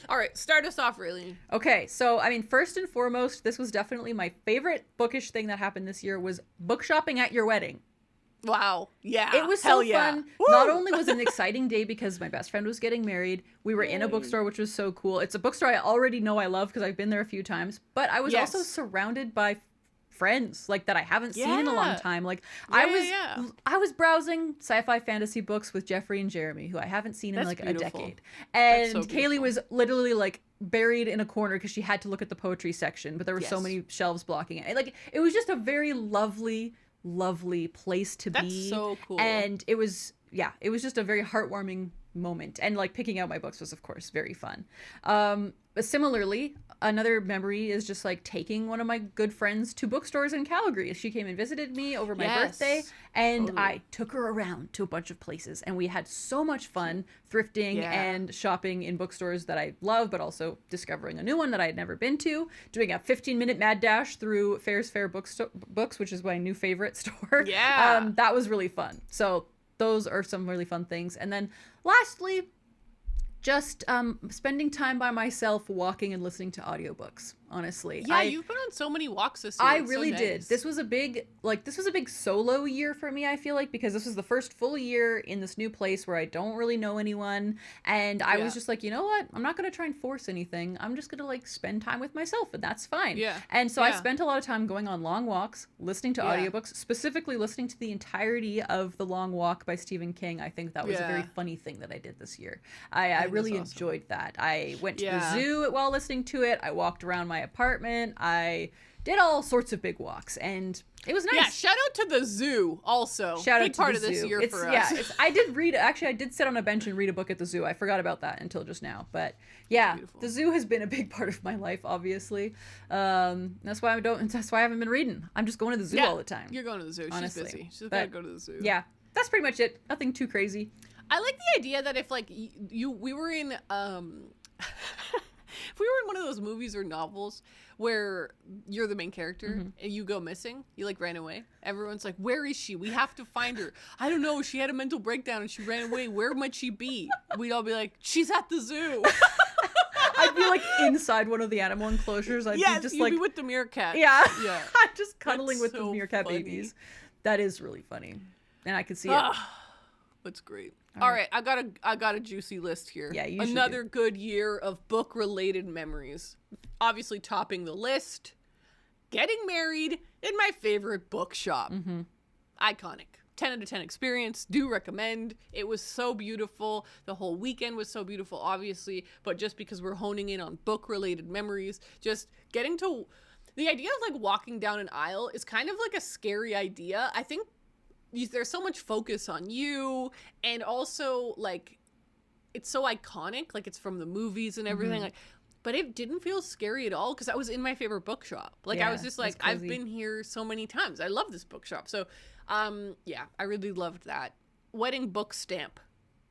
All right, start us off, Raeleen. Okay, so, I mean, first and foremost, this was definitely my favorite bookish thing that happened this year was book shopping at your wedding. Wow. Yeah. It was so fun. Woo! Not only was it an exciting day because my best friend was getting married, we were in a bookstore, which was so cool. It's a bookstore I already know I love because I've been there a few times, but I was also surrounded by friends like that I haven't seen in a long time. Like I was browsing sci-fi fantasy books with Jeffrey and Jeremy, who I haven't seen in like beautiful. A decade. And so Kaylee was literally like buried in a corner because she had to look at the poetry section, but there were so many shelves blocking it. Like it was just a very lovely place to be. That's so cool. And it was just a very heartwarming moment. And like picking out my books was of course very fun. But similarly, another memory is just like taking one of my good friends to bookstores in Calgary. She came and visited me over my birthday, and I took her around to a bunch of places, and we had so much fun thrifting and shopping in bookstores that I love, but also discovering a new one that I had never been to, doing a 15-minute mad dash through Fairs Fair Books, which is my new favorite store. Yeah. That was really fun. So those are some really fun things. And then lastly, just spending time by myself walking and listening to audiobooks, honestly. Yeah, you've been on so many walks this year. I really did. This was a big solo year for me, I feel like, because this was the first full year in this new place where I don't really know anyone. And I was just like, you know what? I'm not going to try and force anything. I'm just going to like spend time with myself, and that's fine. Yeah. And so I spent a lot of time going on long walks, listening to audiobooks, specifically listening to the entirety of The Long Walk by Stephen King. I think that was a very funny thing that I did this year. I really enjoyed that. I went to the zoo while listening to it. I walked around my apartment. I did all sorts of big walks, and it was nice. Yeah, shout out to the zoo also. Big part of this year for us. Yeah, I did sit on a bench and read a book at the zoo. I forgot about that until just now. But yeah, the zoo has been a big part of my life, obviously. That's why I haven't been reading. I'm just going to the zoo all the time. You're going to the zoo. Honestly. She's busy. She's got to go to the zoo. Yeah, that's pretty much it. Nothing too crazy. I like the idea that if like we were in if we were in one of those movies or novels where you're the main character and you go missing, you like ran away. Everyone's like, where is she? We have to find her. I don't know. She had a mental breakdown and she ran away. Where might she be? We'd all be like, she's at the zoo. I'd be like inside one of the animal enclosures. I'd be just you'd like be with the meerkat. Yeah. I'm just cuddling with the meerkat babies. That is really funny. And I could see it. That's great. All right, I got a juicy list here. Yeah, you Another good year of book-related memories. Obviously topping the list, getting married in my favorite bookshop. Iconic. 10 out of 10 experience. Do recommend. It was so beautiful. The whole weekend was so beautiful, obviously. But just because we're honing in on book-related memories, just getting to... The idea of like walking down an aisle is kind of like a scary idea. I think there's so much focus on you, and also like it's so iconic, like it's from the movies and everything, like, but it didn't feel scary at all because I was in my favorite bookshop. Like I was just like, I've been here so many times. I love this bookshop. So I really loved that. Wedding book stamp.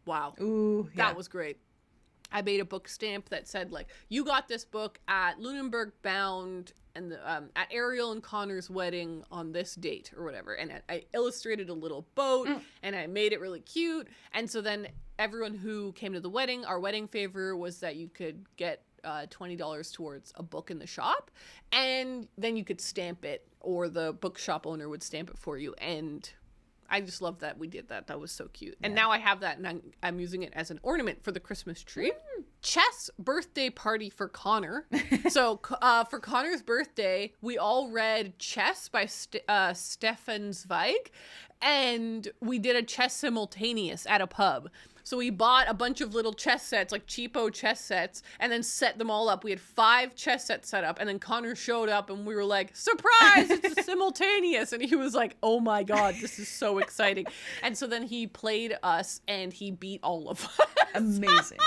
Wow. Ooh, that was great. I made a book stamp that said like, you got this book at Lunenburg Bound and at Ariel and Connor's wedding on this date or whatever. And I illustrated a little boat and I made it really cute. And so then everyone who came to the wedding, our wedding favor was that you could get $20 towards a book in the shop, and then you could stamp it, or the bookshop owner would stamp it for you. And I just love that we did that. That was so cute. And now I have that, and I'm using it as an ornament for the Christmas tree. Chess birthday party for Connor. So for Connor's birthday, we all read Chess by Stefan Zweig, and we did a chess simultaneous at a pub. So we bought a bunch of little chess sets, like cheapo chess sets, and then set them all up. We had 5 chess sets set up, and then Connor showed up, and we were like, surprise, it's a simultaneous. And he was like, oh my God, this is so exciting. And so then he played us, and he beat all of us. Amazing.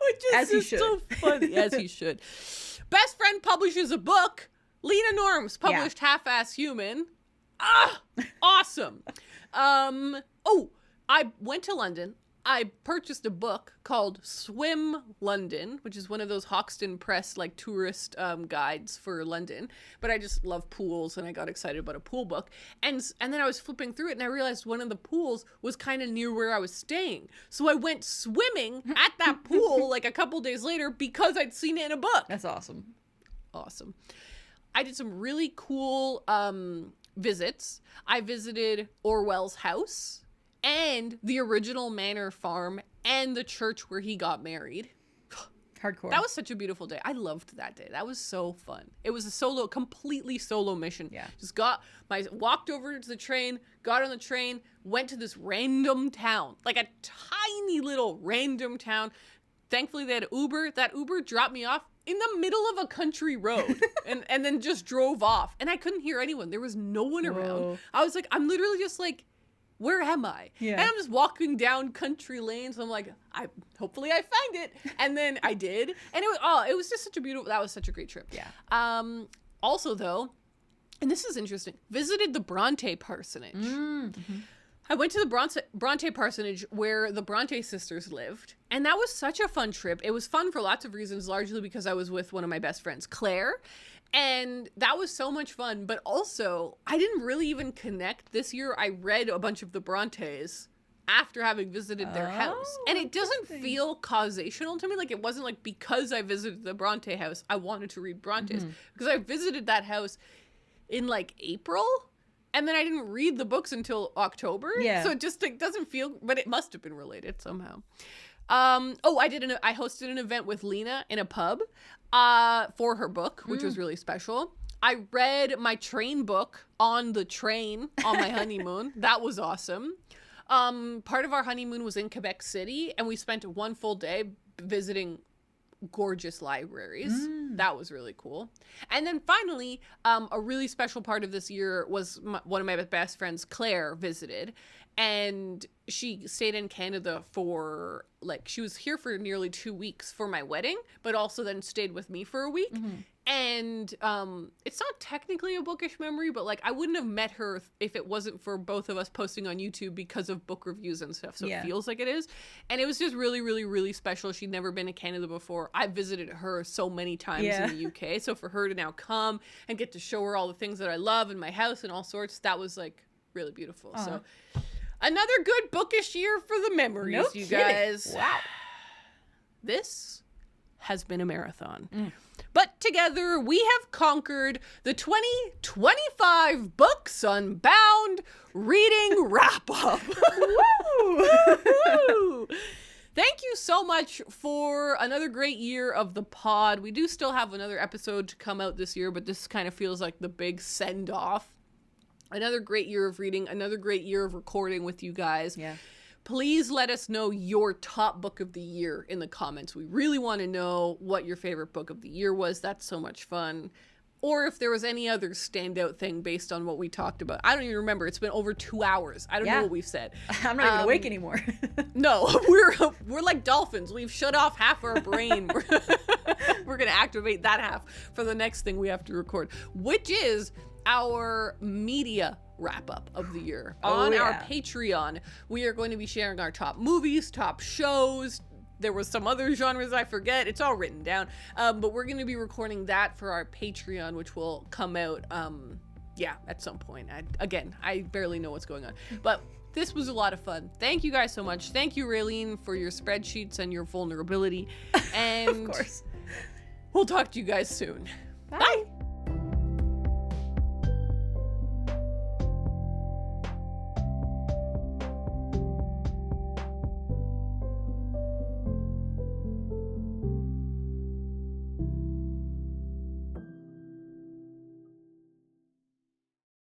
Which is as he should. So funny. As he should. Best friend publishes a book. Lena Norms published Half-Ass Human. Awesome. I went to London. I purchased a book called Swim London, which is one of those Hoxton Press like tourist guides for London. But I just love pools, and I got excited about a pool book. And then I was flipping through it, and I realized one of the pools was kind of near where I was staying. So I went swimming at that pool like a couple days later because I'd seen it in a book. That's awesome. Awesome. I did some really cool visits. I visited Orwell's house and the original manor farm and the church where he got married. Hardcore. That was such a beautiful day. I loved that day. That was so fun. It was a completely solo mission. Yeah. Just walked over to the train, got on the train, went to this random town, like a tiny little random town. Thankfully, they had Uber. That Uber dropped me off in the middle of a country road and then just drove off. And I couldn't hear anyone. There was no one around. I was like, I'm literally just like, where am I? Yeah. And I'm just walking down country lanes. I'm like, hopefully I find it. And then I did. And it was just that was such a great trip. Yeah. Also though, and this is interesting, visited the Bronte parsonage. Mm-hmm. I went to the Bronte parsonage where the Bronte sisters lived, and that was such a fun trip. It was fun for lots of reasons, largely because I was with one of my best friends, Claire, and that was so much fun. But also, I didn't really even connect. This year, I read a bunch of the Brontes after having visited their house, and it doesn't feel causational to me. Like, it wasn't like because I visited the Bronte house, I wanted to read Brontes, because I visited that house in like April. And then I didn't read the books until October. Yeah. So it just like doesn't feel, but it must have been related somehow. I hosted an event with Lena in a pub for her book, which was really special. I read my train book on the train on my honeymoon. That was awesome. Part of our honeymoon was in Quebec City, and we spent one full day visiting gorgeous libraries. That was really cool. And then finally, a really special part of this year was one of my best friends, Claire, visited, and she stayed in Canada for she was here for nearly 2 weeks for my wedding, but also then stayed with me for a week. And it's not technically a bookish memory, but I wouldn't have met her if it wasn't for both of us posting on YouTube because of book reviews and stuff. So it feels like it is. And it was just really, really, really special. She'd never been to Canada before. I visited her so many times in the UK. So for her to now come and get to show her all the things that I love in my house and all sorts, that was really beautiful. So another good bookish year for the memories, you guys. Wow. This has been a marathon. But together we have conquered the 2025 Books Unbound reading wrap-up. Woo! Thank you so much for another great year of the pod. We do still have another episode to come out this year, but this kind of feels like the big send-off. Another great year of reading, another great year of recording with you guys. Yeah. Please let us know your top book of the year in the comments. We really want to know what your favorite book of the year was. That's so much fun. Or if there was any other standout thing based on what we talked about. I don't even remember. It's been over 2 hours. I don't know what we've said. I'm not even awake anymore. No, we're like dolphins. We've shut off half our brain. We're going to activate that half for the next thing we have to record, which is our media wrap-up of the year. On our Patreon, we are going to be sharing our top movies, top shows. There was some other genres I forget. It's all written down. But we're going to be recording that for our Patreon, which will come out, at some point. I barely know what's going on. But this was a lot of fun. Thank you guys so much. Thank you, Raeleen, for your spreadsheets and your vulnerability. And of course. We'll talk to you guys soon. Bye. Bye.